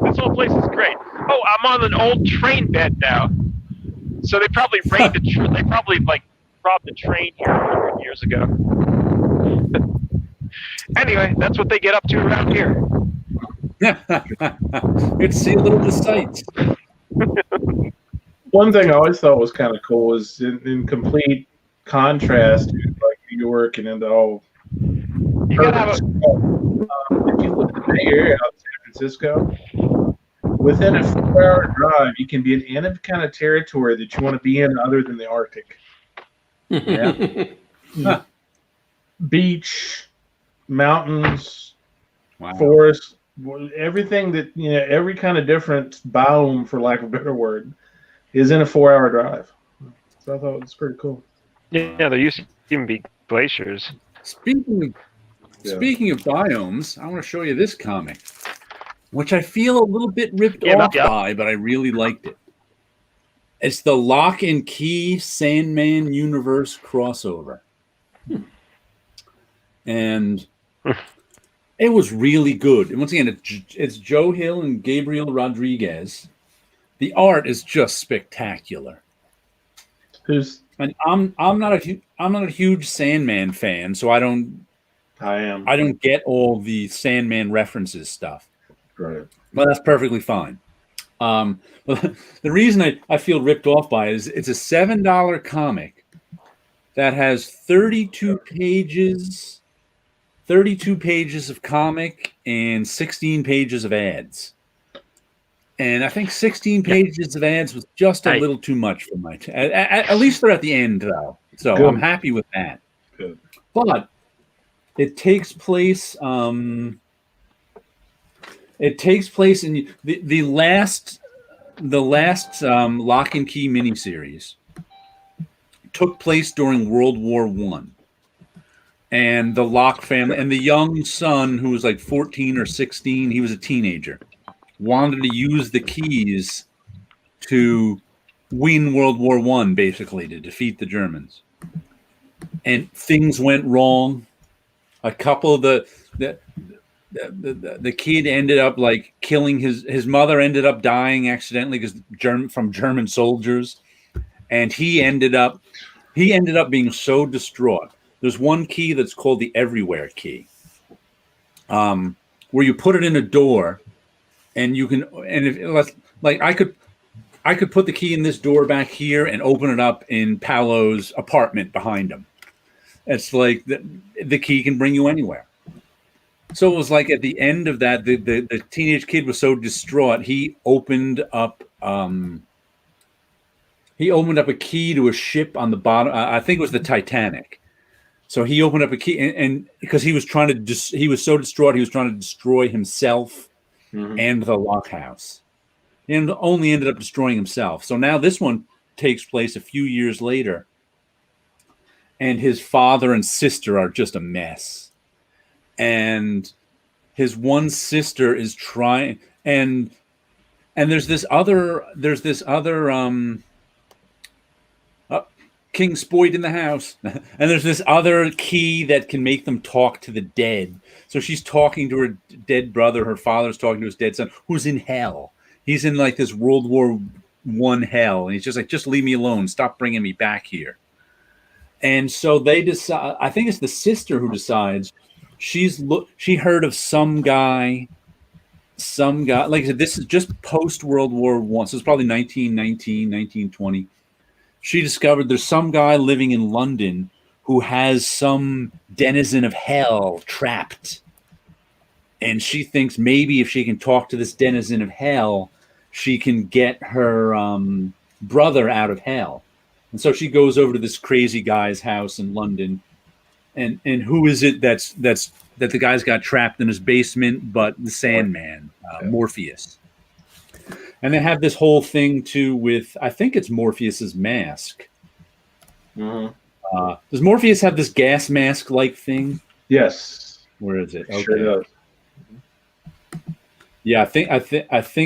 Speaker 2: This whole place is great. Oh, I'm on an old train bed now. So they probably robbed a train here 100 years ago. Anyway, that's what they get up to around here.
Speaker 1: Get to see a little of the sights.
Speaker 4: One thing I always thought was kind of cool is in complete contrast to like New York and into all.
Speaker 2: You gotta have
Speaker 4: if you look at the Bay Area out in San Francisco, within a 4-hour drive, you can be in any kind of territory that you want to be in other than the Arctic.
Speaker 1: Yeah.
Speaker 4: Beach, mountains,
Speaker 1: Wow.
Speaker 4: forest, everything that, every kind of different biome, for lack of a better word, is in a 4-hour drive. So I thought it was pretty cool.
Speaker 2: Yeah, there used to even be glaciers.
Speaker 1: Speaking of biomes, I want to show you this comic, which I feel a little bit ripped off by, but I really liked it. It's the Lock and Key Sandman universe crossover. And it was really good. And once again, it's Joe Hill and Gabriel Rodriguez. The art is just spectacular. And I'm not a huge Sandman fan, so I don't get all the Sandman references stuff.
Speaker 4: Right.
Speaker 1: But that's perfectly fine. But the reason I feel ripped off by it is it's a $7 comic that has 32 pages of comic and 16 pages of ads. And I think 16 pages of ads was just a little too much for my at least they're at the end, though. So good. I'm happy with that.
Speaker 4: Good.
Speaker 1: But it takes place in the last Lock and Key miniseries took place during World War I. And the Locke family and the young son, who was like 14 or 16, he was a teenager, wanted to use the keys to win World War I, basically, to defeat the Germans. And things went wrong. A couple of the kid ended up like killing his mother ended up dying accidentally from German soldiers. And he ended up being so distraught. There's one key that's called the Everywhere key, where you put it in a door, and you can. And if like I could put the key in this door back here and open it up in Paolo's apartment behind him, It's like the key can bring you anywhere. So it was like at the end of that, the teenage kid was so distraught, he opened up a key to a ship on the bottom. I think it was the Titanic. So he opened up a key, and because he was he was so distraught, he was trying to destroy himself and the lockhouse, and only ended up destroying himself. So now this one takes place a few years later, and his father and sister are just a mess, and his one sister is trying, and there's this other King Spoit in the house. And there's this other key that can make them talk to the dead. So she's talking to her dead brother. Her father's talking to his dead son, who's in hell. He's in like this World War I hell. And he's just like, just leave me alone. Stop bringing me back here. And so they decide, I think it's the sister who decides, she heard of some guy, like I said, this is just post World War I. So it's probably 1919, 1920. She discovered there's some guy living in London who has some denizen of hell trapped. And she thinks maybe if she can talk to this denizen of hell, she can get her brother out of hell. And so she goes over to this crazy guy's house in London. And who is it that the guy's got trapped in his basement, but the Sandman, Morpheus. And they have this whole thing too with, I think it's Morpheus's mask. Does Morpheus have this gas mask like thing?
Speaker 4: Yes.
Speaker 1: Where is it? Okay.
Speaker 4: Sure does.
Speaker 1: Yeah, I think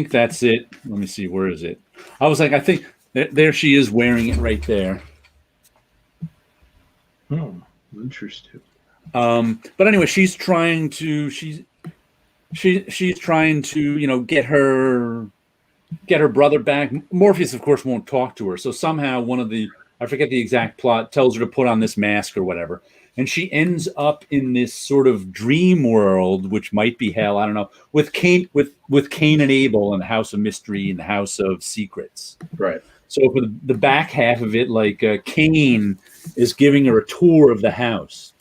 Speaker 1: that's it. Let me see. Where is it? I was like, I think there she is wearing it right there.
Speaker 4: Interesting.
Speaker 1: But anyway, she's trying to get her brother back. Morpheus, of course, won't talk to her. So somehow one of the, I forget the exact plot, tells her to put on this mask or whatever. And she ends up in this sort of dream world, which might be hell, I don't know, with Cain and Abel and the House of Mystery and the House of Secrets.
Speaker 4: Right.
Speaker 1: So for the back half of it, like Cain is giving her a tour of the house,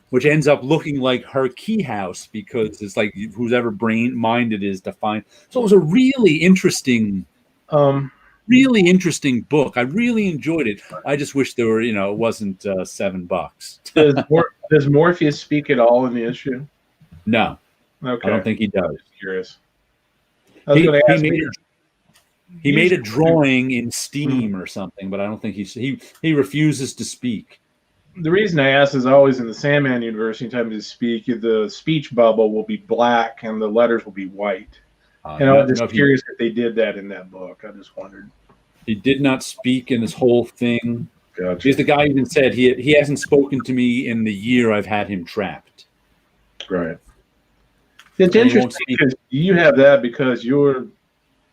Speaker 1: which ends up looking like her key house because it's like whoever brain-minded is to find. So it was a really interesting book. I really enjoyed it. I just wish there were, it wasn't $7.
Speaker 4: Does Morpheus speak at all in the issue?
Speaker 1: No.
Speaker 4: Okay.
Speaker 1: I don't think he does.
Speaker 4: Curious.
Speaker 1: He made a drawing in Steam or something, but I don't think he refuses to speak.
Speaker 4: The reason I ask is always in the Sandman universe, anytime you speak, the speech bubble will be black and the letters will be white. And I was just curious if they did that in that book. I just wondered.
Speaker 1: He did not speak in this whole thing.
Speaker 4: Gotcha.
Speaker 1: Because the guy even said he hasn't spoken to me in the year I've had him trapped.
Speaker 4: Right. It's interesting because you have that because you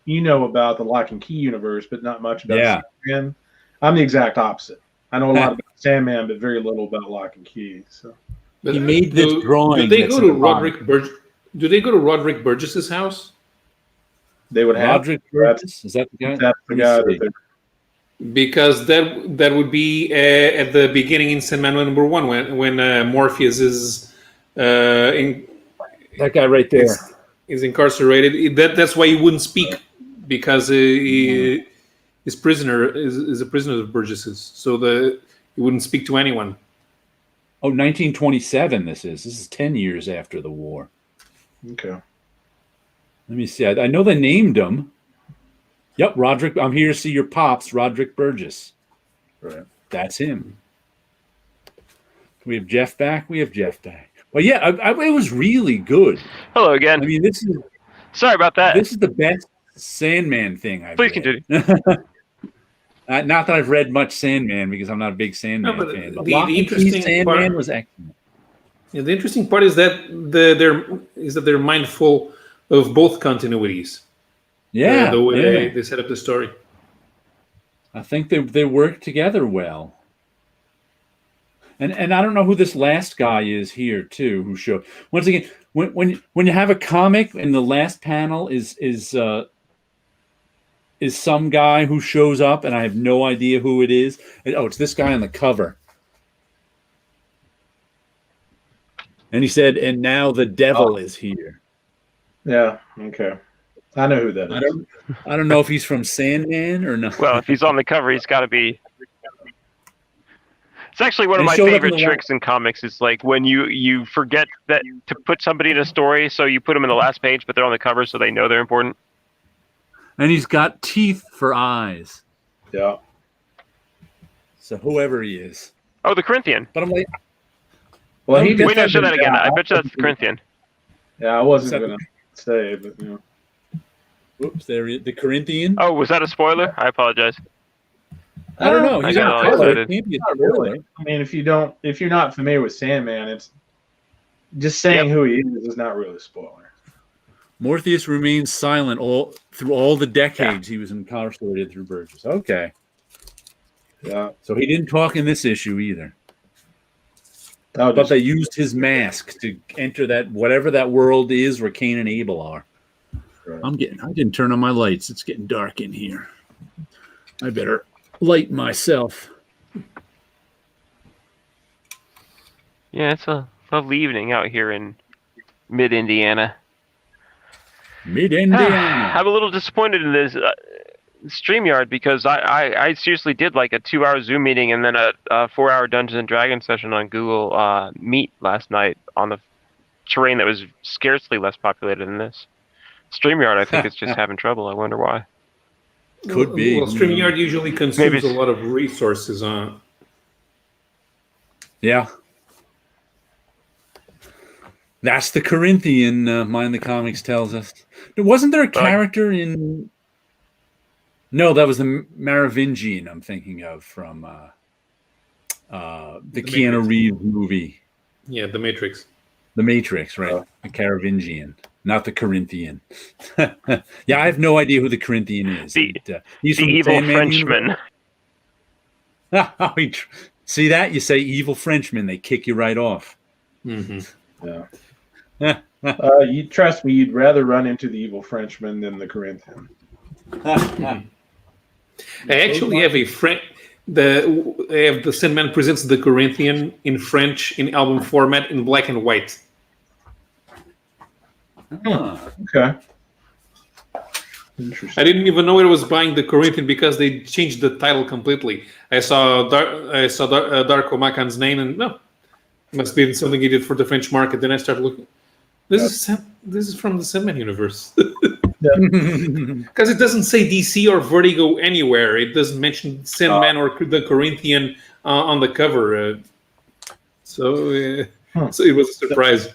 Speaker 4: know about the Lock and Key universe, but not much about Sandman. I'm the exact opposite. I know a lot about Sandman, but very little about Lock and Key. So
Speaker 1: he made this drawing.
Speaker 3: Do they go to Roderick Burgess's house?
Speaker 4: They would have
Speaker 1: Roderick Burgess. Is that the guy?
Speaker 4: That's the guy.
Speaker 3: Because that would be at the beginning in Sandman #1 when Morpheus is in.
Speaker 1: That guy right there
Speaker 3: is incarcerated. That's why he wouldn't speak because he is a prisoner of Burgess's, so he wouldn't speak to anyone.
Speaker 1: Oh, 1927. This is 10 years after the war.
Speaker 4: Okay.
Speaker 1: Let me see. I know they named him. Yep, Roderick. I'm here to see your pops, Roderick Burgess.
Speaker 4: Right.
Speaker 1: That's him. We have Jeff back. Well, yeah, it was really good.
Speaker 2: Hello again.
Speaker 1: I mean,
Speaker 2: Sorry about that.
Speaker 1: This is the best Sandman thing I've read.
Speaker 2: Continue.
Speaker 1: Not that I've read much Sandman because I'm not a big Sandman fan. But the interesting Sandman was excellent.
Speaker 3: Yeah, the interesting part is that they're mindful of both continuities.
Speaker 1: Yeah,
Speaker 3: the way they set up the story.
Speaker 1: I think they work together well. And I don't know who this last guy is here too. Who showed once again when you have a comic and the last panel is some guy who shows up and I have no idea who it is. Oh, it's this guy on the cover. And he said, and now the devil is here.
Speaker 4: Yeah. Okay. I know who that is.
Speaker 1: I don't know if he's from Sandman or not.
Speaker 2: Well, if he's on the cover, he's got to be. It's actually one of
Speaker 1: They
Speaker 2: my
Speaker 1: showed up in
Speaker 2: favorite
Speaker 1: the
Speaker 2: tricks in comics. Is like when you forget that to put somebody in a story, so you put them in the last page, but they're on the cover, so they know they're important.
Speaker 1: And he's got teeth for eyes.
Speaker 4: Yeah.
Speaker 1: So whoever he is.
Speaker 2: Oh, the Corinthian.
Speaker 1: But I'm like,
Speaker 4: Well, he
Speaker 2: Wait, no, show that again.
Speaker 4: Yeah,
Speaker 2: I bet you that's the Corinthian.
Speaker 4: Yeah, I wasn't going to say, but you know.
Speaker 1: Whoops, the Corinthian.
Speaker 2: Oh, was that a spoiler? I apologize.
Speaker 1: I don't know.
Speaker 2: I
Speaker 1: He's
Speaker 2: got
Speaker 1: on
Speaker 2: all
Speaker 1: the cover.
Speaker 2: excited.
Speaker 1: It can't be a
Speaker 4: Not
Speaker 1: spoiler.
Speaker 4: really. I mean, if you're not familiar with Sandman, it's just saying who he is not really a spoiler.
Speaker 1: Morpheus remains silent through all the decades he was incarcerated through Burgess. Okay.
Speaker 4: Yeah.
Speaker 1: So he didn't talk in this issue either.
Speaker 4: Oh,
Speaker 1: But they used his mask to enter that whatever that world is where Cain and Abel are.
Speaker 4: Right.
Speaker 1: I didn't turn on my lights. It's getting dark in here. I better light myself.
Speaker 2: Yeah, it's a lovely evening out here in mid-Indiana.
Speaker 1: Mid-Indiana.
Speaker 2: I'm a little disappointed in this StreamYard because I seriously did like a 2-hour Zoom meeting and then a 4-hour Dungeons and Dragons session on Google Meet last night on the terrain that was scarcely less populated than this. StreamYard, I think, is just having trouble. I wonder why.
Speaker 1: Could be.
Speaker 3: Well, StreamYard usually consumes a lot of resources on.
Speaker 1: Yeah. That's the Corinthian, Mind the Comics tells us. Wasn't there a character in... No, that was the Merovingian I'm thinking of from the Keanu Reeves movie.
Speaker 3: Yeah, The Matrix.
Speaker 1: The Matrix, right. The Carovingian, not the Corinthian. Yeah, I have no idea who the Corinthian is.
Speaker 2: He's the evil Frenchman.
Speaker 1: See that? You say evil Frenchman, they kick you right off.
Speaker 3: Mm-hmm.
Speaker 4: Yeah. You trust me, you'd rather run into the evil Frenchman than the Corinthian.
Speaker 3: I actually have a friend. The Sandman presents the Corinthian in French in album format in black and white.
Speaker 4: Okay. Interesting.
Speaker 3: I didn't even know I was buying the Corinthian because they changed the title completely. I saw Darko Makan's name and no, must be something he did for the French market. Then I started looking. This is from the Sandman universe. Because it doesn't say DC or Vertigo anywhere. It doesn't mention Sandman or the Corinthian on the cover. So it was a surprise.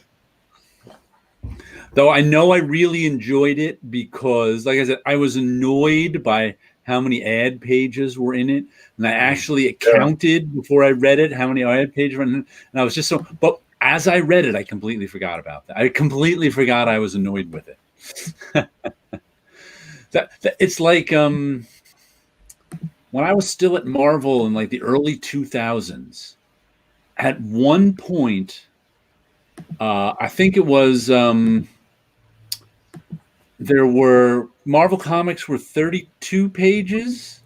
Speaker 1: Though I know I really enjoyed it because, like I said, I was annoyed by how many ad pages were in it. And I actually counted before I read it how many ad pages were in it. And I was just so... But as I read it, I completely forgot about that. I completely forgot I was annoyed with it. It's like when I was still at Marvel in like the early 2000s, at one point, I think it was Marvel Comics were 32 pages.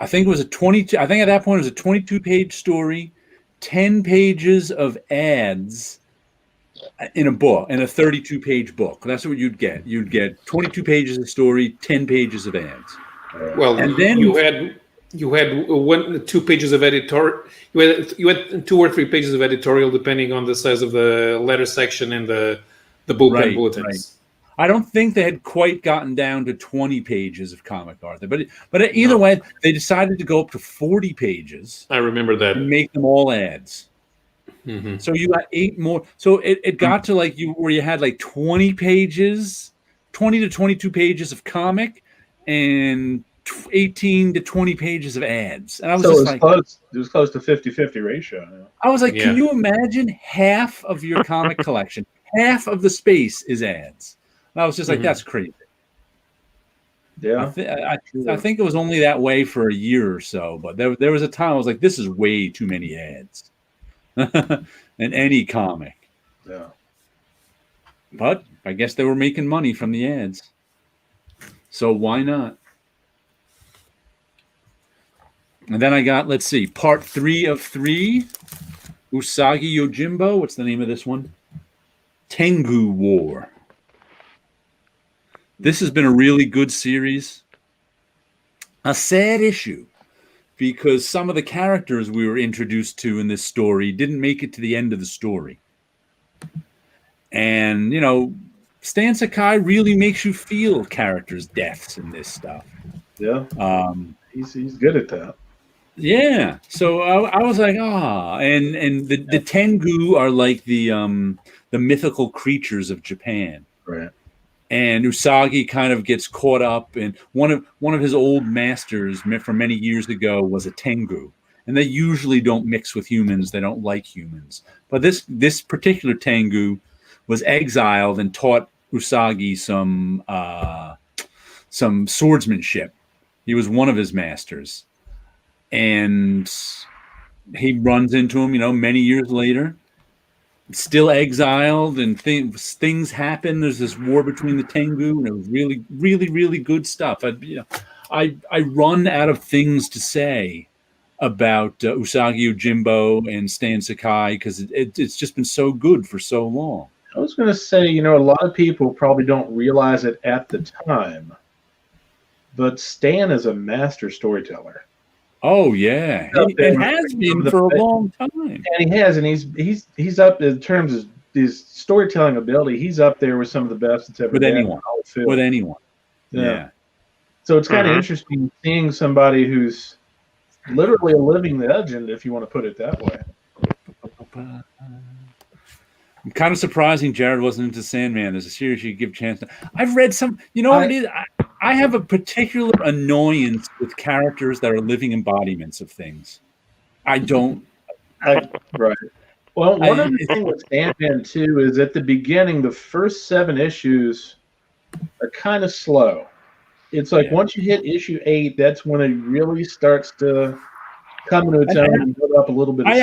Speaker 1: I think it was a 22. I think at that point it was a 22-page story, 10 pages of ads in a book, in a 32-page book. That's what you'd get. You'd get 22 pages of story, 10 pages of ads.
Speaker 3: Well,
Speaker 1: and then
Speaker 3: you had 2 pages of editorial. You had 2 or 3 pages of editorial, depending on the size of the letter section and the bullpen bulletins.
Speaker 1: Right. I don't think they had quite gotten down to 20 pages of comic art, but either way, they decided to go up to 40 pages.
Speaker 3: I remember that.
Speaker 1: And make them all ads.
Speaker 3: Mm-hmm.
Speaker 1: So you got 8 more. So it got to like where you had like 20 pages, 20 to 22 pages of comic, and 18 to 20 pages of ads. And I was
Speaker 4: close. It was close to 50-50 ratio.
Speaker 1: I was like, can you imagine half of your comic collection, half of the space is ads? And I was just like, that's crazy.
Speaker 4: Yeah,
Speaker 1: I think it was only that way for a year or so, but there was a time I was like, this is way too many ads in any comic.
Speaker 4: Yeah.
Speaker 1: But I guess they were making money from the ads. So why not? And then I got, let's see, part 3 of 3, Usagi Yojimbo. What's the name of this one? Tengu War. This has been a really good series. A sad issue, because some of the characters we were introduced to in this story didn't make it to the end of the story. And, you know, Stan Sakai really makes you feel characters' deaths in this stuff.
Speaker 4: Yeah. He's good at that.
Speaker 1: Yeah. So I was like, and the Tengu are like the mythical creatures of Japan.
Speaker 4: Right.
Speaker 1: And Usagi kind of gets caught up in one of his old masters from many years ago was a Tengu, and they usually don't mix with humans. They don't like humans. But this particular Tengu was exiled and taught Usagi some swordsmanship. He was one of his masters, and he runs into him, you know, many years later. Still exiled, and things happen. There's this war between the Tengu, and it was really, really, really good stuff. I run out of things to say about Usagi Yojimbo and Stan Sakai because it's just been so good for so long.
Speaker 4: I was going to say, you know, a lot of people probably don't realize it at the time, but Stan is a master storyteller.
Speaker 1: Oh yeah, and has been for a long time.
Speaker 4: And he has, and he's up in terms of his storytelling ability. He's up there with some of the best that's ever
Speaker 1: with
Speaker 4: been
Speaker 1: anyone. With anyone, yeah. So
Speaker 4: it's kind of interesting seeing somebody who's literally a living legend, if you want to put it that way.
Speaker 1: I'm kind of surprising Jared wasn't into Sandman. There's a series you could give a chance to. I've read some. You know what it is? I have a particular annoyance with characters that are living embodiments of things. I don't.
Speaker 4: Right. Well, one of the things with Sandman too is at the beginning, the first 7 issues are kind of slow. It's like once you hit issue 8, that's when it really starts to come into its own and build up a little bit.
Speaker 1: I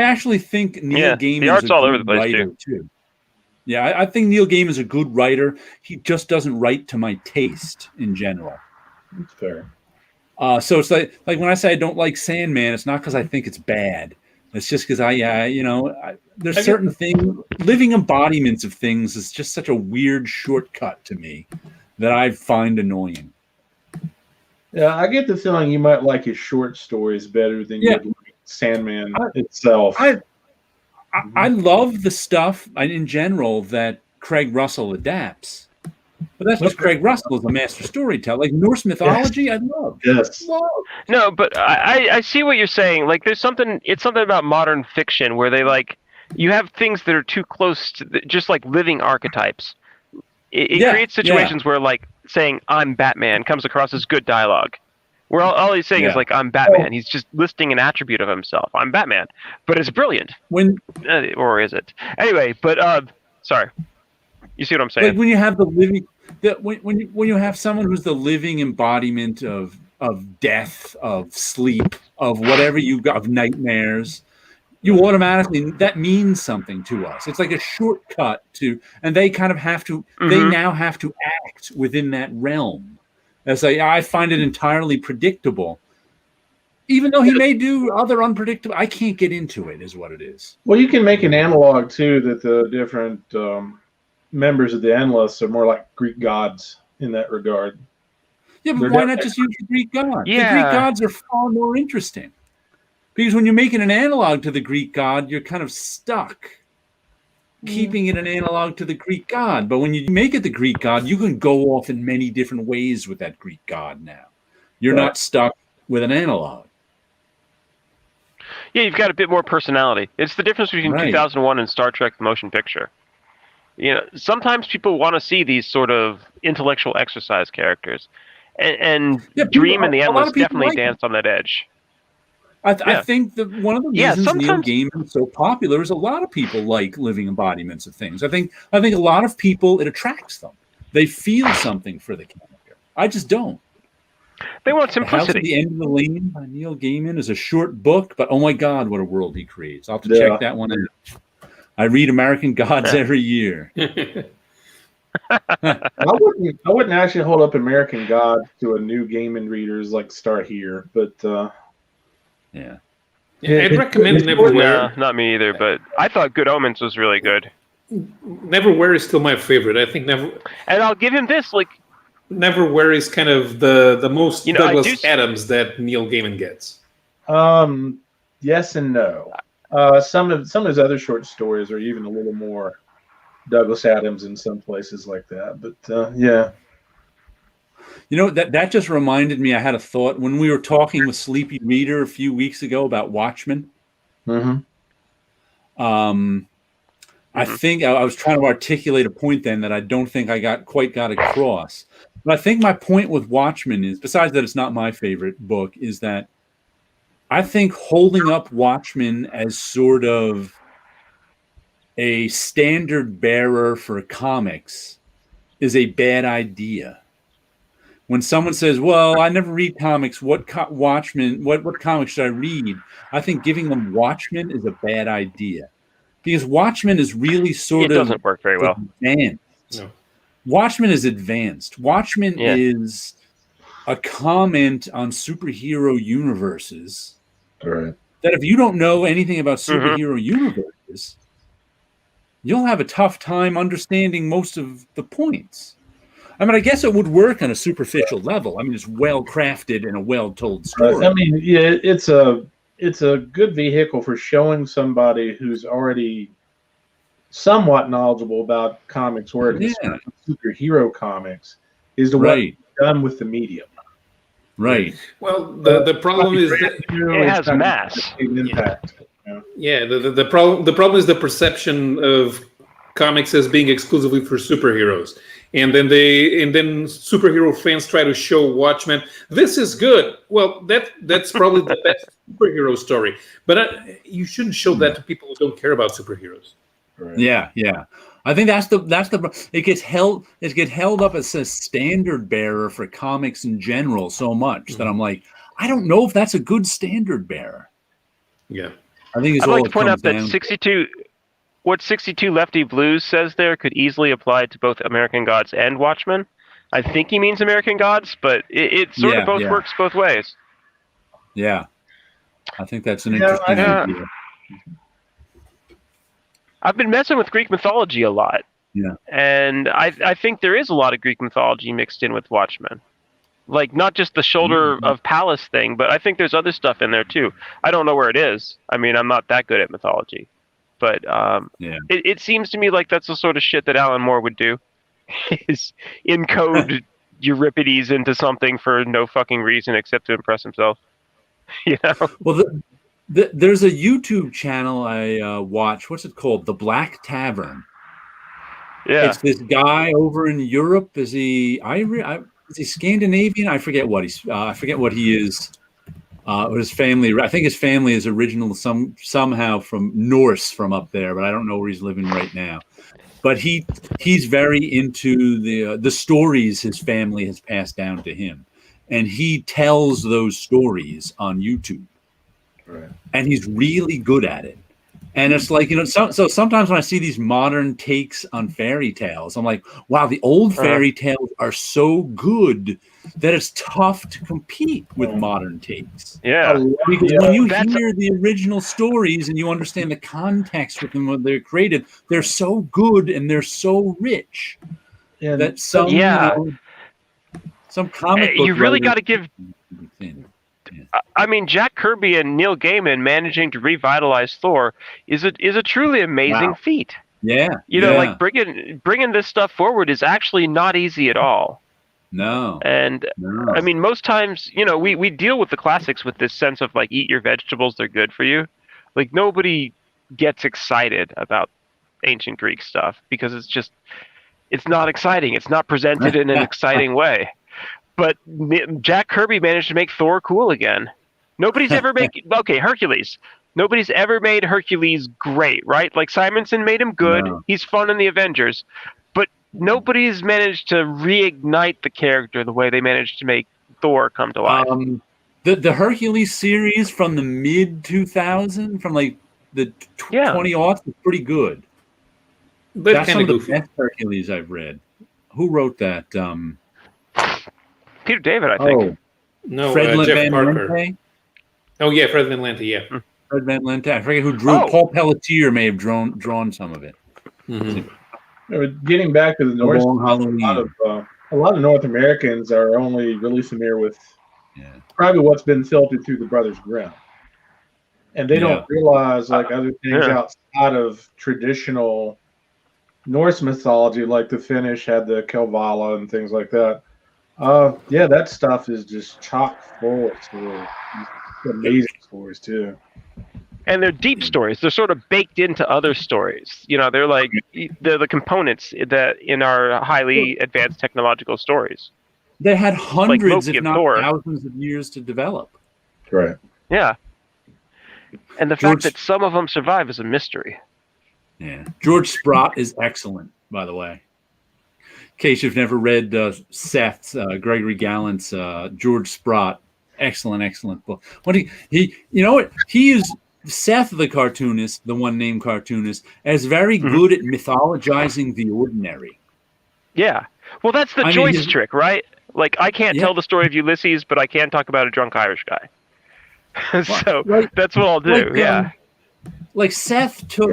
Speaker 1: actually think Neil Gaiman
Speaker 2: the art's
Speaker 1: is a
Speaker 2: all
Speaker 1: good
Speaker 2: over the place
Speaker 1: writer too. Yeah, I think Neil Gaiman is a good writer. He just doesn't write to my taste in general.
Speaker 4: That's fair.
Speaker 1: So it's like when I say I don't like Sandman, it's not because I think it's bad. It's just because there's certain things, living embodiments of things is just such a weird shortcut to me that I find annoying.
Speaker 4: Yeah, I get the feeling you might like his short stories better than you would like Sandman itself.
Speaker 1: I love the stuff in general that Craig Russell adapts. But that's just Craig Russell is a master storyteller. Like Norse mythology, I love.
Speaker 4: Yes.
Speaker 2: No, but I see what you're saying. Like there's something about modern fiction where they you have things that are too close to just like living archetypes. It creates situations where saying I'm Batman comes across as good dialogue. Where all he's saying is I'm Batman. He's just listing an attribute of himself. I'm Batman, but it's brilliant. Or is it? Anyway, but sorry. You see what I'm saying?
Speaker 1: Like when you have when you have someone who's the living embodiment of death, of sleep, of whatever you got, of nightmares, you automatically that means something to us. It's like a shortcut to, and they kind of have to. They now have to act within that realm. As I find it entirely predictable. Even though he may do other unpredictable, I can't get into it, is what it is.
Speaker 4: Well, you can make an analog, too, that the different members of the Endless are more like Greek gods in that regard.
Speaker 1: Yeah, but why not just use the Greek gods?
Speaker 2: Yeah.
Speaker 1: The Greek gods are far more interesting. Because when you're making an analog to the Greek god, you're kind of stuck keeping it an analog to the Greek god. But when you make it the Greek god, you can go off in many different ways with that Greek god now. You're not stuck with an analog.
Speaker 2: Yeah, you've got a bit more personality. It's the difference between 2001 and Star Trek: The Motion Picture. You know, sometimes people want to see these sort of intellectual exercise characters, and Dream and the Endless definitely danced on that edge.
Speaker 1: I think that one of the reasons Neil Gaiman is so popular is a lot of people like living embodiments of things. I think a lot of people, it attracts them. They feel something for the character. I just don't.
Speaker 2: They want simplicity.
Speaker 1: The House at the End of the Lane by Neil Gaiman is a short book, but oh my God, what a world he creates. I'll have to check that one out. I read American Gods every year.
Speaker 4: I wouldn't actually hold up American Gods to a new gaming readers like start here, but
Speaker 1: Yeah.
Speaker 3: I'd recommend Neverwhere.
Speaker 2: No, not me either. But I thought Good Omens was really good.
Speaker 3: Neverwhere is still my favorite. I think
Speaker 2: And I'll give him this. Like,
Speaker 3: Neverwhere is kind of the most Douglas
Speaker 2: I
Speaker 3: Adams that Neil Gaiman gets.
Speaker 4: yes and no. Some of his other short stories are even a little more Douglas Adams in some places like that. But yeah.
Speaker 1: That just reminded me. I had a thought when we were talking with Sleepy Reader a few weeks ago about Watchmen.
Speaker 4: Mm-hmm.
Speaker 1: I think I was trying to articulate a point then that I don't think I quite got across. But I think my point with Watchmen is, besides that it's not my favorite book, is that I think holding up Watchmen as sort of a standard bearer for comics is a bad idea. When someone says, "Well, I never read comics. What Watchmen? What comics should I read?" I think giving them Watchmen is a bad idea. Because Watchmen is really
Speaker 2: it doesn't work very well.
Speaker 1: Advanced.
Speaker 3: No.
Speaker 1: Watchmen is advanced. Watchmen is a comment on superhero universes.
Speaker 4: Right.
Speaker 1: That if you don't know anything about superhero universes, you'll have a tough time understanding most of the points. I mean, I guess it would work on a superficial level. I mean, it's well crafted and a well told story.
Speaker 4: I mean, yeah, it's a good vehicle for showing somebody who's already somewhat knowledgeable about comics, or at least superhero comics, is to what done with the medium.
Speaker 1: Right.
Speaker 3: Well, the problem is that
Speaker 2: it has mass
Speaker 4: impact.
Speaker 3: Yeah, the problem is the perception of comics as being exclusively for superheroes. And then superhero fans try to show Watchmen, this is good. Well, that's probably the best superhero story. But you shouldn't show that to people who don't care about superheroes.
Speaker 4: Right.
Speaker 1: Yeah. I think that's the it gets held up as a standard bearer for comics in general so much that I'm like, I don't know if that's a good standard bearer.
Speaker 3: Yeah.
Speaker 1: I think
Speaker 2: I'd like to point out that 62 Lefty Blues says there could easily apply to both American Gods and Watchmen. I think he means American Gods, but it sort of works both ways.
Speaker 1: Yeah. I think that's an interesting idea.
Speaker 2: I've been messing with Greek mythology a lot.
Speaker 1: Yeah.
Speaker 2: And I think there is a lot of Greek mythology mixed in with Watchmen. Like, not just the shoulder of Pallas thing, but I think there's other stuff in there too. I don't know where it is. I mean, I'm not that good at mythology. But it seems to me like that's the sort of shit that Alan Moore would do, is encode Euripides into something for no fucking reason except to impress himself. You know?
Speaker 1: Well, there's a YouTube channel I watch. What's it called? The Black Tavern.
Speaker 2: Yeah.
Speaker 1: It's this guy over in Europe. Is he Scandinavian? I forget what he is. His family, I think his family is original somehow from Norse from up there, but I don't know where he's living right now. But he's very into the stories his family has passed down to him, and he tells those stories on YouTube.
Speaker 4: Right.
Speaker 1: And he's really good at it. And it's like, so sometimes when I see these modern takes on fairy tales, I'm like, wow, the old fairy tales are so good that it's tough to compete with modern takes.
Speaker 2: Yeah.
Speaker 1: Because when you hear the original stories and you understand the context with them when they're created, they're so good and they're so rich that some comic book
Speaker 2: you really got to give. I mean, Jack Kirby and Neil Gaiman managing to revitalize Thor is a truly amazing feat.
Speaker 1: Yeah,
Speaker 2: like bringing this stuff forward is actually not easy at all.
Speaker 1: No.
Speaker 2: And I mean, most times, we deal with the classics with this sense of like, eat your vegetables, they're good for you. Like, nobody gets excited about ancient Greek stuff because it's not exciting. It's not presented in an exciting way. But Jack Kirby managed to make Thor cool again. Nobody's ever made Hercules. Nobody's ever made Hercules great, right? Like, Simonson made him good. No. He's fun in the Avengers. But nobody's managed to reignite the character the way they managed to make Thor come to life.
Speaker 1: The Hercules series from the mid 2000s, from like the 20 aughts, was pretty good.
Speaker 3: But
Speaker 1: that's some of the best Hercules I've read. who wrote that?
Speaker 2: Peter David, I think.
Speaker 3: No,
Speaker 1: Fred
Speaker 3: Jeff
Speaker 1: Van
Speaker 3: Parker.
Speaker 1: Lente?
Speaker 3: Oh yeah, Fred Van Lente. Yeah.
Speaker 1: Fred Van Lente. I forget who drew.
Speaker 2: Oh.
Speaker 1: Paul Pelletier may have drawn some of it.
Speaker 4: Getting back to the Norse,
Speaker 1: Long Halloween.
Speaker 4: a lot of North Americans are only really familiar with probably what's been filtered through the Brothers Grimm, and they don't realize like other things outside of traditional Norse mythology, like the Finnish had the Kalevala and things like that. That stuff is just chock full of stories. Amazing stories too.
Speaker 2: And they're deep stories. They're sort of baked into other stories. They're like they're the components that in our highly advanced technological stories.
Speaker 1: They had hundreds,
Speaker 2: like
Speaker 1: if not thousands, of years to develop.
Speaker 4: Right.
Speaker 2: Yeah. And the fact that some of them survive is a mystery.
Speaker 1: Yeah. George Sprott is excellent, by the way. In case you've never read Seth's, Gregory Gallant's George Sprott, excellent book. He used Seth, the cartoonist, the one-named cartoonist, as very good at mythologizing the ordinary.
Speaker 2: Yeah. Well, that's the Joyce trick, right? Like, I can't tell the story of Ulysses, but I can talk about a drunk Irish guy. So that's what I'll do.
Speaker 1: Like Seth took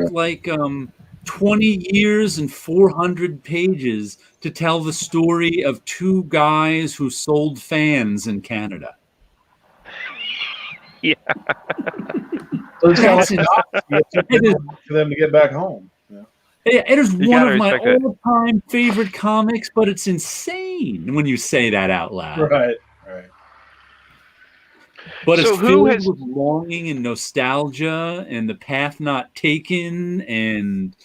Speaker 1: 20 years and 400 pages to tell the story of two guys who sold fans in Canada.
Speaker 2: Yeah.
Speaker 4: So it's kind of for them to get back home.
Speaker 1: It is one of my all-time favorite comics, but it's insane when you say that out loud.
Speaker 4: Right.
Speaker 1: But it's filled with longing and nostalgia and the path not taken and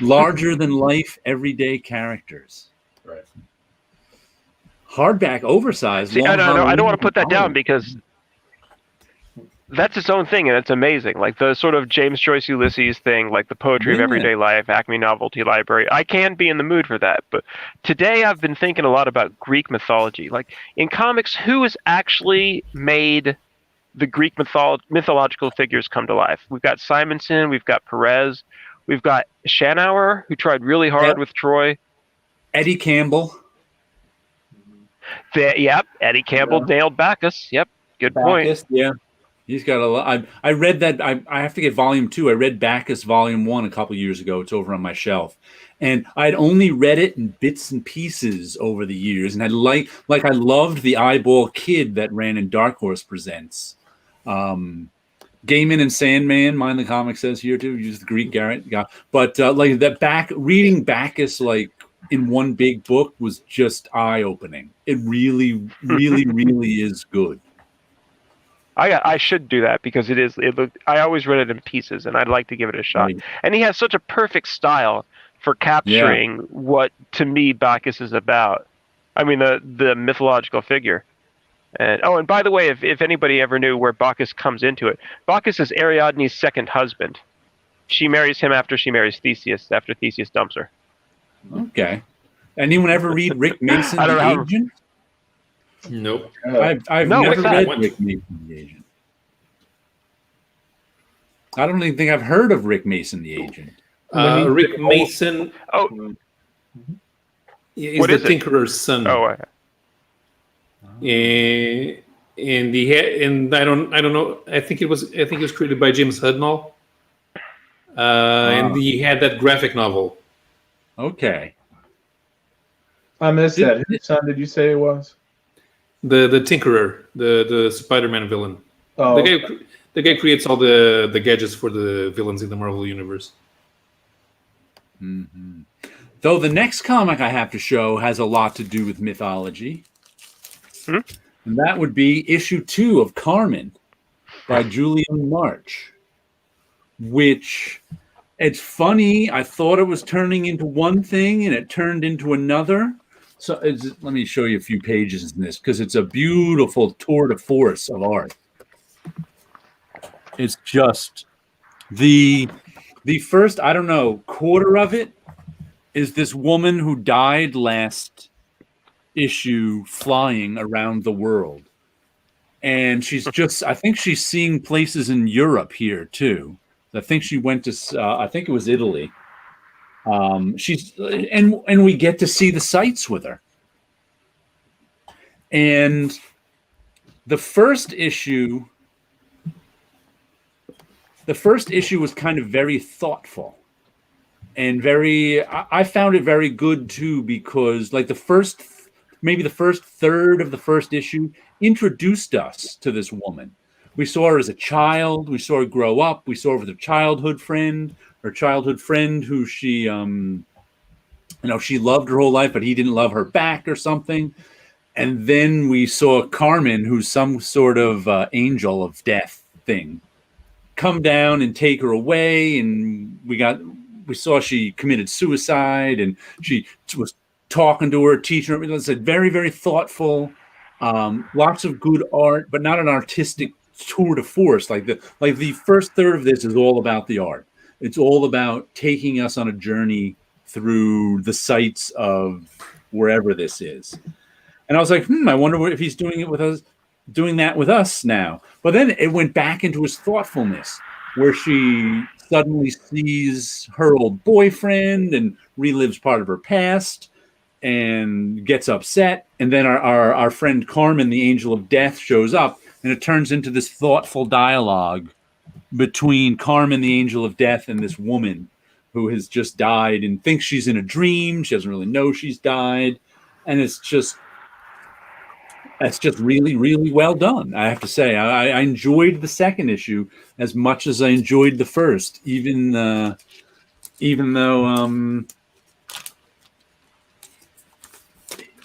Speaker 1: larger-than-life everyday characters.
Speaker 4: Right.
Speaker 1: Hardback, oversized.
Speaker 2: I don't want to put that down because that's its own thing, and it's amazing. Like the sort of James Joyce Ulysses thing, like the poetry of everyday life, Acme Novelty Library. I can be in the mood for that. But today I've been thinking a lot about Greek mythology. Like in comics, who has actually made the Greek mythological figures come to life? We've got Simonson, we've got Perez, we've got Schanauer, who tried really hard with Troy.
Speaker 1: Eddie Campbell.
Speaker 2: Eddie Campbell nailed Bacchus. Yep, good point.
Speaker 1: Yeah. He's got a lot. I read that. I have to get volume 2. I read Bacchus volume 1 a couple years ago. It's over on my shelf, and I'd only read it in bits and pieces over the years. And I loved the Eyeball Kid that ran in Dark Horse Presents. Gaiman and Sandman. Mind the comic says here too. Use the Greek Garrett guy, but reading Bacchus in one big book was just eye opening. It really, really, really is good.
Speaker 2: I should do that because I always read it in pieces, and I'd like to give it a shot. Right. And he has such a perfect style for capturing what, to me, Bacchus is about. I mean, the mythological figure. And by the way, if anybody ever knew where Bacchus comes into it, Bacchus is Ariadne's second husband. She marries him after she marries Theseus, after Theseus dumps her.
Speaker 1: Okay. Anyone ever read Rick Mason, The Agent?
Speaker 3: Nope.
Speaker 1: I've never read Rick Mason, The Agent. I don't even think I've heard of Rick Mason, The Agent.
Speaker 3: Rick Mason is the Tinkerer's son. And he had, and I don't know. I think it was created by James Hudnall. And he had that graphic novel.
Speaker 1: Okay.
Speaker 4: I missed that. Whose son did you say it was?
Speaker 3: The Tinkerer, the Spider-Man villain.
Speaker 4: Oh,
Speaker 3: the guy creates all the gadgets for the villains in the Marvel universe.
Speaker 1: Mm-hmm. Though the next comic I have to show has a lot to do with mythology, and that would be issue 2 of Carmen by Julian March. Which, it's funny. I thought it was turning into one thing, and it turned into another. So let me show you a few pages in this because it's a beautiful tour de force of art. It's just the first, I don't know, quarter of it is this woman who died last issue flying around the world. And she's I think she's seeing places in Europe here too. I think she went to, I think it was Italy. She's and we get to see the sights with her. And the first issue was kind of very thoughtful and I found it very good too, because like maybe the first third of the first issue introduced us to this woman. We saw her as a child. We saw her grow up. We saw her with her childhood friend who she loved her whole life, but he didn't love her back or something. And then we saw Carmen, who's some sort of angel of death thing, come down and take her away. And we saw she committed suicide, and she was talking to her, teaching her. It was very, very thoughtful, lots of good art, but not an artistic tour de force. Like the first third of this is all about the art. It's all about taking us on a journey through the sights of wherever this is. And I was like, I wonder if he's doing that with us now. But then it went back into his thoughtfulness, where she suddenly sees her old boyfriend and relives part of her past and gets upset. And then our friend Carmen, the angel of death, shows up, and it turns into this thoughtful dialogue between Carmen, the angel of death, and this woman who has just died and thinks she's in a dream. She doesn't really know she's died. And it's just really, really well done. I have to say, I enjoyed the second issue as much as I enjoyed the first, even though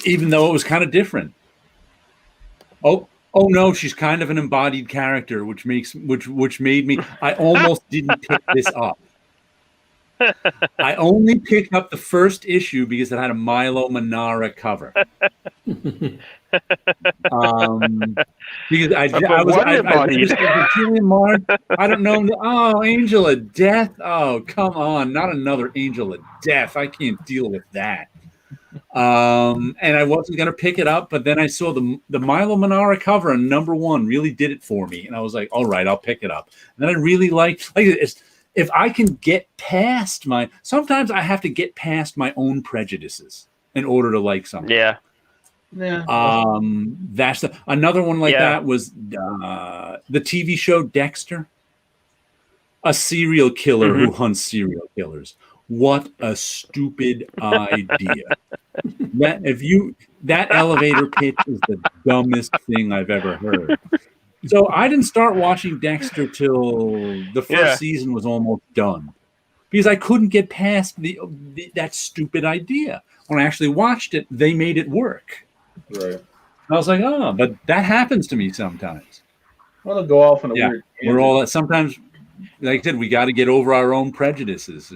Speaker 1: it was kind of different. Oh no, she's kind of an embodied character, which made me. I almost didn't pick this up. I only picked up the first issue because it had a Milo Manara cover. Because I was Julian Marr. I don't know. Oh, Angel of Death. Oh, come on, not another Angel of Death. I can't deal with that. And I wasn't gonna pick it up, but then I saw the Milo Manara cover, and #1 really did it for me, and I was like, all right, I'll pick it up. And then I really liked if I can get past sometimes I have to get past my own prejudices in order to like something.
Speaker 2: Yeah.
Speaker 1: That's another one like that was the TV show Dexter. A serial killer who hunts serial killers. What a stupid idea. That elevator pitch is the dumbest thing I've ever heard. So I didn't start watching Dexter till the first season was almost done, because I couldn't get past that stupid idea. When I actually watched it, they made it work.
Speaker 4: Right.
Speaker 1: I was like, oh, but that happens to me sometimes.
Speaker 4: Well, they'll go off on a weird tangent.
Speaker 1: We're all sometimes, like I said, we got to get over our own prejudices.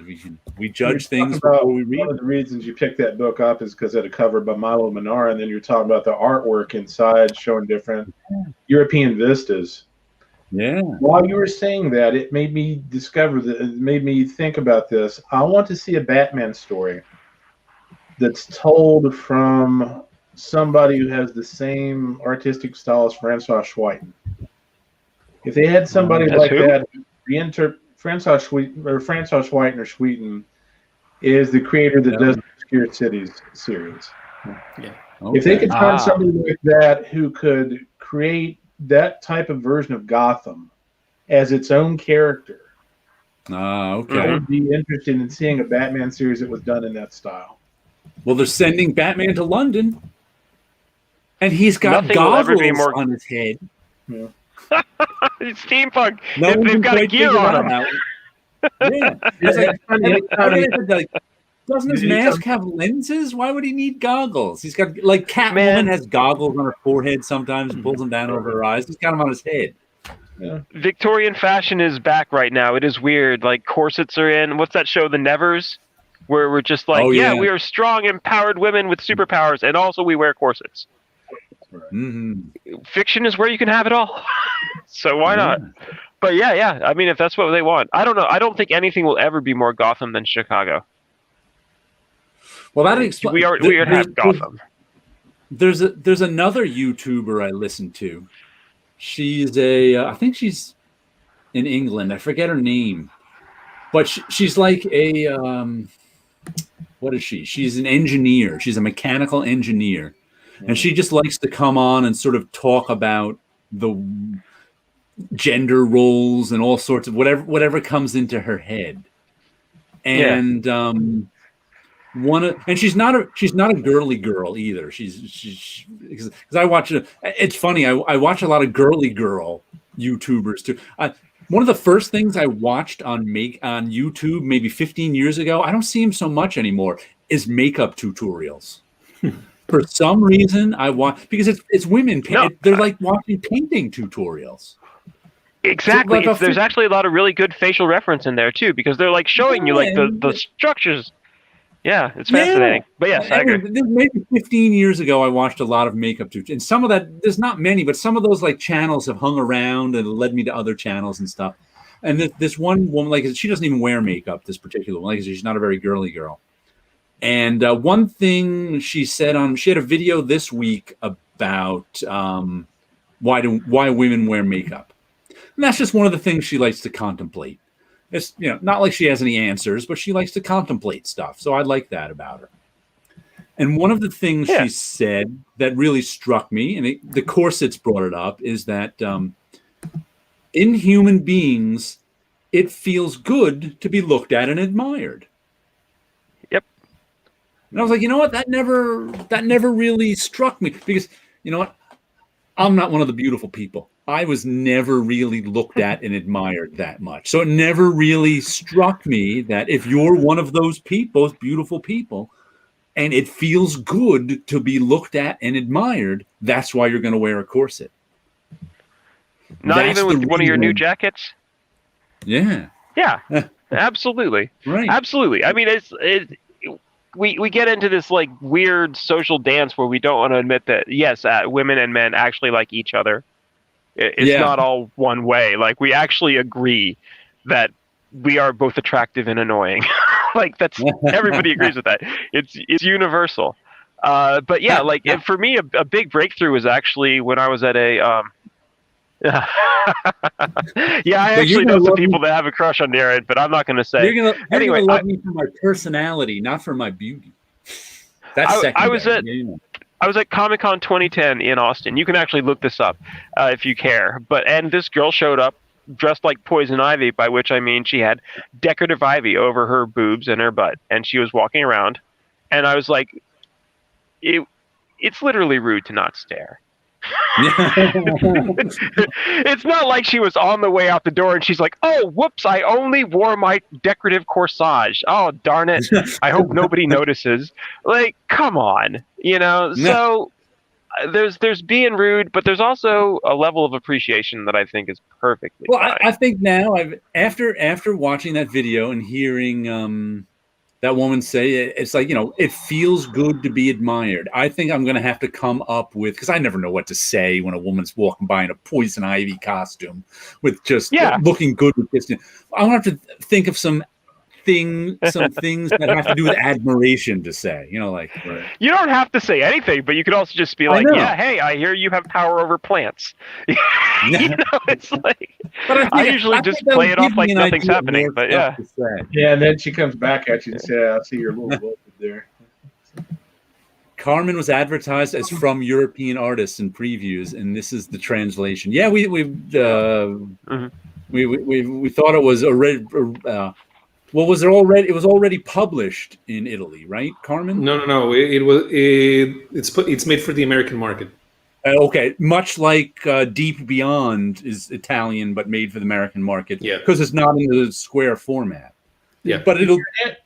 Speaker 1: We judge things before we read.
Speaker 4: One of the reasons you picked that book up is because it had a cover by Milo Manara, and then you're talking about the artwork inside showing different European vistas.
Speaker 1: Yeah.
Speaker 4: While you were saying that, it made me it made me think about this. I want to see a Batman story that's told from somebody who has the same artistic style as Francois Schweiten. If they had somebody like that, Francois Schweiten is the creator that does the Obscure Cities series.
Speaker 3: Yeah.
Speaker 4: Okay. If they could find somebody like that who could create that type of version of Gotham as its own character, I would be interested in seeing a Batman series that was done in that style.
Speaker 1: Well, they're sending Batman to London, and he's got goggles on his head.
Speaker 4: Yeah.
Speaker 2: It's steampunk. They've got a gear on him.
Speaker 1: Doesn't his mask have lenses? Why would he need goggles? He's got Catwoman has goggles on her forehead sometimes, pulls them down over her eyes. He's got them on his head.
Speaker 4: Yeah.
Speaker 2: Victorian fashion is back right now. It is weird. Like corsets are in. What's that show, The Nevers? Where we're just like, we are strong, empowered women with superpowers, and also we wear corsets.
Speaker 1: Mm-hmm.
Speaker 2: Fiction is where you can have it all. So why not? But yeah. I mean, if that's what they want. I don't know. I don't think anything will ever be more Gotham than Chicago.
Speaker 1: Well, that explains.
Speaker 2: We already have Gotham.
Speaker 1: There's another YouTuber I listen to. She's I think she's in England. I forget her name, but she's like a what is she? She's an engineer. She's a mechanical engineer. And she just likes to come on and sort of talk about the gender roles and all sorts of whatever comes into her head. And and she's not a girly girl either. She's because I watch it. It's funny. I watch a lot of girly girl YouTubers too. One of the first things I watched on YouTube maybe 15 years ago, I don't see them so much anymore, is makeup tutorials. For some reason, I watch because it's women. They're like watching painting tutorials.
Speaker 2: Exactly. There's actually a lot of really good facial reference in there too, because they're like showing you like the structures. Yeah, it's fascinating. But yes, I agree.
Speaker 1: Maybe 15 years ago, I watched a lot of makeup tutorials, and some of that, there's not many, but some of those like channels have hung around and led me to other channels and stuff. And this one woman, like she doesn't even wear makeup. This particular one, like she's not a very girly girl. And one thing she said she had a video this week about why women wear makeup. And that's just one of the things she likes to contemplate. It's not like she has any answers, but she likes to contemplate stuff. So I like that about her. And one of the things she said that really struck me, and the corsets brought it up, is that in human beings, it feels good to be looked at and admired.
Speaker 2: Yep.
Speaker 1: And I was like, you know what? That never really struck me, because you know what? I'm not one of the beautiful people. I was never really looked at and admired that much. So it never really struck me that if you're one of those people, those beautiful people, and it feels good to be looked at and admired, that's why you're going to wear a corset.
Speaker 2: Not even with one of your new jackets?
Speaker 1: Yeah.
Speaker 2: Yeah, absolutely.
Speaker 1: Right.
Speaker 2: Absolutely. I mean, we get into this like weird social dance where we don't want to admit that, yes, women and men actually like each other. It's not all one way. Like, we actually agree that we are both attractive and annoying. Like, that's everybody agrees with that. It's universal. But yeah, like for me, a big breakthrough was actually when I was at a. Yeah, I actually know some people that have a crush on Darren, but I'm not going to say.
Speaker 1: You're gonna love me for my personality, not for my beauty. That's secondary.
Speaker 2: I was at Comic-Con 2010 in Austin. You can actually look this up if you care. And this girl showed up dressed like Poison Ivy, by which I mean she had decorative ivy over her boobs and her butt, and she was walking around. And I was like, it's literally rude to not stare. It's not like she was on the way out the door and she's like, oh, whoops, I only wore my decorative corsage. Oh, darn it. I hope nobody notices. Like, come on. So there's being rude, but there's also a level of appreciation that I think is perfectly fine.
Speaker 1: I think now after watching that video and hearing that woman say it's like, it feels good to be admired. I think I'm going to have to come up with, because I never know what to say when a woman's walking by in a Poison Ivy costume with just looking good with this. I want to have to think of some things that have to do with admiration to say, right.
Speaker 2: You don't have to say anything, but you could also just be like, yeah, hey, I hear you have power over plants. It's like, I usually just play it off like nothing's happening, but yeah.
Speaker 4: Yeah, and then she comes back at you and says, I see your little book there.
Speaker 1: Carmen was advertised as from European artists in previews, and this is the translation. Yeah, we thought it was already. Was it already? It was already published in Italy, right, Carmen?
Speaker 3: No. It's made for the American market.
Speaker 1: Okay, much like Deep Beyond is Italian but made for the American market.
Speaker 3: Yeah,
Speaker 1: because it's not in the square format.
Speaker 3: Yeah,
Speaker 1: but it'll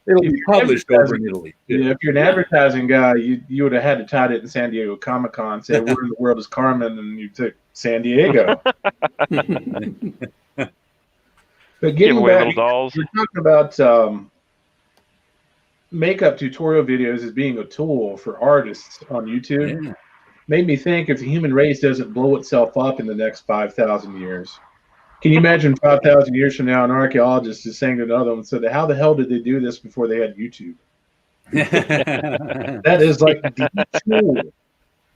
Speaker 1: be published over in Italy.
Speaker 4: Yeah, if you're an advertising guy, you would have had to tie it in San Diego Comic-Con, say where in the world is Carmen, and you took San Diego. But getting back, we're talking about makeup tutorial videos as being a tool for artists on YouTube. Yeah. Made me think, if the human race doesn't blow itself up in the next 5,000 years, can you imagine 5,000 years from now an archaeologist is saying to another one, so how the hell did they do this before they had YouTube? That is like the tool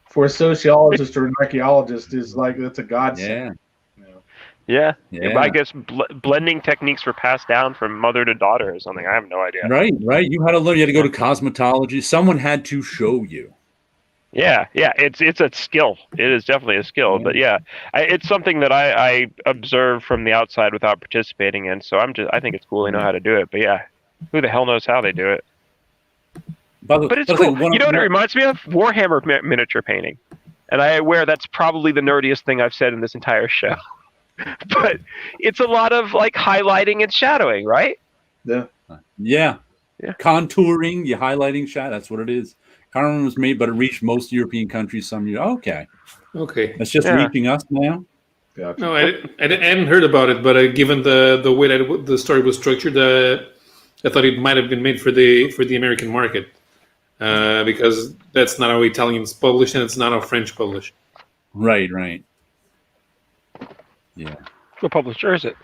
Speaker 4: for a sociologist or an archaeologist, is like, that's a godsend.
Speaker 1: Yeah.
Speaker 2: Yeah.
Speaker 1: Yeah.
Speaker 2: I guess blending techniques were passed down from mother to daughter or something. I have no idea.
Speaker 1: Right. You had to learn. You had to go to cosmetology. Someone had to show you.
Speaker 2: Yeah. It's a skill. It is definitely a skill.
Speaker 1: Yeah.
Speaker 2: But yeah, it's something that I observe from the outside without participating in. So I think it's cool they know how to do it. But yeah, who the hell knows how they do it? But it's cool. You know what it reminds me of? Warhammer miniature painting. And I aware that's probably the nerdiest thing I've said in this entire show. But it's a lot of like highlighting and shadowing, right?
Speaker 1: Yeah. Contouring, you highlighting shot. That's what it is. Cavern was made, but it reached most European countries some years. Okay. That's just reaching us now.
Speaker 3: Gotcha. No, I hadn't heard about it, but given the way that the story was structured, I thought it might have been made for the American market, because that's not how Italians publish, and it's not how French publish.
Speaker 1: Right. Yeah.
Speaker 2: What publisher is it?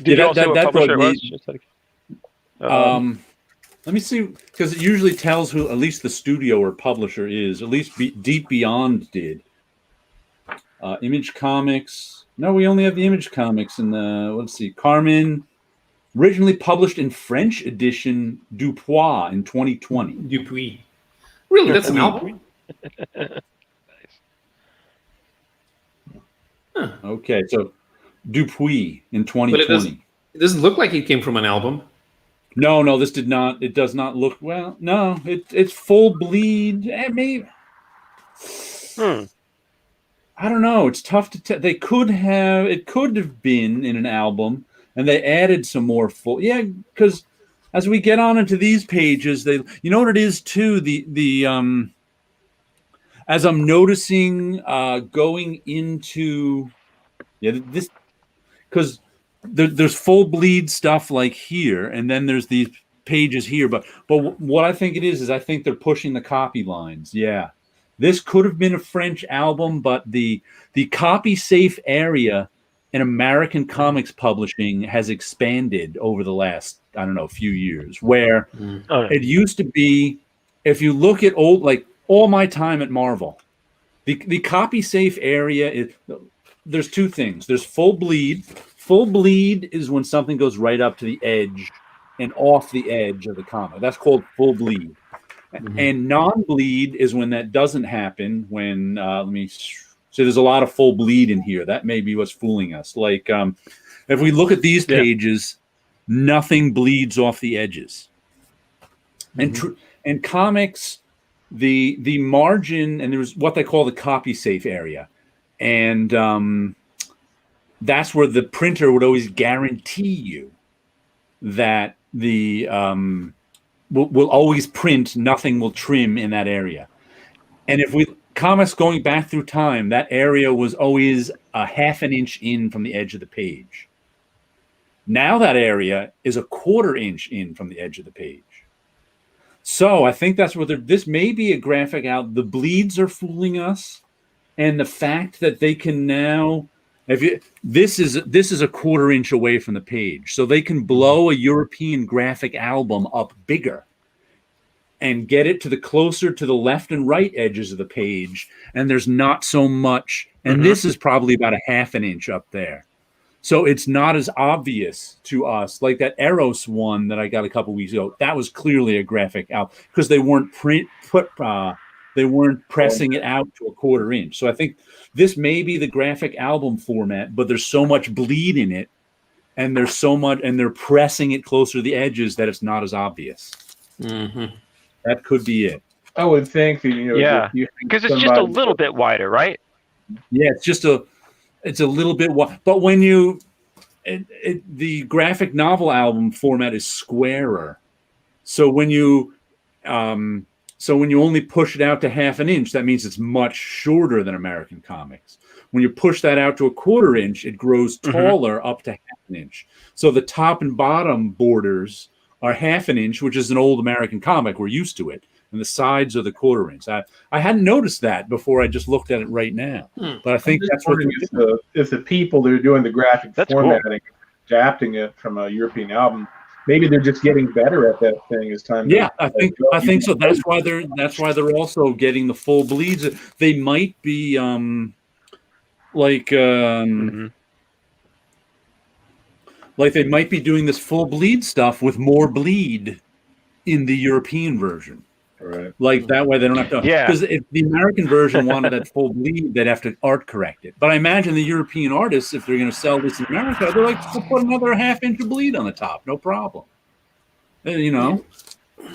Speaker 1: Did you all say what publisher it was? Let me see, because it usually tells who at least the studio or publisher is. At least Deep Beyond did. Image Comics. No, we only have the Image Comics in the. Let's see. Carmen, originally published in French edition Dupuis in 2020.
Speaker 3: Dupuis. Really, that's an album.
Speaker 1: Huh. Okay, so Dupuis in 2020.
Speaker 3: But it doesn't look like it came from an album.
Speaker 1: No, this did not. It does not look well. No, it's full bleed. Maybe. I don't know. It's tough to tell. It could have been in an album, and they added some more full. Yeah, because as we get on into these pages, you know what it is too. The as I'm noticing going into this, because there's full bleed stuff like here, and then there's these pages here. But what I think it is I think they're pushing the copy lines. Yeah, this could have been a French album, but the copy safe area in American comics publishing has expanded over the last, I don't know, few years, where it used to be, if you look at all my time at Marvel, the copy safe area is, there's two things. There's full bleed. Full bleed is when something goes right up to the edge and off the edge of the comic. That's called full bleed. And non-bleed is when that doesn't happen. When let me see, there's a lot of full bleed in here. That may be what's fooling us. Like if we look at these pages, nothing bleeds off the edges. And comics, the margin, and there's what they call the copy safe area, and that's where the printer would always guarantee you that the will always print, nothing will trim in that area. And if comics going back through time, that area was always a half an inch in from the edge of the page. Now that area is a quarter inch in from the edge of the page. So I think that's where this may be a graphic out. The bleeds are fooling us, and the fact that they can now, this is a quarter inch away from the page, so they can blow a European graphic album up bigger and get it to the closer to the left and right edges of the page, and there's not so much. And this is probably about a half an inch up there, so it's not as obvious to us. Like that Eros one that I got a couple weeks ago, that was clearly a graphic album because they weren't they weren't pressing it out to a quarter inch. So I think this may be the graphic album format, but there's so much bleed in it, and there's so much, and they're pressing it closer to the edges that it's not as obvious. That could be it.
Speaker 4: I would think that
Speaker 2: because it's just a little bit wider, right?
Speaker 1: Yeah, it's a little bit wide. But when the graphic novel album format is squarer, so when you only push it out to half an inch, that means it's much shorter than American comics. When you push that out to a quarter inch, it grows taller up to half an inch. So the top and bottom borders are half an inch, which is an old American comic. We're used to it. And the sides are the quarter inch. I hadn't noticed that before. I just looked at it right now. But I think that's what
Speaker 4: if the people that are doing the graphic formatting, adapting it from a European album, maybe they're just getting better at that thing as time.
Speaker 1: Yeah, I think so. That's why they're also getting the full bleeds. They might be like like they might be doing this full bleed stuff with more bleed in the European version.
Speaker 4: Right.
Speaker 1: Like that way they don't have to.
Speaker 2: Yeah.
Speaker 1: Because if the American version wanted that full bleed, they'd have to art correct it. But I imagine the European artists, if they're going to sell this in America, they're like, we'll put another half-inch of bleed on the top, no problem. And, you know,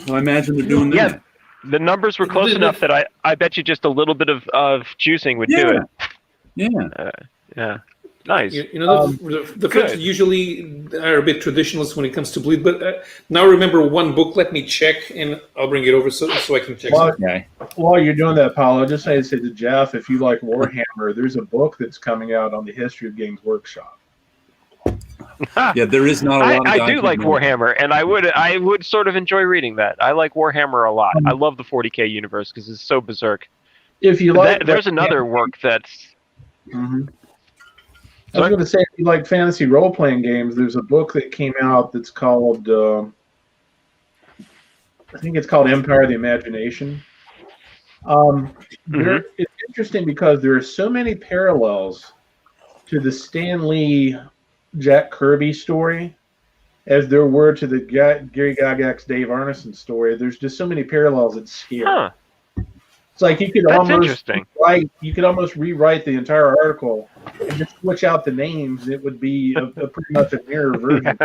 Speaker 1: so I imagine they're doing that.
Speaker 2: The numbers were close enough that I bet you just a little bit of juicing would do it.
Speaker 1: Yeah.
Speaker 2: Yeah. Nice.
Speaker 3: You know, the French usually are a bit traditionalist when it comes to bleed, but now remember one book. Let me check, and I'll bring it over so I can check.
Speaker 4: While you're doing that, Paulo, just say to Jeff, if you like Warhammer, there's a book that's coming out on the history of Games Workshop.
Speaker 1: Yeah, there is not a lot of
Speaker 2: I do like Warhammer, and I would sort of enjoy reading that. I like Warhammer a lot. I love the 40K universe because it's so berserk.
Speaker 4: If you like,
Speaker 2: there's another work that's.
Speaker 4: Mm-hmm. I was going to say, if you like fantasy role-playing games, there's a book that came out that's called, I think it's called Empire of the Imagination. It's interesting because there are so many parallels to the Stan Lee, Jack Kirby story as there were to the Gary Gygax, Dave Arneson story. There's just so many parallels, it's scary.
Speaker 2: Huh.
Speaker 4: It's like you could almost rewrite the entire article and just switch out the names. It would be a pretty much a mirror version.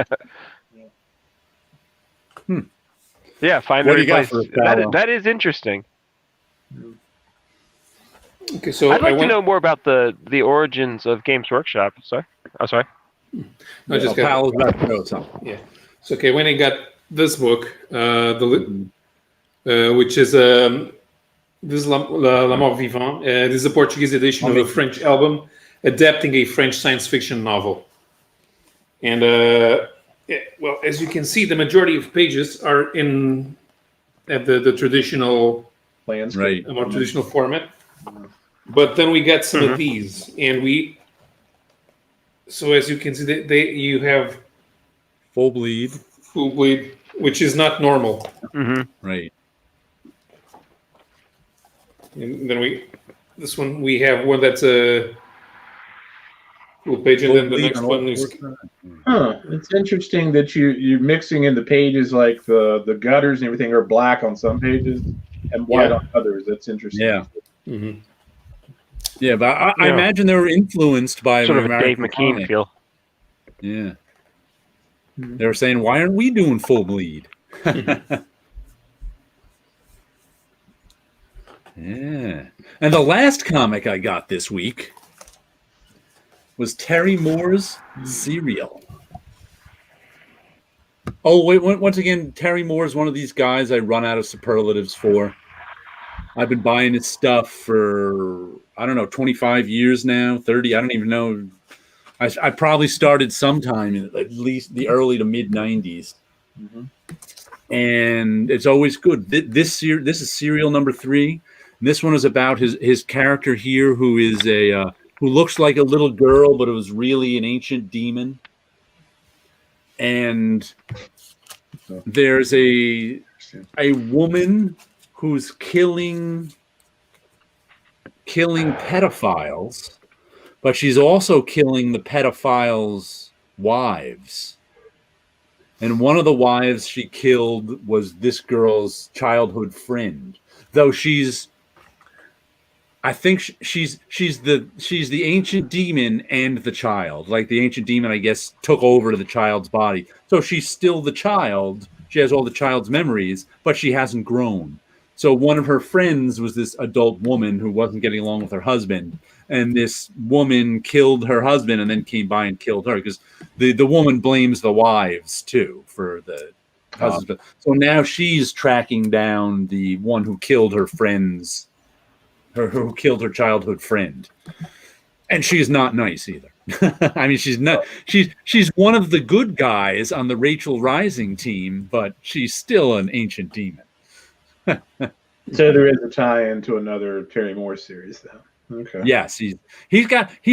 Speaker 2: Yeah, find a replace. That is interesting.
Speaker 3: Okay, so
Speaker 2: I'd like to know more about the origins of Games Workshop. Sorry. Oh, sorry.
Speaker 3: I just got something. Yeah. So okay, when I got this book, which is this is La Mort Vivant. This is a Portuguese edition of a French album adapting a French science fiction novel. And well, as you can see, the majority of pages are at the traditional
Speaker 4: landscape,
Speaker 3: more traditional format. But then we got some of these, and so as you can see, you have
Speaker 1: full bleed,
Speaker 3: which is not normal.
Speaker 1: Right.
Speaker 3: And then we have one that's a full page, and then the next one is.
Speaker 4: It's interesting that you're mixing in the pages, like the gutters and everything are black on some pages and white on others. That's interesting.
Speaker 1: Yeah. Mm-hmm. Yeah, but I imagine they were influenced by
Speaker 2: sort of a Dave McKean feel.
Speaker 1: Yeah. They were saying, why aren't we doing full bleed? Yeah. And the last comic I got this week was Terry Moore's Serial. Oh, wait, once again, Terry Moore is one of these guys I run out of superlatives for. I've been buying his stuff for, 25 years now, 30, I don't even know. I probably started sometime in at least the early to mid 90s. And it's always good. This is Serial number 3. This one is about his character here, who is who looks like a little girl, but it was really an ancient demon. And there's a woman who's killing pedophiles, but she's also killing the pedophiles' wives. And one of the wives she killed was this girl's childhood friend, though I think she's the ancient demon and the child. Like the ancient demon, I guess, took over to the child's body. So she's still the child. She has all the child's memories, but she hasn't grown. So one of her friends was this adult woman who wasn't getting along with her husband. And this woman killed her husband and then came by and killed her because the woman blames the wives, too, for the husband. So now she's tracking down the one who killed her friends. Who killed her childhood friend, and she's not nice either. I mean, she's not. She's one of the good guys on the Rachel Rising team, but she's still an ancient demon.
Speaker 4: So there is a tie into another Terry Moore series, though. Okay.
Speaker 1: Yes, he's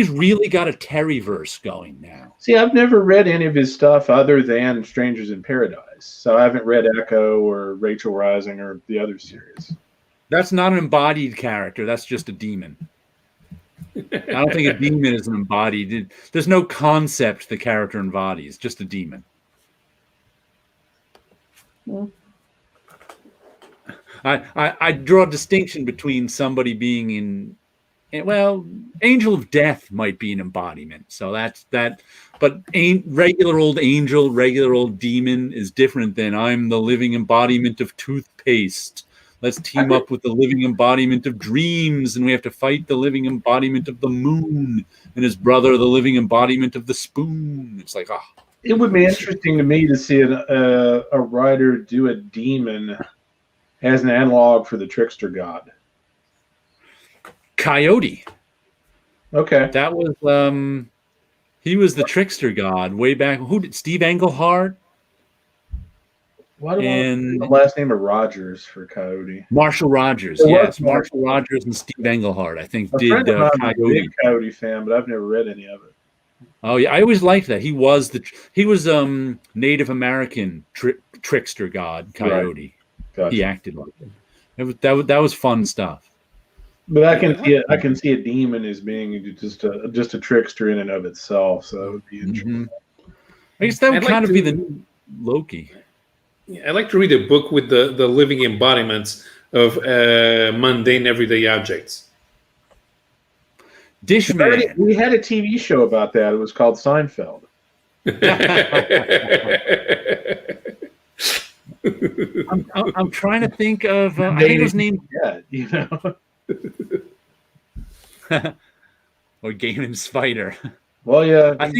Speaker 1: really got a Terryverse going now.
Speaker 4: See, I've never read any of his stuff other than Strangers in Paradise, so I haven't read Echo or Rachel Rising or the other series.
Speaker 1: That's not an embodied character. That's just a demon. I don't think a demon is an embodied. There's no concept the character embodies, just a demon. I draw a distinction between somebody being in, well, Angel of Death might be an embodiment. So that's that. But regular old angel, regular old demon is different than I'm the living embodiment of toothpaste. Let's team up with the living embodiment of dreams, and we have to fight the living embodiment of the moon and his brother, the living embodiment of the spoon. It's like,
Speaker 4: It would be interesting to me to see a writer do a demon as an analog for the trickster god.
Speaker 1: Coyote.
Speaker 4: Okay.
Speaker 1: That was he was the trickster god way back. Who did Steve Englehart?
Speaker 4: Why do I have the last name of Rogers for Coyote?
Speaker 1: Marshall Rogers, yes. Marshall Rogers and Steve Englehart, I think, did Coyote.
Speaker 4: I'm a big Coyote fan, but I've never read any of it.
Speaker 1: Oh yeah, I always liked that. He was Native American trickster god Coyote. Right. Gotcha. He acted like it. That was fun stuff.
Speaker 4: But I can see a demon as being just a trickster in and of itself. So that would be interesting.
Speaker 1: I guess that would kind of be the new Loki.
Speaker 3: I like to read a book with the living embodiments of mundane everyday objects.
Speaker 1: Dishman.
Speaker 4: We had a TV show about that. It was called Seinfeld.
Speaker 1: I'm trying to think of. I think it was named.
Speaker 4: Yeah, you know.
Speaker 1: Or Game & Spider.
Speaker 4: Well, yeah.
Speaker 1: I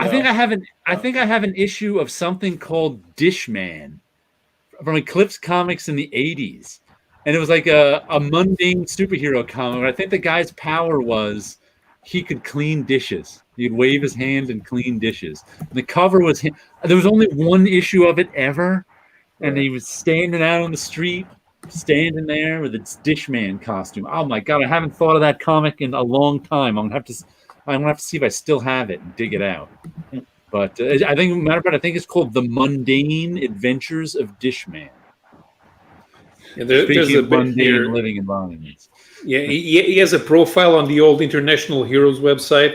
Speaker 1: think I have an issue of something called Dishman from Eclipse Comics in the 80s. And it was like a mundane superhero comic. I think the guy's power was he could clean dishes. He'd wave his hand and clean dishes. And the cover was him. There was only one issue of it ever. And he was standing out on the street, standing there with its Dishman costume. Oh my God, I haven't thought of that comic in a long time. I'm gonna have to see if I still have it and dig it out. But I think, matter of fact, I think it's called The Mundane Adventures of Dishman.
Speaker 3: Yeah, there's a
Speaker 1: mundane
Speaker 3: here.
Speaker 1: Living environments.
Speaker 3: Yeah, he has a profile on the old International Heroes website.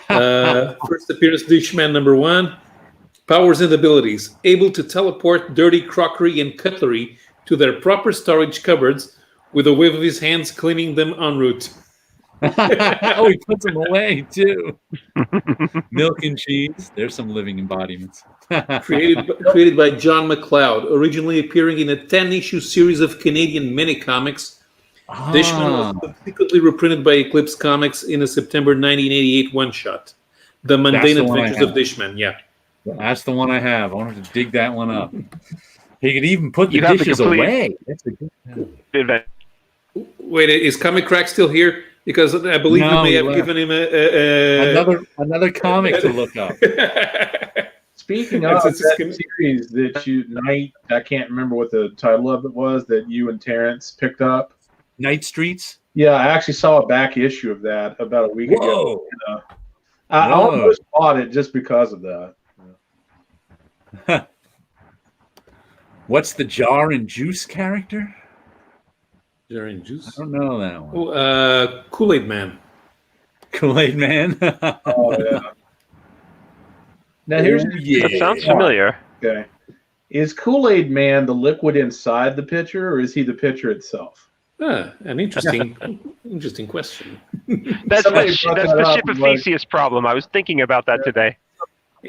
Speaker 3: First appearance, Dishman #1. Powers and abilities: able to teleport dirty crockery and cutlery to their proper storage cupboards with a wave of his hands, cleaning them en route.
Speaker 1: Oh, he puts them away too. Milk and cheese. There's some living embodiments.
Speaker 3: created by John McLeod, originally appearing in a 10-issue series of Canadian mini-comics. Dishman was subsequently reprinted by Eclipse Comics in a September 1988 one-shot. The Mundane Adventures of Dishman, yeah.
Speaker 1: That's the one I have. I wanted to dig that one up. He could even put the dishes away. That's a good
Speaker 2: event.
Speaker 3: Wait, is Comic Crack still here? Because I believe you may have given him
Speaker 1: another comic to look up.
Speaker 4: Speaking of that series that I can't remember what the title of it was, that you and Terrence picked up.
Speaker 1: Night Streets?
Speaker 4: Yeah, I actually saw a back issue of that about a week ago. I almost bought it just because of that.
Speaker 1: What's the Jar and Juice character?
Speaker 3: Jar and Juice?
Speaker 1: I don't know that one.
Speaker 3: Oh, Kool-Aid Man.
Speaker 1: Kool-Aid Man?
Speaker 4: Oh, yeah. Now,
Speaker 2: that sounds familiar.
Speaker 4: Okay. Is Kool-Aid Man the liquid inside the pitcher, or is he the pitcher itself?
Speaker 3: An interesting question.
Speaker 2: That's the Ship of Theseus problem. I was thinking about that today.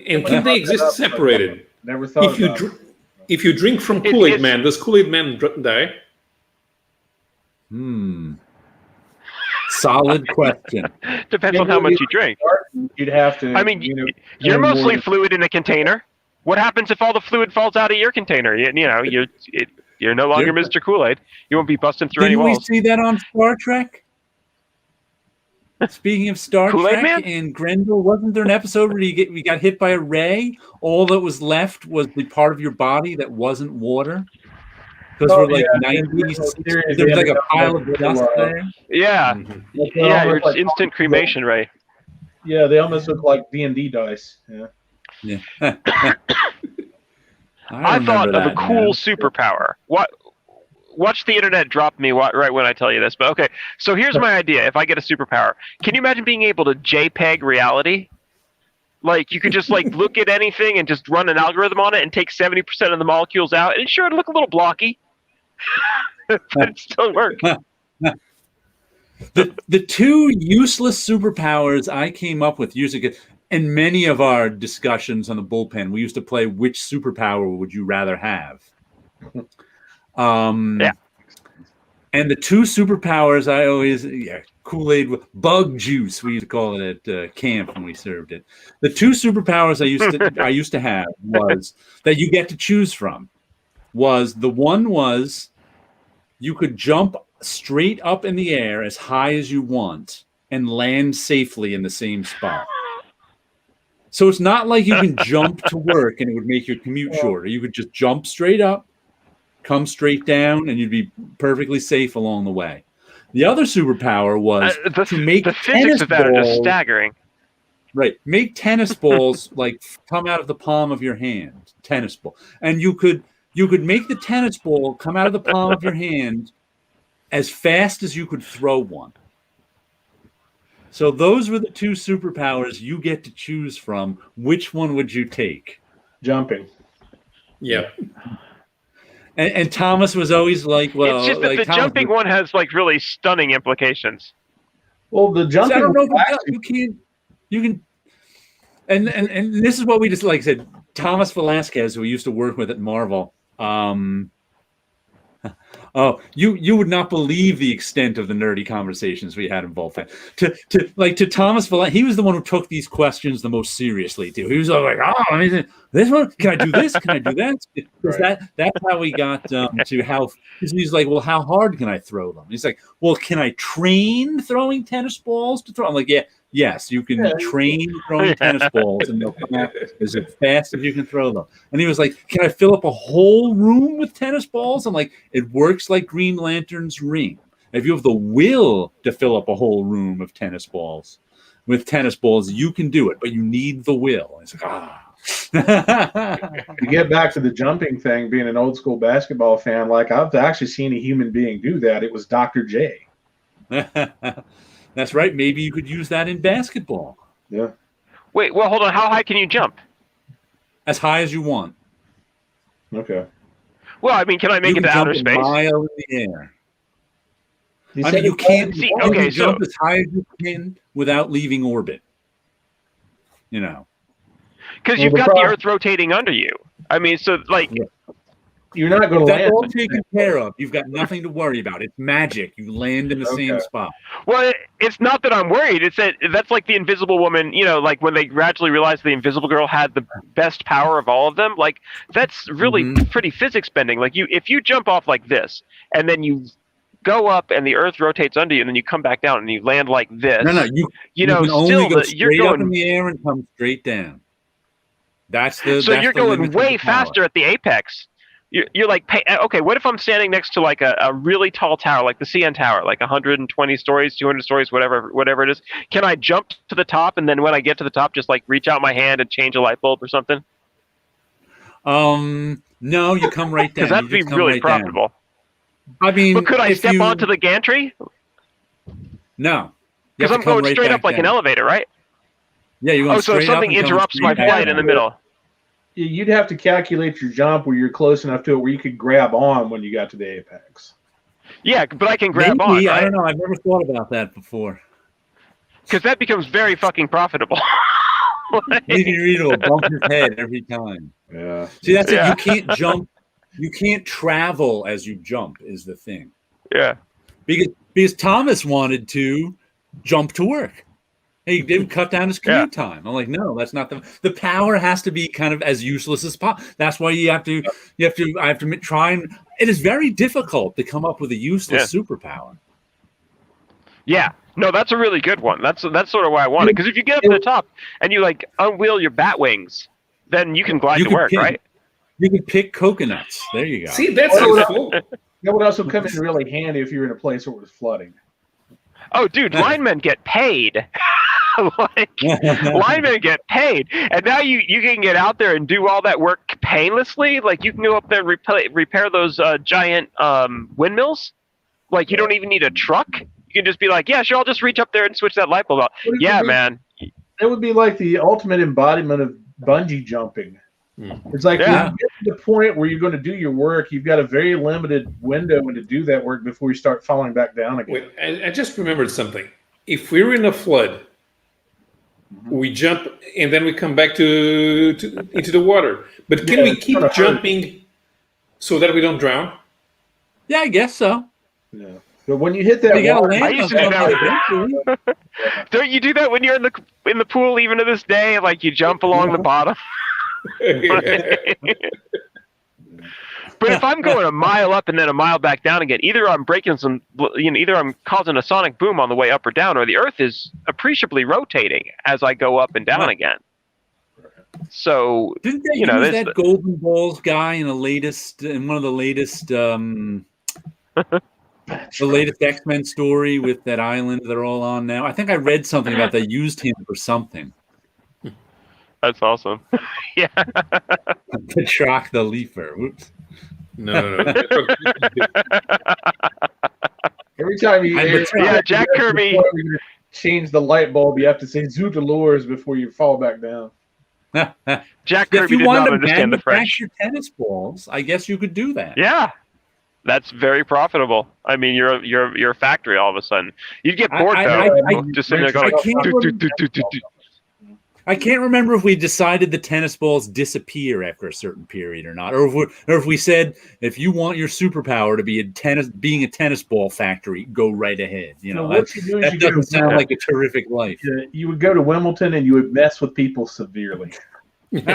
Speaker 3: And can they exist separated?
Speaker 4: Never thought
Speaker 3: if you drink from Kool-Aid Man, does Kool-Aid Man die?
Speaker 1: Solid question.
Speaker 2: Depends on how much you drink.
Speaker 4: You'd have to.
Speaker 2: I mean, you're mostly fluid in a container. What happens if all the fluid falls out of your container? You're no longer Mr. Kool-Aid. You won't be busting through any walls.
Speaker 1: Didn't we see that on Star Trek? Speaking of Star Trek and Grendel, wasn't there an episode where we got hit by a ray? All that was left was the part of your body that wasn't water. Because we're like 90s. There's like a pile of dust there.
Speaker 2: Yeah. Yeah, you're just instant cremation, Ray.
Speaker 4: Yeah, they almost look like D&D dice. Yeah.
Speaker 2: I thought of a cool superpower. watch the internet drop me right when I tell you this. But okay, so here's my idea. If I get a superpower, can you imagine being able to JPEG reality? Like you could just like look at anything and just run an algorithm on it and take 70% of the molecules out, and sure, it'd look a little blocky, but it'd still work.
Speaker 1: The two useless superpowers I came up with using it in many of our discussions on the bullpen, we used to play which superpower would you rather have?
Speaker 2: Yeah.
Speaker 1: And the two superpowers I always Kool-Aid with bug juice, we used to call it at camp when we served it. The two superpowers I used to have was that you get to choose from. Was you could jump straight up in the air as high as you want and land safely in the same spot. So it's not like you can jump to work and it would make your commute shorter. You could just jump straight up, come straight down, and you'd be perfectly safe along the way. The other superpower was to make
Speaker 2: the physics of that are just staggering.
Speaker 1: Right, make tennis balls like come out of the palm of your hand. Tennis ball, and you could make the tennis ball come out of the palm of your hand as fast as you could throw one. So those were the two superpowers you get to choose from. Which one would you take?
Speaker 4: Jumping.
Speaker 3: Yeah.
Speaker 1: And Thomas was always like, well,
Speaker 2: it's just that the jumping one has like really stunning implications.
Speaker 4: Well, the jumping.
Speaker 1: I don't know you can, and this is what we just like I said. Thomas Velasquez, who we used to work with at Marvel. You would not believe the extent of the nerdy conversations we had in Bullpen. To Thomas Velasquez, he was the one who took these questions the most seriously too. He was like, this one, can I do this? Can I do that? Right. That's how we got to how he's like, well, how hard can I throw them? He's like, well, can I train throwing tennis balls to throw? I'm like, yes, you can train throwing tennis balls and they'll come out as fast as you can throw them. And he was like, can I fill up a whole room with tennis balls? I'm like, it works like Green Lantern's ring. If you have the will to fill up a whole room of tennis balls, you can do it, but you need the will. It's like,
Speaker 4: To get back to the jumping thing, being an old school basketball fan, like I've actually seen a human being do that. It was Dr. J.
Speaker 1: That's right. Maybe you could use that in basketball.
Speaker 4: Yeah.
Speaker 2: Wait, well, hold on. How high can you jump?
Speaker 1: As high as you want.
Speaker 4: Okay.
Speaker 2: Well, I mean, can I make it to outer space?
Speaker 1: Mile in the air. You can't jump as high as you can without leaving orbit. You know.
Speaker 2: Because you've got the Earth rotating under you. I mean, so like.
Speaker 4: Yeah. You're not going to land.
Speaker 1: That's all taken care of. You've got nothing to worry about. It's magic. You land in the same spot.
Speaker 2: Well, it's not that I'm worried. It's that's like the Invisible Woman, like when they gradually realized the Invisible Girl had the best power of all of them. Like, that's really pretty physics bending. Like, if you jump off like this, and then you go up and the Earth rotates under you, and then you come back down and you land like this.
Speaker 1: No, you can only go straight up in the air and come straight down.
Speaker 2: You're going way faster at the apex. You're like, okay, what if I'm standing next to like a really tall tower, like the CN Tower, like 120 stories, 200 stories, whatever it is? Can I jump to the top, and then when I get to the top, just like reach out my hand and change a light bulb or something?
Speaker 1: No, you come right down.
Speaker 2: Because that'd be really profitable.
Speaker 1: I mean,
Speaker 2: but could I step onto the gantry?
Speaker 1: No.
Speaker 2: Because I'm going straight up like an elevator, right?
Speaker 1: Yeah, you're going straight up.
Speaker 2: So something interrupts my flight in the middle.
Speaker 4: You'd have to calculate your jump where you're close enough to it where you could grab on when you got to the apex.
Speaker 2: Yeah, but I can grab on, right?
Speaker 1: I don't know. I've never thought about that before.
Speaker 2: Because that becomes very fucking profitable.
Speaker 1: Leaving Rito will bump his head every time.
Speaker 4: Yeah.
Speaker 1: See, that's it. You can't jump. You can't travel as you jump is the thing.
Speaker 2: Yeah.
Speaker 1: Because Thomas wanted to jump to work. He didn't cut down his commute time. I'm like, no, that's not the power has to be kind of as useless as possible. That's why I have to try and it is very difficult to come up with a useless superpower.
Speaker 2: Yeah. No, that's a really good one. That's sort of why I want it. Because if you get up to the top and you like unwheel your bat wings, then you can glide to work, right?
Speaker 1: You can pick coconuts. There you go.
Speaker 3: See, that's so cool.
Speaker 4: That would also come in really handy if you're in a place where it was flooding.
Speaker 2: Oh, dude, linemen get paid. Like, linemen get paid, and now you can get out there and do all that work painlessly. Like, you can go up there and repair those giant windmills. Like, you don't even need a truck. You can just be like, yeah, sure, I'll just reach up there and switch that light bulb out. Yeah, man.
Speaker 4: That would be like the ultimate embodiment of bungee jumping. It's like when you get to the point where you're going to do your work, you've got a very limited window to do that work before you start falling back down again.
Speaker 3: Wait, I just remembered something. If we're in a flood, we jump and then we come back into the water. But can we keep jumping so that we don't drown?
Speaker 1: Yeah, I guess so.
Speaker 4: Yeah. But when you hit that water,
Speaker 2: I used to do that. Don't you do that when you're in the pool even to this day? Like, you jump along the bottom. But if I'm going a mile up and then a mile back down again, either I'm either I'm causing a sonic boom on the way up or down, or the Earth is appreciably rotating as I go up and down again. So
Speaker 1: didn't they use that Golden Balls guy in one of the latest the latest X-Men story with that island they're all on now? I think I read something about they used him for something.
Speaker 2: That's awesome. Yeah.
Speaker 1: To shock the leafer. Whoops.
Speaker 3: No.
Speaker 4: Every time you
Speaker 2: Jack Kirby
Speaker 4: change the light bulb, you have to say Zootalours before you fall back down.
Speaker 2: Jack Kirby did not understand the French.
Speaker 1: Your tennis balls, I guess you could do that.
Speaker 2: Yeah. That's very profitable. I mean, you're a factory all of a sudden. You'd get bored though. Just sitting there going,
Speaker 1: I can't remember if we decided the tennis balls disappear after a certain period or not, or if we said if you want your superpower to be being a tennis ball factory, go right ahead. You know, that doesn't sound like a terrific life.
Speaker 4: You would go to Wimbledon and you would mess with people severely.
Speaker 2: You'd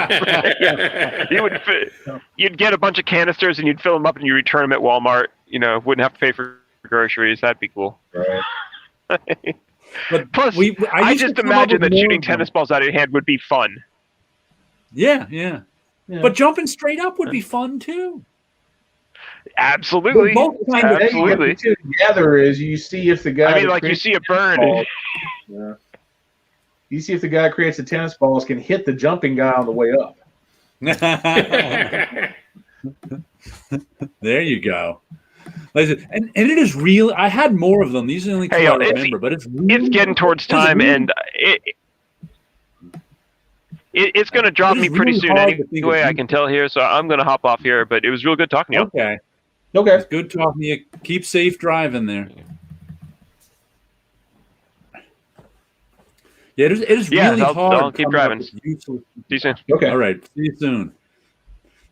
Speaker 2: get a bunch of canisters and you'd fill them up and you return them at Walmart. You know, wouldn't have to pay for groceries. That'd be cool.
Speaker 4: Right.
Speaker 2: But plus, I just imagine that shooting tennis balls out of your hand would be fun.
Speaker 1: Yeah. But jumping straight up would be fun too.
Speaker 2: Absolutely. Absolutely.
Speaker 4: What you do together is you see if the guy.
Speaker 2: I mean, like, you see a bird.
Speaker 4: Yeah. You see if the guy creates the tennis balls can hit the jumping guy on the way up.
Speaker 1: There you go. And it is real. I had more of them. These are the only two I remember, but it's
Speaker 2: getting towards time, and it's going to drop me pretty soon anyway. I can tell here, so I'm going to hop off here. But it was real good talking to you.
Speaker 1: Okay. It's good talking to you. Keep safe driving there. Yeah, it is really hard.
Speaker 2: I'll keep driving. See you soon.
Speaker 4: Okay.
Speaker 1: All right. See you soon.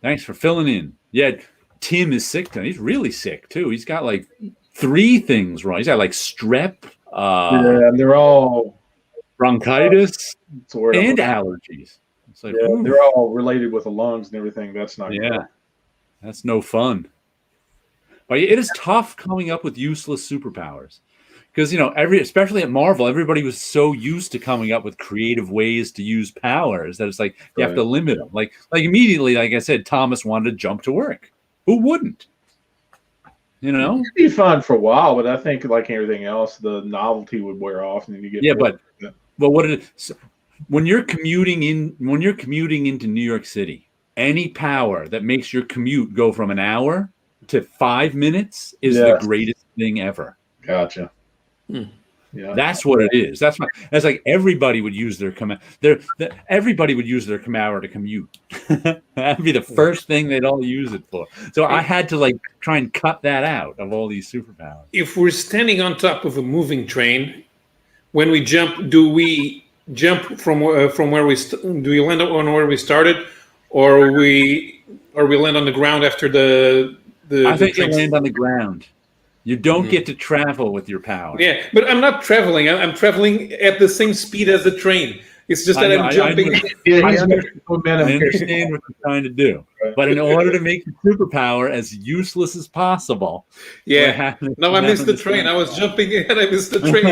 Speaker 1: Thanks for filling in. Yeah. Tim is sick tonight. He's really sick too. He's got like 3 things wrong. He's got like strep,
Speaker 4: they're all
Speaker 1: bronchitis and allergies. It's like,
Speaker 4: they're all related with the lungs and everything. That's not good.
Speaker 1: That's no fun. But it is tough coming up with useless superpowers because especially at Marvel, everybody was so used to coming up with creative ways to use powers that it's like you have to limit them. Like immediately, like I said, Thomas wanted to jump to work. Who wouldn't? It'd
Speaker 4: be fun for a while, but I think like everything else, the novelty would wear off, and then you get
Speaker 1: but when you're commuting into New York City, any power that makes your commute go from an hour to 5 minutes is the greatest thing ever.
Speaker 4: Gotcha.
Speaker 1: Yeah, that's what it is. That's like everybody would use their everybody would use their power to commute. That'd be the first thing they'd all use it for. So I had to try and cut that out of all these superpowers.
Speaker 3: If we're standing on top of a moving train, when we jump, do we jump from where do we land on where we started, or we land on the ground after the
Speaker 1: I think you land on the ground. You don't get to travel with your power.
Speaker 3: Yeah, but I'm not traveling. I'm traveling at the same speed as the train. It's just that I'm jumping.
Speaker 1: I understand what you're trying to do. But in order to make the superpower as useless as possible.
Speaker 3: Yeah. No, I missed the train. I was jumping and I missed the train.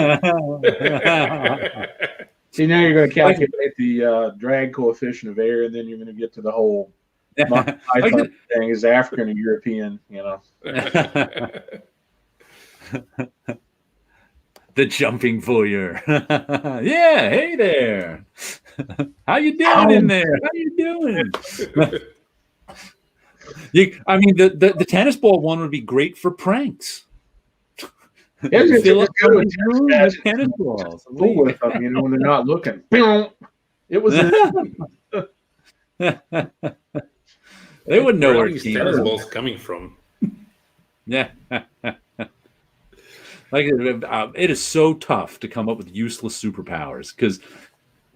Speaker 4: See, now you're going to calculate the drag coefficient of air, and then you're going to get to the whole thing is African or European,
Speaker 1: The jumping voyeur. Yeah, hey there. How you doing in there? How you doing? I mean, the tennis ball one would be great for pranks. Fill up somebody's room with tennis balls.
Speaker 4: Fool with them, when they're not looking. It was.
Speaker 1: They wouldn't know where
Speaker 3: tennis balls coming from.
Speaker 1: Yeah. Like it is so tough to come up with useless superpowers because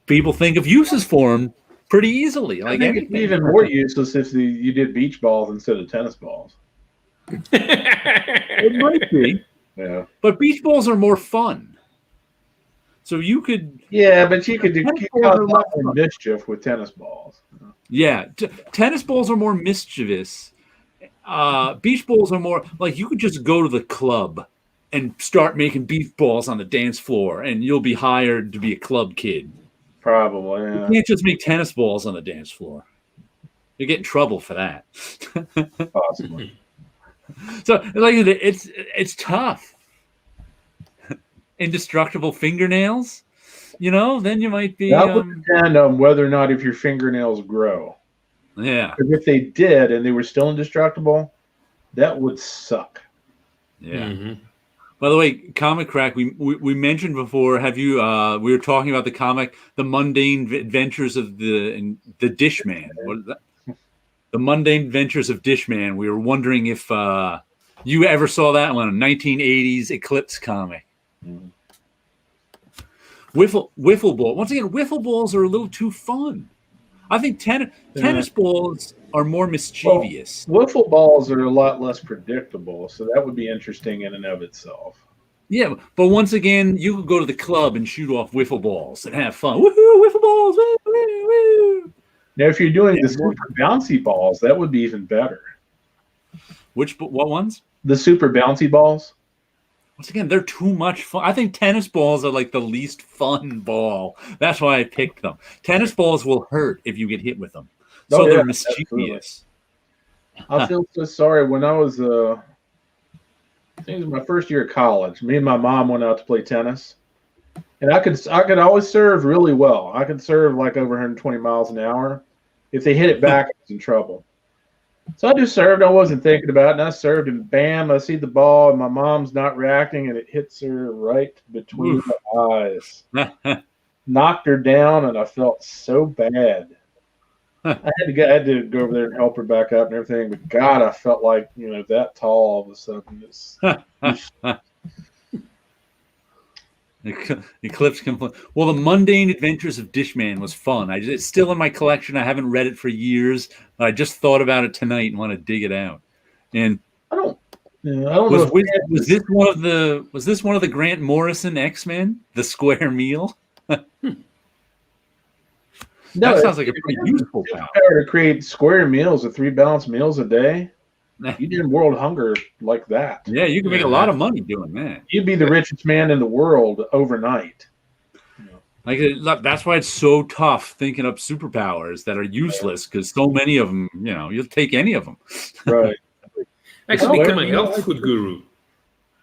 Speaker 1: people think of uses for them pretty easily. Like
Speaker 4: I think it'd be even more useless if you did beach balls instead of tennis balls.
Speaker 1: It might be.
Speaker 4: Yeah.
Speaker 1: But beach balls are more fun. So you could.
Speaker 4: Yeah, but you could cause a lot more mischief with tennis balls.
Speaker 1: Yeah. Tennis balls are more mischievous. Beach balls are more like you could just go to the club and start making beach balls on the dance floor, and you'll be hired to be a club kid.
Speaker 4: Probably, yeah.
Speaker 1: You can't just make tennis balls on the dance floor. You get in trouble for that.
Speaker 4: Possibly.
Speaker 1: So, like, it's tough. Indestructible fingernails, then you might be.
Speaker 4: That would depend on whether or not if your fingernails grow.
Speaker 1: Yeah.
Speaker 4: Because if they did and they were still indestructible, that would suck.
Speaker 1: Yeah. Mm-hmm. By the way, Comic Crack, we mentioned before. Have you? We were talking about the comic, The Mundane Adventures of the Dishman. What is that? The Mundane Adventures of Dishman. We were wondering if you ever saw that one, a 1980s Eclipse comic. Mm. Wiffle ball. Once again, wiffle balls are a little too fun. I think tennis balls are more mischievous.
Speaker 4: Well, wiffle balls are a lot less predictable, so that would be interesting in and of itself.
Speaker 1: Yeah, but once again, you could go to the club and shoot off wiffle balls and have fun. Woohoo, wiffle balls! Woo, woo, woo.
Speaker 4: Now, if you're doing the super bouncy balls, that would be even better.
Speaker 1: What ones?
Speaker 4: The super bouncy balls.
Speaker 1: Once again, they're too much fun. I think tennis balls are like the least fun ball. That's why I picked them. Tennis balls will hurt if you get hit with them. So they're mischievous.
Speaker 4: I feel so sorry. When I was, I think it was my first year of college, me and my mom went out to play tennis. And I could always serve really well. I could serve like over 120 miles an hour. If they hit it back, I was in trouble. So I just served. I wasn't thinking about it. And I served, and bam, I see the ball, and my mom's not reacting, and it hits her right between the eyes. Knocked her down, and I felt so bad. I had to go over there and help her back up and everything. But God, I felt like that tall all of a sudden.
Speaker 1: Eclipse complete. Well, The Mundane Adventures of Dishman was fun. It's still in my collection. I haven't read it for years. I just thought about it tonight and want to dig it out. And
Speaker 4: I don't know.
Speaker 1: Was this one of the Grant Morrison X-Men? The Square Meal?
Speaker 4: No,
Speaker 1: that sounds like a pretty useful
Speaker 4: power to create square meals of 3 balanced meals a day. You did world hunger like that.
Speaker 1: Yeah, you can make a lot of money doing that.
Speaker 4: You'd be the richest man in the world overnight.
Speaker 1: Like that's why it's so tough thinking up superpowers that are useless because so many of them, you'll take any of them.
Speaker 4: Right.
Speaker 3: Actually, become a health food guru.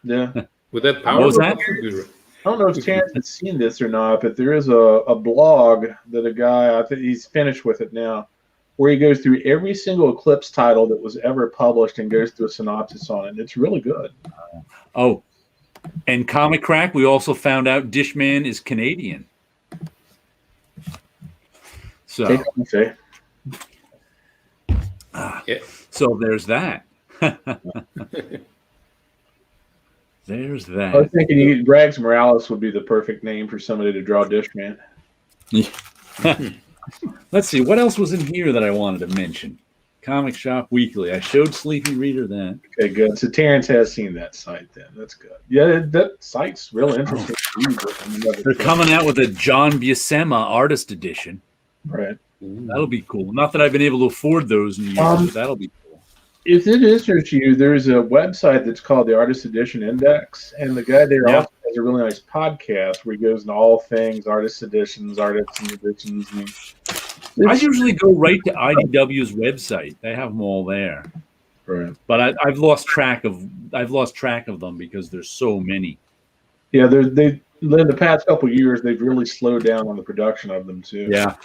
Speaker 4: Yeah.
Speaker 3: With that power,
Speaker 1: what was that?
Speaker 3: Food guru.
Speaker 4: I don't know if Terrence has seen this or not, but there is a blog that a guy, I think he's finished with it now, where he goes through every single Eclipse title that was ever published and goes through a synopsis on it. And it's really good.
Speaker 1: And Comic Crack, we also found out Dishman is Canadian. So, so there's that. There's that.
Speaker 4: I was thinking Rags Morales would be the perfect name for somebody to draw Dishman.
Speaker 1: Let's see. What else was in here that I wanted to mention? Comic Shop Weekly. I showed Sleepy Reader that.
Speaker 4: Okay, good. So Terrence has seen that site then. That's good. Yeah, that site's real interesting.
Speaker 1: They're coming out with a John Buscema artist edition.
Speaker 4: Right.
Speaker 1: That'll be cool. Not that I've been able to afford those in years, but that'll be cool.
Speaker 4: If it interests you, there's a website that's called the Artist Edition Index, and the guy there also has a really nice podcast where he goes into all things artist editions, artists and editions.
Speaker 1: I usually go right to IDW's website. They have them all there.
Speaker 4: Right.
Speaker 1: But I've lost track of them because there's so many.
Speaker 4: Yeah, they in the past couple of years they've really slowed down on the production of them too.
Speaker 1: Yeah.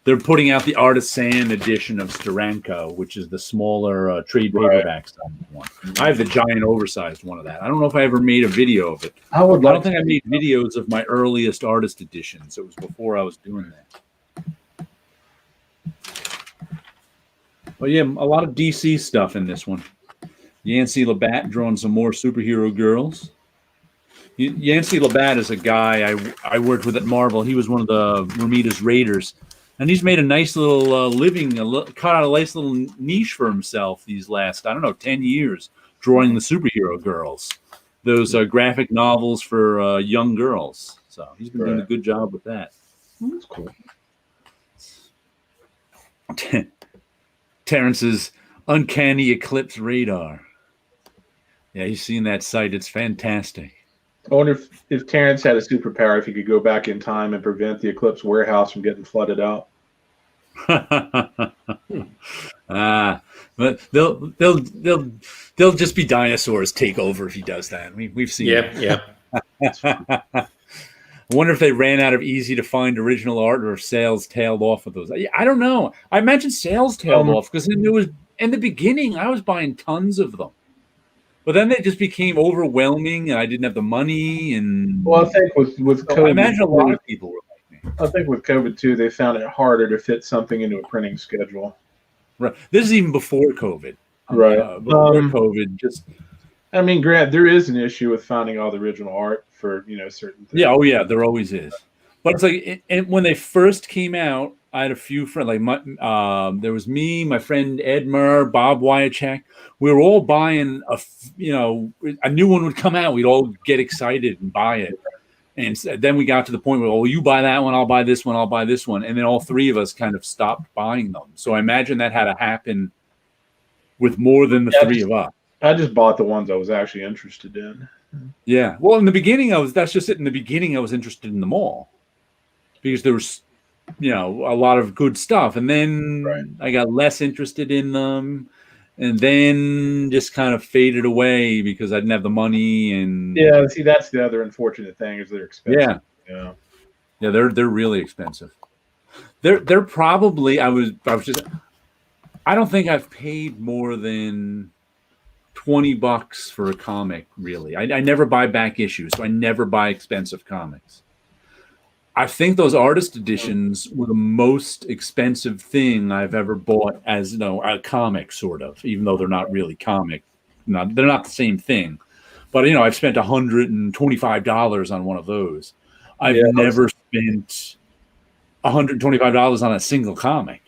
Speaker 1: They're putting out the Artisan edition of Steranko, which is the smaller trade paperback style one. I have the giant oversized one of that. I don't know if I ever made a video of it. I don't think I made videos of my earliest artist editions. It was before I was doing that. But yeah, a lot of DC stuff in this one. Yancey Labatt drawing some more superhero girls. Yancey Labatt is a guy I worked with at Marvel. He was one of the Romita's Raiders. And he's made a nice little living, cut out a nice little niche for himself these last, 10 years, drawing the superhero girls. Those graphic novels for young girls. So he's been doing a good job with that.
Speaker 4: That's cool.
Speaker 1: Terrence's Uncanny Eclipse Radar. Yeah, he's seen that site. It's fantastic.
Speaker 4: I wonder if Terrence had a superpower, if he could go back in time and prevent the Eclipse warehouse from getting flooded out.
Speaker 1: But they'll just be dinosaurs take over if he does that. We've seen.
Speaker 3: Yeah.
Speaker 1: I wonder if they ran out of easy to find original art, or if sales tailed off of those. I don't know. I imagine sales tailed off because it was in the beginning. I was buying tons of them. But then they just became overwhelming, and I didn't have the money. And
Speaker 4: well, I think with COVID,
Speaker 1: I imagine a lot of people were like me.
Speaker 4: I think with COVID too, they found it harder to fit something into a printing schedule.
Speaker 1: Right. This is even before COVID.
Speaker 4: Right.
Speaker 1: Before COVID, just.
Speaker 4: I mean, Grant, there is an issue with finding all the original art for certain things.
Speaker 1: Yeah. Oh, yeah. There always is. But it's like, and when they first came out, I had a few friends. Like there was me, my friend Ed Murr, Bob Wyachek. We were all buying a new one would come out. We'd all get excited and buy it. And then we got to the point where, oh, you buy that one, I'll buy this one, I'll buy this one. And then all three of us kind of stopped buying them. So I imagine that had to happen with more than the three of us.
Speaker 4: I just bought the ones I was actually interested in.
Speaker 1: Yeah. Well, in the beginning, that's just it. In the beginning, I was interested in them all because there was, a lot of good stuff. And then I got less interested in them. And then just kind of faded away because I didn't have the money. And
Speaker 4: yeah, see, that's the other unfortunate thing is they're expensive.
Speaker 1: Yeah, they're really expensive. They're probably I don't think I've paid more than $20 for a comic. Really, I never buy back issues, so I never buy expensive comics. I think those artist editions were the most expensive thing I've ever bought as a comic, sort of, even though they're not really comic. They're not the same thing. But I've spent $125 on one of those. I've never spent $125 on a single comic.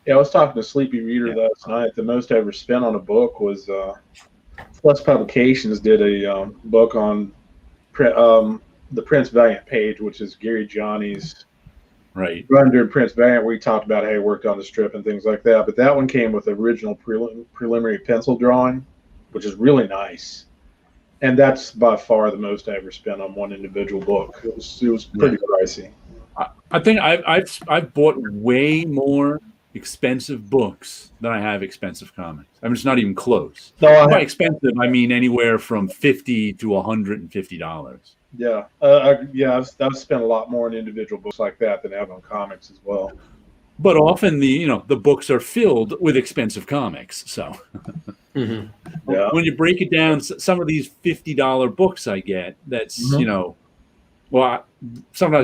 Speaker 4: Yeah, I was talking to Sleepy Reader last night. The most I ever spent on a book was Plus Publications did a book on the Prince Valiant page, which is Gary Johnny's run during Prince Valiant, where he talked about how he worked on the strip and things like that. But that one came with original preliminary pencil drawing, which is really nice. And that's by far the most I ever spent on one individual book. It was pretty pricey.
Speaker 1: I think I've bought way more expensive books than I have expensive comics. I mean, it's not even close. No, by expensive, I mean anywhere from $50 to $150.
Speaker 4: Yeah, I've spent a lot more on individual books like that than I have on comics as well.
Speaker 1: But often the books are filled with expensive comics. So when you break it down, some of these $50 books I get, that's sometimes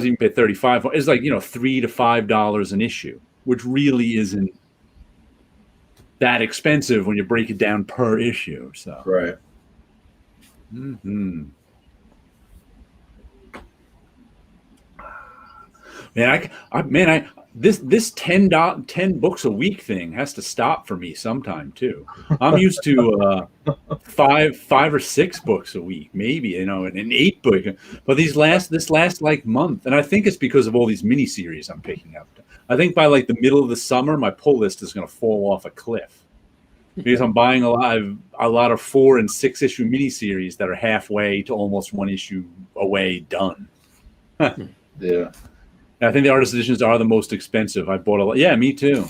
Speaker 1: you can pay $35. It's like $3 to $5 an issue, which really isn't that expensive when you break it down per issue. So
Speaker 4: right.
Speaker 1: Mm-hmm. This 10 books a week thing has to stop for me sometime too. I'm used to 5 or 6 books a week, maybe, an 8 book. But this last like month, and I think it's because of all these miniseries I'm picking up. I think by like the middle of the summer, my pull list is going to fall off a cliff because I'm buying a lot of 4 and 6 issue miniseries that are halfway to almost 1 issue away done.
Speaker 4: Yeah.
Speaker 1: I think the artist editions are the most expensive. I bought a lot. Yeah, me too.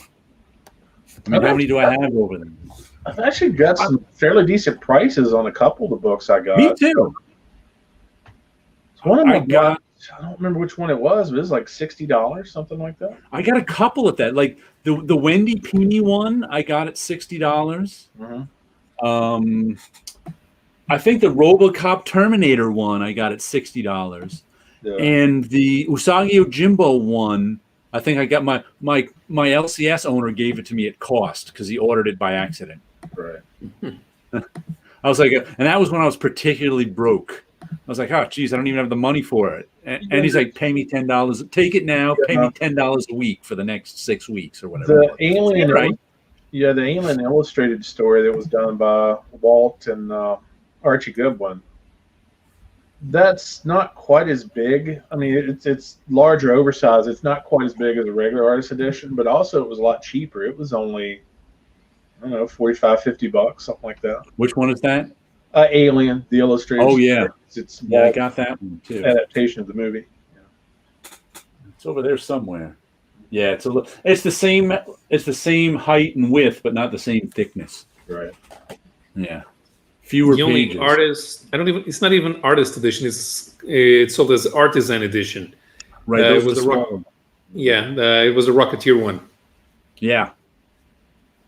Speaker 1: I mean, how many do I have over them?
Speaker 4: I've actually got some fairly decent prices on a couple of the books I got.
Speaker 1: Me too.
Speaker 4: One of
Speaker 1: I
Speaker 4: them
Speaker 1: got.
Speaker 4: I don't remember which one it was, but it was like $60, something like that.
Speaker 1: I got a couple of that. Like the Wendy Pini one, I got at $60. I think the RoboCop Terminator one I got at $60, and the Usagi Yojimbo one, I think I got my LCS owner gave it to me at cost because he ordered it by accident.
Speaker 4: Right.
Speaker 1: I was like, and that was when I was particularly broke. I was like, oh, geez, I don't even have the money for it. And he's like, pay me $10. Take it now. Pay me $10 a week for the next 6 weeks or whatever.
Speaker 4: The Alien,
Speaker 1: right?
Speaker 4: Yeah, the Alien Illustrated story that was done by Walt and Archie Goodwin. That's not quite as big. I mean, it's larger, oversized. It's not quite as big as a regular artist edition, but also it was a lot cheaper. It was only, I don't know, $45, $50, something like that.
Speaker 1: Which one is that?
Speaker 4: Alien, the Illustrated.
Speaker 1: Oh yeah,
Speaker 4: it's
Speaker 1: I got that one too.
Speaker 4: Adaptation of the movie. Yeah.
Speaker 1: It's over there somewhere. Yeah, it's the same. It's the same height and width, but not the same thickness.
Speaker 4: Right.
Speaker 1: Yeah. Fewer
Speaker 3: the only
Speaker 1: pages.
Speaker 3: Artist. I don't even. It's not even artist edition. It's sold as artisan edition.
Speaker 1: Right.
Speaker 3: It was it was a Rocketeer one.
Speaker 1: Yeah.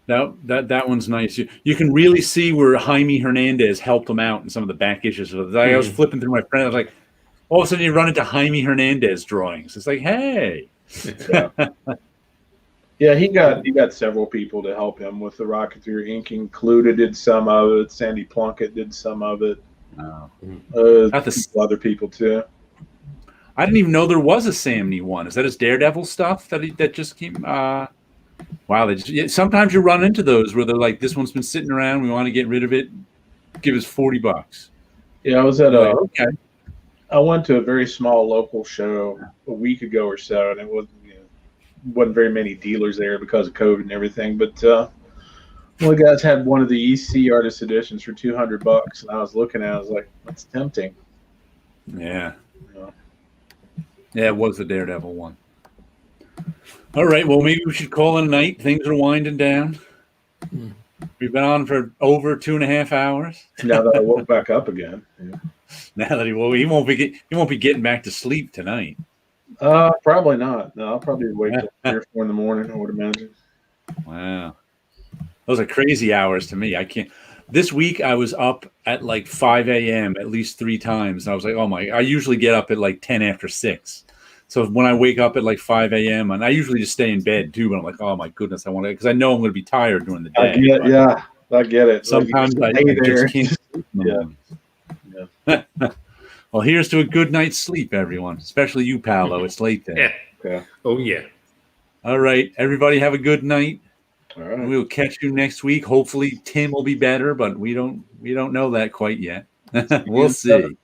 Speaker 1: That one's nice. You can really see where Jaime Hernandez helped him out in some of the back issues. I was flipping through my friend. I was like, all of a sudden you run into Jaime Hernandez drawings. It's like, hey.
Speaker 4: Yeah, he got several people to help him with the Rocketeer inking. Cluda did some of it. Sandy Plunkett did some of it. Other people too.
Speaker 1: I didn't even know there was a Sam Nee one. Is that his Daredevil stuff that just came? Wow, sometimes you run into those where they're like, this one's been sitting around. We want to get rid of it. Give us $40.
Speaker 4: Yeah, I was at I went to a very small local show a week ago or so, and it wasn't very many dealers there because of COVID and everything. But one of the guys had one of the EC artist editions for $200, and I was looking at it, I was like, that's tempting.
Speaker 1: Yeah. Yeah, it was the Daredevil one. All right, well, maybe we should call it a night. Things are winding down. We've been on for over 2.5 hours.
Speaker 4: Now that I woke back up again. Yeah.
Speaker 1: Now that he won't be getting back to sleep tonight.
Speaker 4: Probably not. No, I'll probably wait till 3 or 4 in the morning, I would imagine.
Speaker 1: Wow. Those are crazy hours to me. I can't. This week I was up at like 5 a.m. at least 3 times. And I was like, oh my, I usually get up at like 10 after 6. So when I wake up at like 5 a.m. and I usually just stay in bed too, but I'm like, oh my goodness, I want to, because I know I'm going to be tired during the day.
Speaker 4: I get it.
Speaker 1: Sometimes I just can't sleep. Yeah. Well, here's to a good night's sleep, everyone, especially you, Paolo. It's late there.
Speaker 3: Yeah. Oh yeah.
Speaker 1: All right, everybody, have a good night.
Speaker 4: All right.
Speaker 1: We'll catch you next week. Hopefully, Tim will be better, but we don't know that quite yet. We'll see.